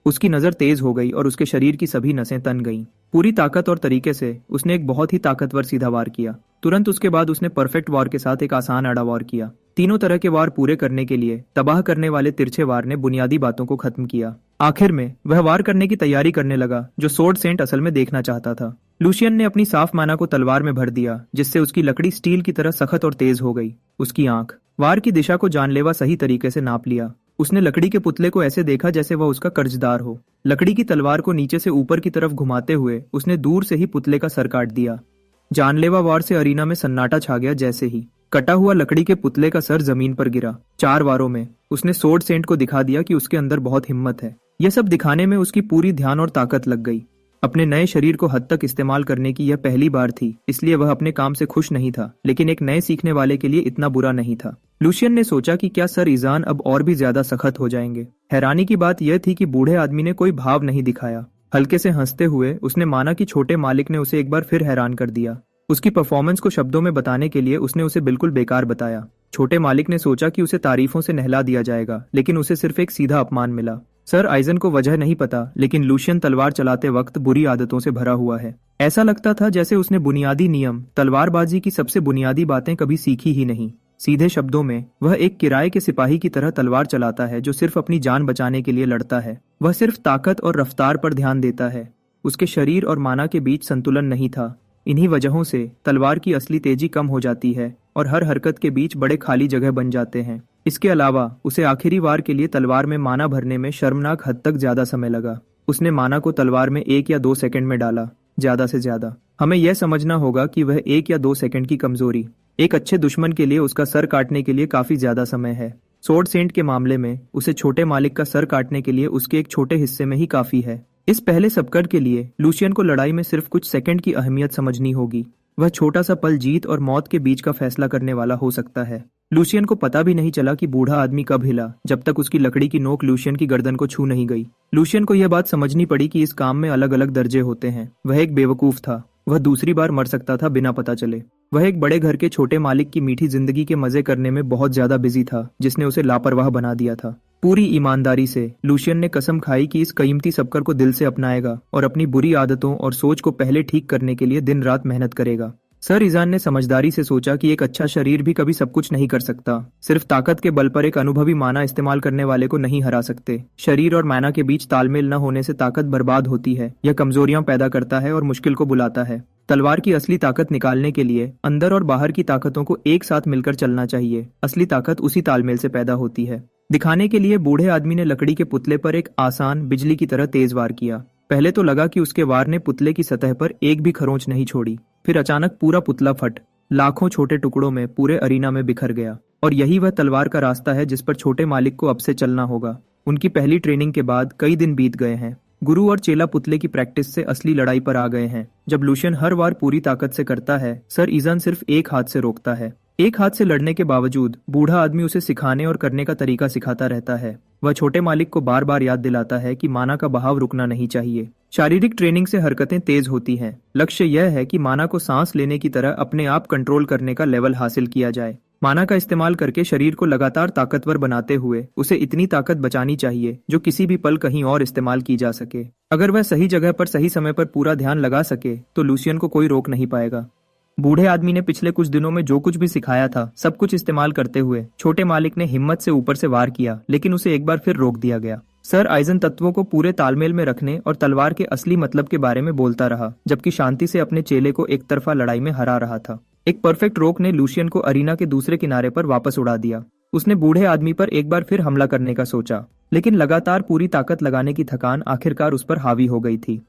Speaker 1: उसकी नजर तेज हो गई और उसके शरीर की सभी नसें तन गईं। पूरी ताकत और तरीके से उसने एक बहुत ही ताकतवर सीधा वार किया। तुरंत उसके बाद उसने परफेक्ट वार के साथ एक आसान आड़ा वार किया। तीनों तरह के वार पूरे करने के लिए तबाह करने वाले तिरछे वार ने बुनियादी बातों को खत्म किया। आखिर में वह वार करने की तैयारी करने लगा जो स्वॉर्ड सेंट असल में देखना चाहता था। लूशियन ने अपनी साफ माना को तलवार में भर दिया, जिससे उसकी लकड़ी स्टील की तरह सख्त और तेज हो गई। उसकी आंख वार की दिशा को जानलेवा सही तरीके से नाप लिया। उसने लकड़ी के पुतले को ऐसे देखा जैसे वह उसका कर्जदार हो। लकड़ी की तलवार को नीचे से ऊपर की तरफ घुमाते हुए उसने दूर से ही पुतले का सर काट दिया। जानलेवा वार से अरीना में सन्नाटा छा गया। जैसे ही कटा हुआ लकड़ी के पुतले का सर जमीन पर गिरा, 4 वारों में उसने स्वॉर्ड सेंट को दिखा दिया कि उसके अंदर बहुत हिम्मत है। यह सब दिखाने में उसकी पूरी ध्यान और ताकत लग गई। अपने नए शरीर को हद तक इस्तेमाल करने की यह पहली बार थी, इसलिए वह अपने काम से खुश नहीं था, लेकिन एक नए सीखने वाले के लिए इतना बुरा नहीं था। लूशियन ने सोचा कि क्या सर ईजान अब और भी ज्यादा सख्त हो जाएंगे। हैरानी की बात यह थी कि बूढ़े आदमी ने कोई भाव नहीं दिखाया। हल्के से हंसते हुए उसने माना कि छोटे मालिक ने उसे एक बार फिर हैरान कर दिया। उसकी परफॉर्मेंस को शब्दों में बताने के लिए उसने उसे बिल्कुल बेकार बताया। छोटे मालिक ने सोचा कि उसे तारीफों से नहला दिया जाएगा, लेकिन उसे सिर्फ एक सीधा अपमान मिला। सर आइजन को वजह नहीं पता, लेकिन लूशियन तलवार चलाते वक्त बुरी आदतों से भरा हुआ है। ऐसा लगता था जैसे उसने बुनियादी नियम, तलवारबाजी की सबसे बुनियादी बातें कभी सीखी ही नहीं। सीधे शब्दों में, वह एक किराए के सिपाही की तरह तलवार चलाता है जो सिर्फ अपनी जान बचाने के लिए लड़ता है। वह सिर्फ ताकत और रफ्तार पर ध्यान देता है। उसके शरीर और माना के बीच संतुलन नहीं था। इन्हीं वजहों से तलवार की असली तेजी कम हो जाती है और हर हरकत के बीच बड़े खाली जगह बन जाते हैं। इसके अलावा उसे आखिरी वार के लिए तलवार में माना भरने में शर्मनाक हद तक ज्यादा समय लगा। उसने माना को तलवार में 1 या 2 सेकंड में डाला, ज्यादा से ज्यादा। हमें यह समझना होगा कि वह 1 या 2 सेकंड की कमजोरी एक अच्छे दुश्मन के लिए उसका सर काटने के लिए काफी ज्यादा समय है। सोर्ड सेंट के मामले में उसे छोटे मालिक का सर काटने के लिए उसके एक छोटे हिस्से में ही काफी है। इस पहले सबकट के लिए लूशियन को लड़ाई में सिर्फ कुछ सेकंड की अहमियत समझनी होगी। वह छोटा सा पल जीत और मौत के बीच का फैसला करने वाला हो सकता है। लूशियन को पता भी नहीं चला कि बूढ़ा आदमी कब हिला, जब तक उसकी लकड़ी की नोक लूशियन की गर्दन को छू नहीं गई। लूशियन को यह बात समझनी पड़ी कि इस काम में अलग अलग दर्जे होते हैं। वह एक बेवकूफ था। वह दूसरी बार मर सकता था बिना पता चले। वह एक बड़े घर के छोटे मालिक की मीठी जिंदगी के मजे करने में बहुत ज्यादा बिजी था, जिसने उसे लापरवाह बना दिया था। पूरी ईमानदारी से लूशियन ने कसम खाई कि इस कीमती सबकर को दिल से अपनाएगा और अपनी बुरी आदतों और सोच को पहले ठीक करने के लिए दिन रात मेहनत करेगा। सर ईजान ने समझदारी से सोचा कि एक अच्छा शरीर भी कभी सब कुछ नहीं कर सकता। सिर्फ ताकत के बल पर एक अनुभवी माना इस्तेमाल करने वाले को नहीं हरा सकते। शरीर और माना के बीच तालमेल न होने से ताकत बर्बाद होती है। यह कमजोरियां पैदा करता है और मुश्किल को बुलाता है। तलवार की असली ताकत निकालने के लिए अंदर और बाहर की ताकतों को एक साथ मिलकर चलना चाहिए। असली ताकत उसी तालमेल से पैदा होती है। दिखाने के लिए बूढ़े आदमी ने लकड़ी के पुतले पर एक आसान बिजली की तरह तेज वार किया। पहले तो लगा कि उसके वार ने पुतले की सतह पर एक भी खरोंच नहीं छोड़ी। फिर अचानक पूरा पुतला फट लाखों छोटे टुकड़ों में पूरे अरीना में बिखर गया। और यही वह तलवार का रास्ता है जिस पर छोटे मालिक को अब से चलना होगा। उनकी पहली ट्रेनिंग के बाद कई दिन बीत गए हैं। गुरु और चेला पुतले की प्रैक्टिस से असली लड़ाई पर आ गए हैं। जब लूशियन हर वार पूरी ताकत से करता है, सर ईजान सिर्फ एक हाथ से रोकता है। एक हाथ से लड़ने के बावजूद बूढ़ा आदमी उसे सिखाने और करने का तरीका सिखाता रहता है। वह छोटे मालिक को बार बार याद दिलाता है कि माना का बहाव रुकना नहीं चाहिए। शारीरिक ट्रेनिंग से हरकतें तेज होती हैं। लक्ष्य यह है कि माना को सांस लेने की तरह अपने आप कंट्रोल करने का लेवल हासिल किया जाए। माना का इस्तेमाल करके शरीर को लगातार ताकतवर बनाते हुए उसे इतनी ताकत बचानी चाहिए जो किसी भी पल कहीं और इस्तेमाल की जा सके। अगर वह सही जगह पर सही समय पर पूरा ध्यान लगा सके तो लूशियन को कोई रोक नहीं पाएगा। बूढ़े आदमी ने पिछले कुछ दिनों में जो कुछ भी सिखाया था, सब कुछ इस्तेमाल करते हुए छोटे मालिक ने हिम्मत से ऊपर से वार किया, लेकिन उसे एक बार फिर रोक दिया गया। सर आइजन तत्वों को पूरे तालमेल में रखने और तलवार के असली मतलब के बारे में बोलता रहा, जबकि शांति से अपने चेले को एक तरफा लड़ाई में हरा रहा था। एक परफेक्ट रोक ने लूशियन को अरीना के दूसरे किनारे पर वापस उड़ा दिया। उसने बूढ़े आदमी पर एक बार फिर हमला करने का सोचा, लेकिन लगातार पूरी ताकत लगाने की थकान आखिरकार उस पर हावी हो गई थी।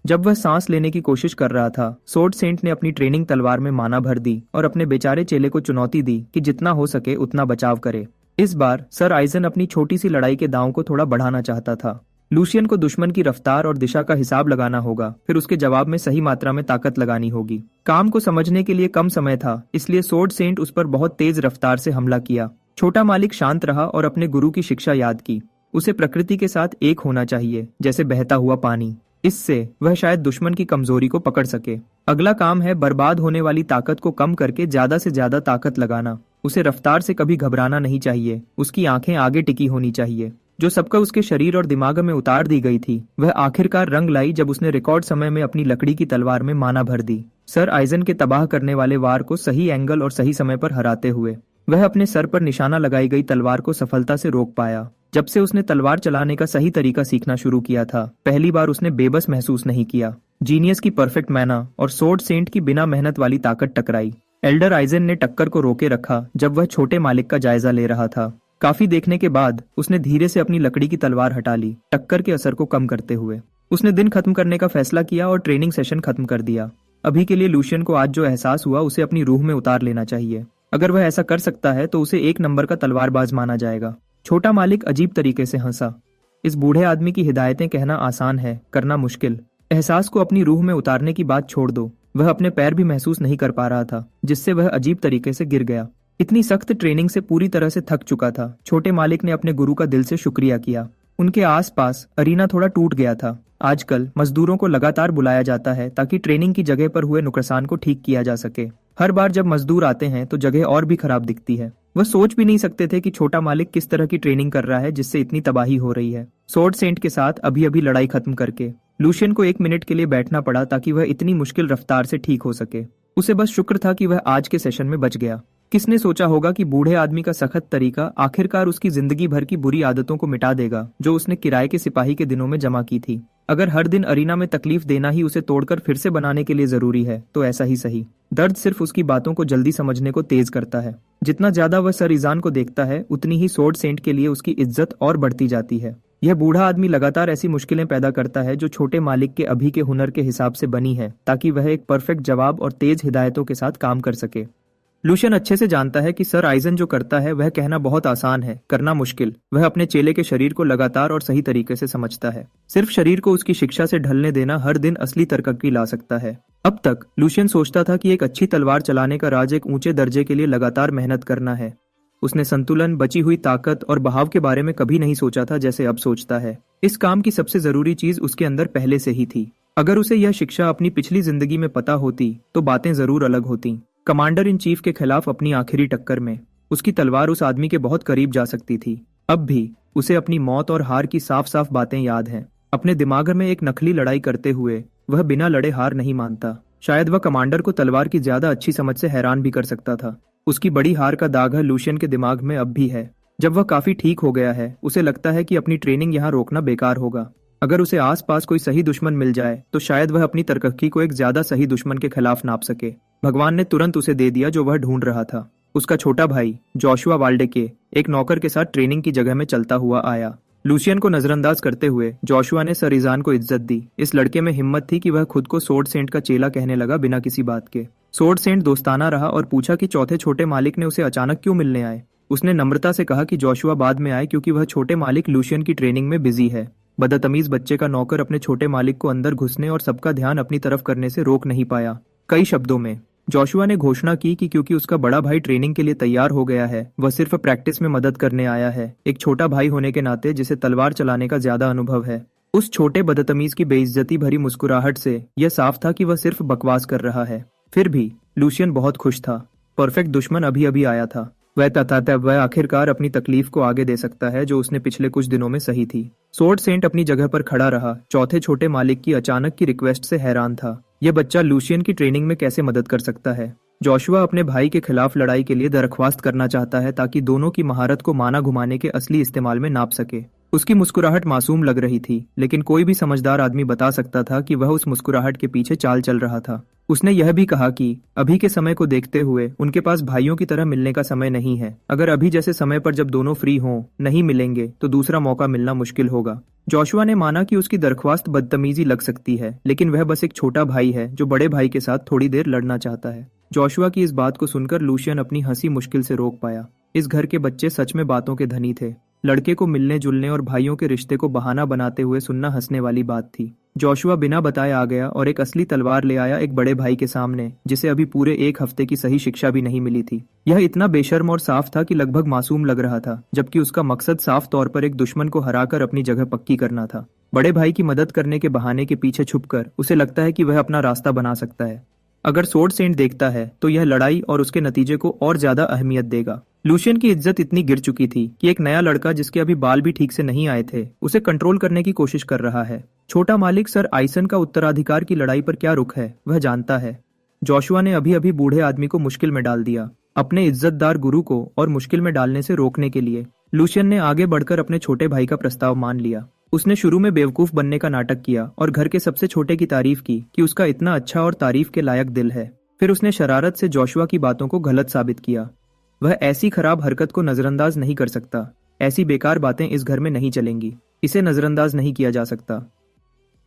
Speaker 1: जब वह सांस लेने की कोशिश कर रहा था, सोर्ड सेंट ने अपनी ट्रेनिंग तलवार में माना भर दी और अपने बेचारे चेले को चुनौती दी कि जितना हो सके उतना बचाव करे। इस बार सर आइजन अपनी छोटी सी लड़ाई के दांव को थोड़ा बढ़ाना चाहता था। लूशियन को दुश्मन की रफ्तार और दिशा का हिसाब लगाना होगा, फिर उसके जवाब में सही मात्रा में ताकत लगानी होगी। काम को समझने के लिए कम समय था, इसलिए सोर्ड सेंट उस पर बहुत तेज रफ्तार से हमला किया। छोटा मालिक शांत रहा और अपने गुरु की शिक्षा याद की। उसे प्रकृति के साथ एक होना चाहिए, जैसे बहता हुआ पानी। इससे वह शायद दुश्मन की कमजोरी को पकड़ सके। अगला काम है बर्बाद होने वाली ताकत को कम करके ज्यादा से ज्यादा ताकत लगाना। उसे रफ्तार से कभी घबराना नहीं चाहिए। उसकी आंखें आगे टिकी होनी चाहिए। जो सबका उसके शरीर और दिमाग में उतार दी गई थी, वह आखिरकार रंग लाई जब उसने रिकॉर्ड समय में अपनी लकड़ी की तलवार में माना भर दी। सर आइजन के तबाह करने वाले वार को सही एंगल और सही समय पर हराते हुए वह अपने सर पर निशाना लगाई गई तलवार को सफलता से रोक पाया। जब से उसने तलवार चलाने का सही तरीका सीखना शुरू किया था, पहली बार उसने बेबस महसूस नहीं किया। जीनियस की परफेक्ट मैना और सोर्ड सेंट की बिना मेहनत वाली ताकत टकराई। एल्डर आइजन ने टक्कर को रोके रखा जब वह छोटे मालिक का जायजा ले रहा था। काफी देखने के बाद उसने धीरे से अपनी लकड़ी की तलवार हटा ली, टक्कर के असर को कम करते हुए। उसने दिन खत्म करने का फैसला किया और ट्रेनिंग सेशन खत्म कर दिया। अभी के लिए लूशियन को आज जो एहसास हुआ उसे अपनी रूह में उतार लेना चाहिए। अगर वह ऐसा कर सकता है तो उसे एक नंबर का तलवारबाज माना जाएगा। छोटा मालिक अजीब तरीके से हंसा। इस बूढ़े आदमी की हिदायतें कहना आसान है, करना मुश्किल। एहसास को अपनी रूह में उतारने की बात छोड़ दो। वह अपने पैर भी महसूस नहीं कर पा रहा था, जिससे वह अजीब तरीके से गिर गया। इतनी सख्त ट्रेनिंग से पूरी तरह से थक चुका था। छोटे मालिक ने अपने गुरु का दिल से शुक्रिया किया। उनके आसपास अरीना थोड़ा टूट गया था। आजकल मजदूरों को लगातार बुलाया जाता है ताकि ट्रेनिंग की जगह पर हुए नुकसान को ठीक किया जा सके। हर बार जब मजदूर आते हैं तो जगह और भी खराब दिखती है। वह सोच भी नहीं सकते थे कि छोटा मालिक किस तरह की ट्रेनिंग कर रहा है जिससे इतनी तबाही हो रही है। सोर्ड सेंट के साथ अभी अभी लड़ाई खत्म करके लूशियन को 1 मिनट के लिए बैठना पड़ा ताकि वह इतनी मुश्किल रफ्तार से ठीक हो सके। उसे बस शुक्र था कि वह आज के सेशन में बच गया। किसने सोचा होगा कि बूढ़े आदमी का सख्त तरीका आखिरकार उसकी जिंदगी भर की बुरी आदतों को मिटा देगा जो उसने किराए के सिपाही के दिनों में जमा की थी। अगर हर दिन अरीना में तकलीफ देना ही उसे तोड़कर फिर से बनाने के लिए जरूरी है तो ऐसा ही सही। दर्द सिर्फ उसकी बातों को जल्दी समझने को तेज करता है। जितना ज्यादा वह सर ईजान को देखता है उतनी ही सोर्ड सेंट के लिए उसकी इज्जत और बढ़ती जाती है। यह बूढ़ा आदमी लगातार ऐसी मुश्किलें पैदा करता है जो छोटे मालिक के अभी के हुनर के हिसाब से बनी है ताकि वह एक परफेक्ट जवाब और तेज हिदायतों के साथ काम कर सके। लूशियन अच्छे से जानता है कि सर आइजन जो करता है वह कहना बहुत आसान है, करना मुश्किल। वह अपने चेले के शरीर को लगातार और सही तरीके से समझता है। सिर्फ शरीर को उसकी शिक्षा से ढलने देना हर दिन असली तरक्की ला सकता है। अब तक लूशियन सोचता था कि एक अच्छी तलवार चलाने का राज एक ऊंचे दर्जे के लिए लगातार मेहनत करना है। उसने संतुलन, बची हुई ताकत और बहाव के बारे में कभी नहीं सोचा था जैसे अब सोचता है। इस काम की सबसे जरूरी चीज उसके अंदर पहले से ही थी। अगर उसे यह शिक्षा अपनी पिछली जिंदगी में पता होती तो बातें जरूर अलग होती। कमांडर इन चीफ के खिलाफ अपनी आखिरी टक्कर में उसकी तलवार उस आदमी के बहुत करीब जा सकती थी। अब भी उसे अपनी मौत और हार की साफ साफ बातें याद हैं। अपने दिमाग में एक नकली लड़ाई करते हुए वह बिना लड़े हार नहीं मानता। शायद वह कमांडर को तलवार की ज्यादा अच्छी समझ से हैरान भी कर सकता था। उसकी बड़ी हार का दाग लूशियन के दिमाग में अब भी है। जब वह काफी ठीक हो गया है उसे लगता है कि अपनी ट्रेनिंग यहाँ रोकना बेकार होगा। अगर उसे आसपास कोई सही दुश्मन मिल जाए तो शायद वह अपनी तरक्की को एक ज्यादा सही दुश्मन के खिलाफ नाप सके। भगवान ने तुरंत उसे दे दिया जो वह ढूंढ रहा था। उसका छोटा भाई जोशुआ वाल्डेके एक नौकर के साथ ट्रेनिंग की जगह में चलता हुआ आया। लूशियन को नजरअंदाज करते हुए जोशुआ ने सर ईजान को इज्जत दी। इस लड़के में हिम्मत थी कि वह खुद को सोर्ड सेंट का चेला कहने लगा बिना किसी बात के। सोर्ड सेंट दोस्ताना रहा और पूछा कि चौथे छोटे मालिक ने उसे अचानक क्यों मिलने आए। उसने नम्रता से कहा कि जोशुआ बाद में आए क्योंकि वह छोटे मालिक लूशियन की ट्रेनिंग में बिजी है। बदतमीज बच्चे का नौकर अपने छोटे मालिक को अंदर घुसने और सबका ध्यान अपनी तरफ करने से रोक नहीं पाया। कई शब्दों में जोशुआ ने घोषणा की कि क्योंकि उसका बड़ा भाई ट्रेनिंग के लिए तैयार हो गया है वह सिर्फ प्रैक्टिस में मदद करने आया है। एक छोटा भाई होने के नाते जिसे तलवार चलाने का ज्यादा अनुभव है। उस छोटे बदतमीज की बेइज्जती भरी मुस्कुराहट से यह साफ था कि वह सिर्फ बकवास कर रहा है। फिर भी लूशियन बहुत खुश था। परफेक्ट दुश्मन अभी अभी आया था। वह आखिरकार अपनी तकलीफ को आगे दे सकता है जो उसने पिछले कुछ दिनों में सही थी। सोर्ड सेंट अपनी जगह पर खड़ा रहा। चौथे छोटे मालिक की अचानक की रिक्वेस्ट से हैरान था। यह बच्चा लूशियन की ट्रेनिंग में कैसे मदद कर सकता है। जोशुआ अपने भाई के खिलाफ लड़ाई के लिए दरख्वास्त करना चाहता है ताकि दोनों की महारत को माना घुमाने के असली इस्तेमाल में नाप सके। उसकी मुस्कुराहट मासूम लग रही थी लेकिन कोई भी समझदार आदमी बता सकता था कि वह उस मुस्कुराहट के पीछे चाल चल रहा था। उसने यह भी कहा कि अभी के समय को देखते हुए उनके पास भाइयों की तरह मिलने का समय नहीं है। अगर अभी जैसे समय पर जब दोनों फ्री हों नहीं मिलेंगे तो दूसरा मौका मिलना मुश्किल होगा। जोशुआ ने माना कि उसकी दरख्वास्त बदतमीजी लग सकती है लेकिन वह बस एक छोटा भाई है जो बड़े भाई के साथ थोड़ी देर लड़ना चाहता है। जोशुआ की इस बात को सुनकर लूशियन अपनी हंसी मुश्किल से रोक पाया। इस घर के बच्चे सच में बातों के धनी थे। लड़के को मिलने जुलने और भाइयों के रिश्ते को बहाना बनाते हुए सुनना हंसने वाली बात थी। जोशुआ बिना बताए आ गया और एक असली तलवार ले आया एक बड़े भाई के सामने जिसे अभी पूरे 1 हफ्ते की सही शिक्षा भी नहीं मिली थी। यह इतना बेशर्म और साफ था कि लगभग मासूम लग रहा था जबकि उसका मकसद साफ तौर पर एक दुश्मन को हराकर अपनी जगह पक्की करना था। बड़े भाई की मदद करने के बहाने के पीछे छुपकर उसे लगता है कि वह अपना रास्ता बना सकता है। अगर सोर्ड सेंट देखता है तो यह लड़ाई और उसके नतीजे को और ज्यादा अहमियत देगा। लूशियन की इज्जत इतनी गिर चुकी थी कि एक नया लड़का जिसके अभी बाल भी ठीक से नहीं आए थे उसे कंट्रोल करने की कोशिश कर रहा है। छोटा मालिक सर आइसन का उत्तराधिकार की लड़ाई पर क्या रुख है वह जानता है। जोशुआ ने अभी अभी बूढ़े आदमी को मुश्किल में डाल दिया। अपने इज्जतदार गुरु को और मुश्किल में डालने से रोकने के लिए लूशियन ने आगे बढ़कर अपने छोटे भाई का प्रस्ताव मान लिया। उसने शुरू में बेवकूफ बनने का नाटक किया और घर के सबसे छोटे की तारीफ की कि उसका इतना अच्छा और तारीफ के लायक दिल है। फिर उसने शरारत से जोशुआ की बातों को गलत साबित किया। वह ऐसी खराब हरकत को नजरअंदाज नहीं कर सकता। ऐसी बेकार बातें इस घर में नहीं चलेंगी। इसे नजरअंदाज नहीं किया जा सकता।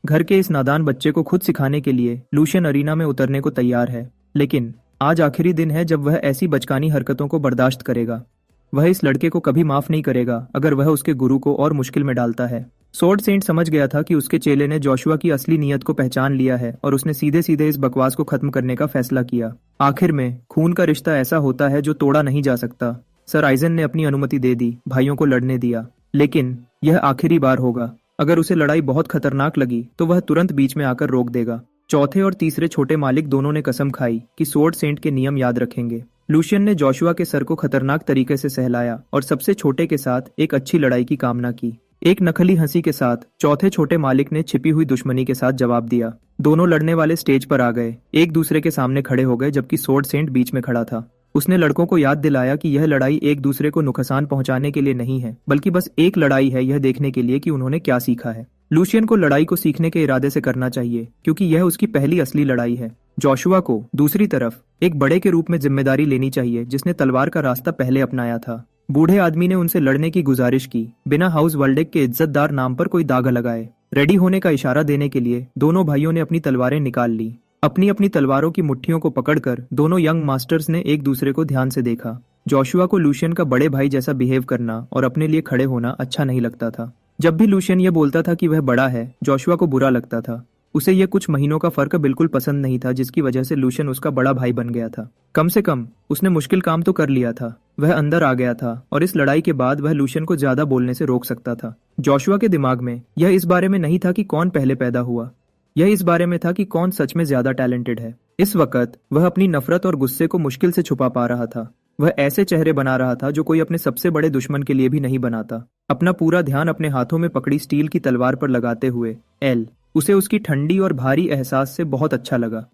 Speaker 1: घर के इस नादान बच्चे को खुद सिखाने के लिए लूशियन अरीना में उतरने को तैयार है। लेकिन आज आखिरी दिन है जब वह ऐसी बचकानी हरकतों को बर्दाश्त करेगा। वह इस लड़के को कभी माफ नहीं करेगा अगर वह उसके गुरु को और मुश्किल में डालता है। सोर्ड सेंट समझ गया था कि उसके चेले ने जोशुआ की असली नीयत को पहचान लिया है और उसने सीधे सीधे इस बकवास को खत्म करने का फैसला किया। आखिर में खून का रिश्ता ऐसा होता है जो तोड़ा नहीं जा सकता। सर आइजन ने अपनी अनुमति दे दी, भाइयों को लड़ने दिया, लेकिन यह आखिरी बार होगा। अगर उसे लड़ाई बहुत खतरनाक लगी तो वह तुरंत बीच में आकर रोक देगा। चौथे और तीसरे छोटे मालिक दोनों ने कसम खाई कि सोर्ड सेंट के नियम याद रखेंगे। लूशियन ने जोशुआ के सर को खतरनाक तरीके से सहलाया और सबसे छोटे के साथ एक अच्छी लड़ाई की कामना की। एक नकली हंसी के साथ चौथे छोटे मालिक ने छिपी हुई दुश्मनी के साथ जवाब दिया। दोनों लड़ने वाले स्टेज पर आ गए, एक दूसरे के सामने खड़े हो गए, जबकि सोर्ड सेंट बीच में खड़ा था। उसने लड़कों को याद दिलाया कि यह लड़ाई एक दूसरे को नुकसान पहुंचाने के लिए नहीं है, बल्कि बस एक लड़ाई है यह देखने के लिए कि उन्होंने क्या सीखा है। लूशियन को लड़ाई को सीखने के इरादे से करना चाहिए, क्योंकि यह उसकी पहली असली लड़ाई है। जोशुआ को दूसरी तरफ एक बड़े के रूप में जिम्मेदारी लेनी चाहिए, जिसने तलवार का रास्ता पहले अपनाया था। बूढ़े आदमी ने उनसे लड़ने की गुजारिश की, बिना हाउस वर्ल्डेक के इज्जतदार नाम पर कोई दाग लगाए। रेडी होने का इशारा देने के लिए दोनों भाइयों ने अपनी तलवारें निकाल ली। अपनी अपनी तलवारों की मुट्ठियों को पकड़कर दोनों यंग मास्टर्स ने एक दूसरे को ध्यान से देखा। जोशुआ को लूशियन का बड़े भाई जैसा बिहेव करना और अपने लिए खड़े होना अच्छा नहीं लगता था। जब भी लूशियन यह बोलता था कि वह बड़ा है, जोशुआ को बुरा लगता था। उसे यह कुछ महीनों का फर्क बिल्कुल पसंद नहीं था, जिसकी वजह से लूशियन उसका बड़ा भाई बन गया था। कम से कम उसने मुश्किल काम तो कर लिया था। वह अंदर आ गया था और इस लड़ाई के बाद वह लूशियन को ज्यादा बोलने से रोक सकता था। जोशुआ के दिमाग में यह इस बारे में नहीं था कि कौन पहले पैदा हुआ, यह इस बारे में था कि कौन सच में ज्यादा टैलेंटेड है। इस वक्त वह अपनी नफरत और गुस्से को मुश्किल से छुपा पा रहा था। वह ऐसे चेहरे बना रहा था जो कोई अपने सबसे बड़े दुश्मन के लिए भी नहीं बनाता। अपना पूरा ध्यान अपने हाथों में पकड़ी स्टील की तलवार पर लगाते हुए उसे उसकी ठंडी और भारी एहसास से बहुत अच्छा लगा।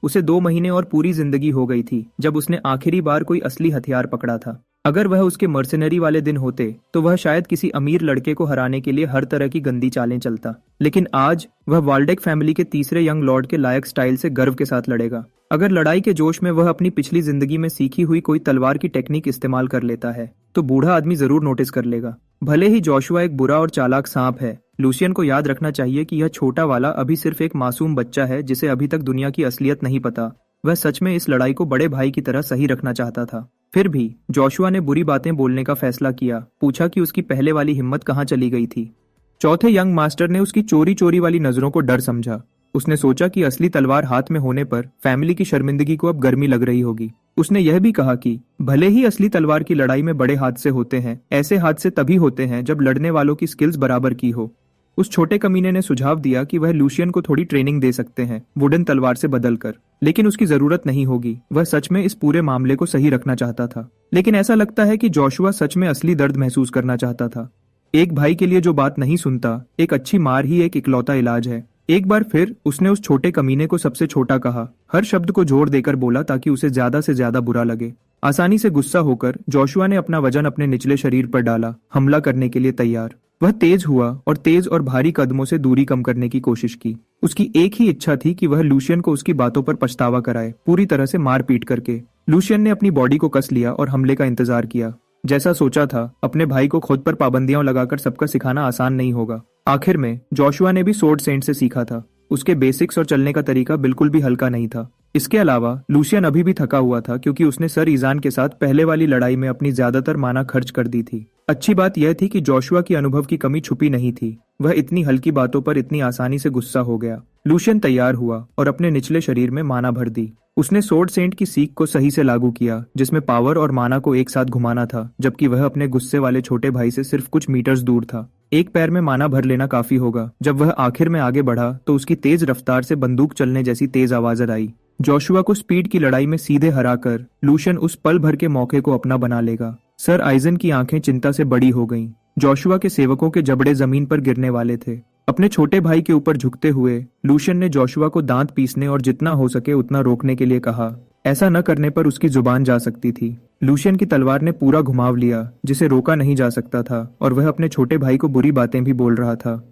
Speaker 1: उसे 2 महीने और पूरी जिंदगी हो गई थी जब उसने आखिरी बार कोई असली हथियार पकड़ा था। अगर वह उसके मर्सिनरी वाले दिन होते तो वह शायद किसी अमीर लड़के को हराने के लिए हर तरह की गंदी चालें चलता, लेकिन आज वह वाल्डेक फैमिली के तीसरे यंग लॉर्ड के लायक स्टाइल से गर्व के साथ लड़ेगा। अगर लड़ाई के जोश में वह अपनी पिछली जिंदगी में सीखी हुई कोई तलवार की टेक्निक इस्तेमाल कर लेता है तो बूढ़ा आदमी जरूर नोटिस कर लेगा। भले ही जोशुआ एक बुरा और चालाक सांप है, लूशियन को याद रखना चाहिए कि यह छोटा वाला अभी सिर्फ एक मासूम बच्चा है जिसे अभी तक दुनिया की असलियत नहीं पता। वह सच में इस लड़ाई को बड़े भाई की तरह सही रखना चाहता था। फिर भी जोशुआ ने बुरी बातें बोलने का फैसला किया। पूछा कि उसकी पहले वाली हिम्मत कहाँ चली गई थी। चौथे यंग मास्टर ने उसकी चोरी चोरी वाली नजरों को डर समझा। उसने सोचा कि असली तलवार हाथ में होने पर फैमिली की शर्मिंदगी को अब गर्मी लग रही होगी। उसने यह भी कहा कि भले ही असली तलवार की लड़ाई में बड़े हादसे होते हैं, ऐसे हादसे तभी होते हैं जब लड़ने वालों की स्किल्स बराबर की हो। उस छोटे कमीने ने सुझाव दिया कि वह लूशियन को थोड़ी ट्रेनिंग दे सकते हैं, वुडन तलवार से बदलकर, लेकिन उसकी जरूरत नहीं होगी। वह सच में इस पूरे मामले को सही रखना चाहता था। लेकिन ऐसा लगता है कि जोशुआ सच में असली दर्द महसूस करना चाहता था। एक भाई के लिए जो बात नहीं सुनता, एक अच्छी मार ही एक इकलौता इलाज है। एक बार फिर उसने उस छोटे कमीने को सबसे छोटा कहा, हर शब्द को जोर देकर बोला ताकि उसे ज्यादा से ज्यादा बुरा लगे। आसानी से गुस्सा होकर जोशुआ ने अपना वजन अपने निचले शरीर पर डाला, हमला करने के लिए तैयार। वह तेज हुआ और तेज और भारी कदमों से दूरी कम करने की कोशिश की। उसकी एक ही इच्छा थी कि वह लूशियन को उसकी बातों पर पछतावा कराए, पूरी तरह से मार पीट करके। लूशियन ने अपनी बॉडी को कस लिया और हमले का इंतजार किया। जैसा सोचा था, अपने भाई को खुद पर पाबंदियां लगाकर सबका सिखाना आसान नहीं होगा। आखिर में जोशुआ ने भी सोर्ड सेंट से सीखा था। उसके बेसिक्स और चलने का तरीका बिल्कुल भी हल्का नहीं था। इसके अलावा लूशियन अभी भी थका हुआ था, क्योंकि उसने सर ईजान के साथ पहले वाली लड़ाई में अपनी ज्यादातर माना खर्च कर दी थी। अच्छी बात यह थी कि जोशुआ की अनुभव की कमी छुपी नहीं थी। वह इतनी हल्की बातों पर इतनी आसानी से गुस्सा हो गया। लूशियन तैयार हुआ और अपने निचले शरीर में माना भर दी। उसने सोर्ड सेंट की सीख को सही से लागू किया, जिसमें पावर और माना को एक साथ घुमाना था, जबकि वह अपने गुस्से वाले छोटे भाई से सिर्फ कुछ मीटर्स दूर था। एक पैर में माना भर लेना काफी होगा। जब वह आखिर में आगे बढ़ा तो उसकी तेज रफ्तार से बंदूक चलने जैसी तेज आवाज आई। जोशुआ को स्पीड की लड़ाई में सीधे हराकर लूशियन उस पल भर के मौके को अपना बना लेगा। सर आइजन की आंखें चिंता से बड़ी हो गईं। जोशुआ के सेवकों के जबड़े जमीन पर गिरने वाले थे। अपने छोटे भाई के ऊपर झुकते हुए लूशियन ने जोशुआ को दांत पीसने और जितना हो सके उतना रोकने के लिए कहा। ऐसा न करने पर उसकी जुबान जा सकती थी। लूशियन की तलवार ने पूरा घुमाव लिया, जिसे रोका नहीं जा सकता था, और वह अपने छोटे भाई को बुरी बातें भी बोल रहा था।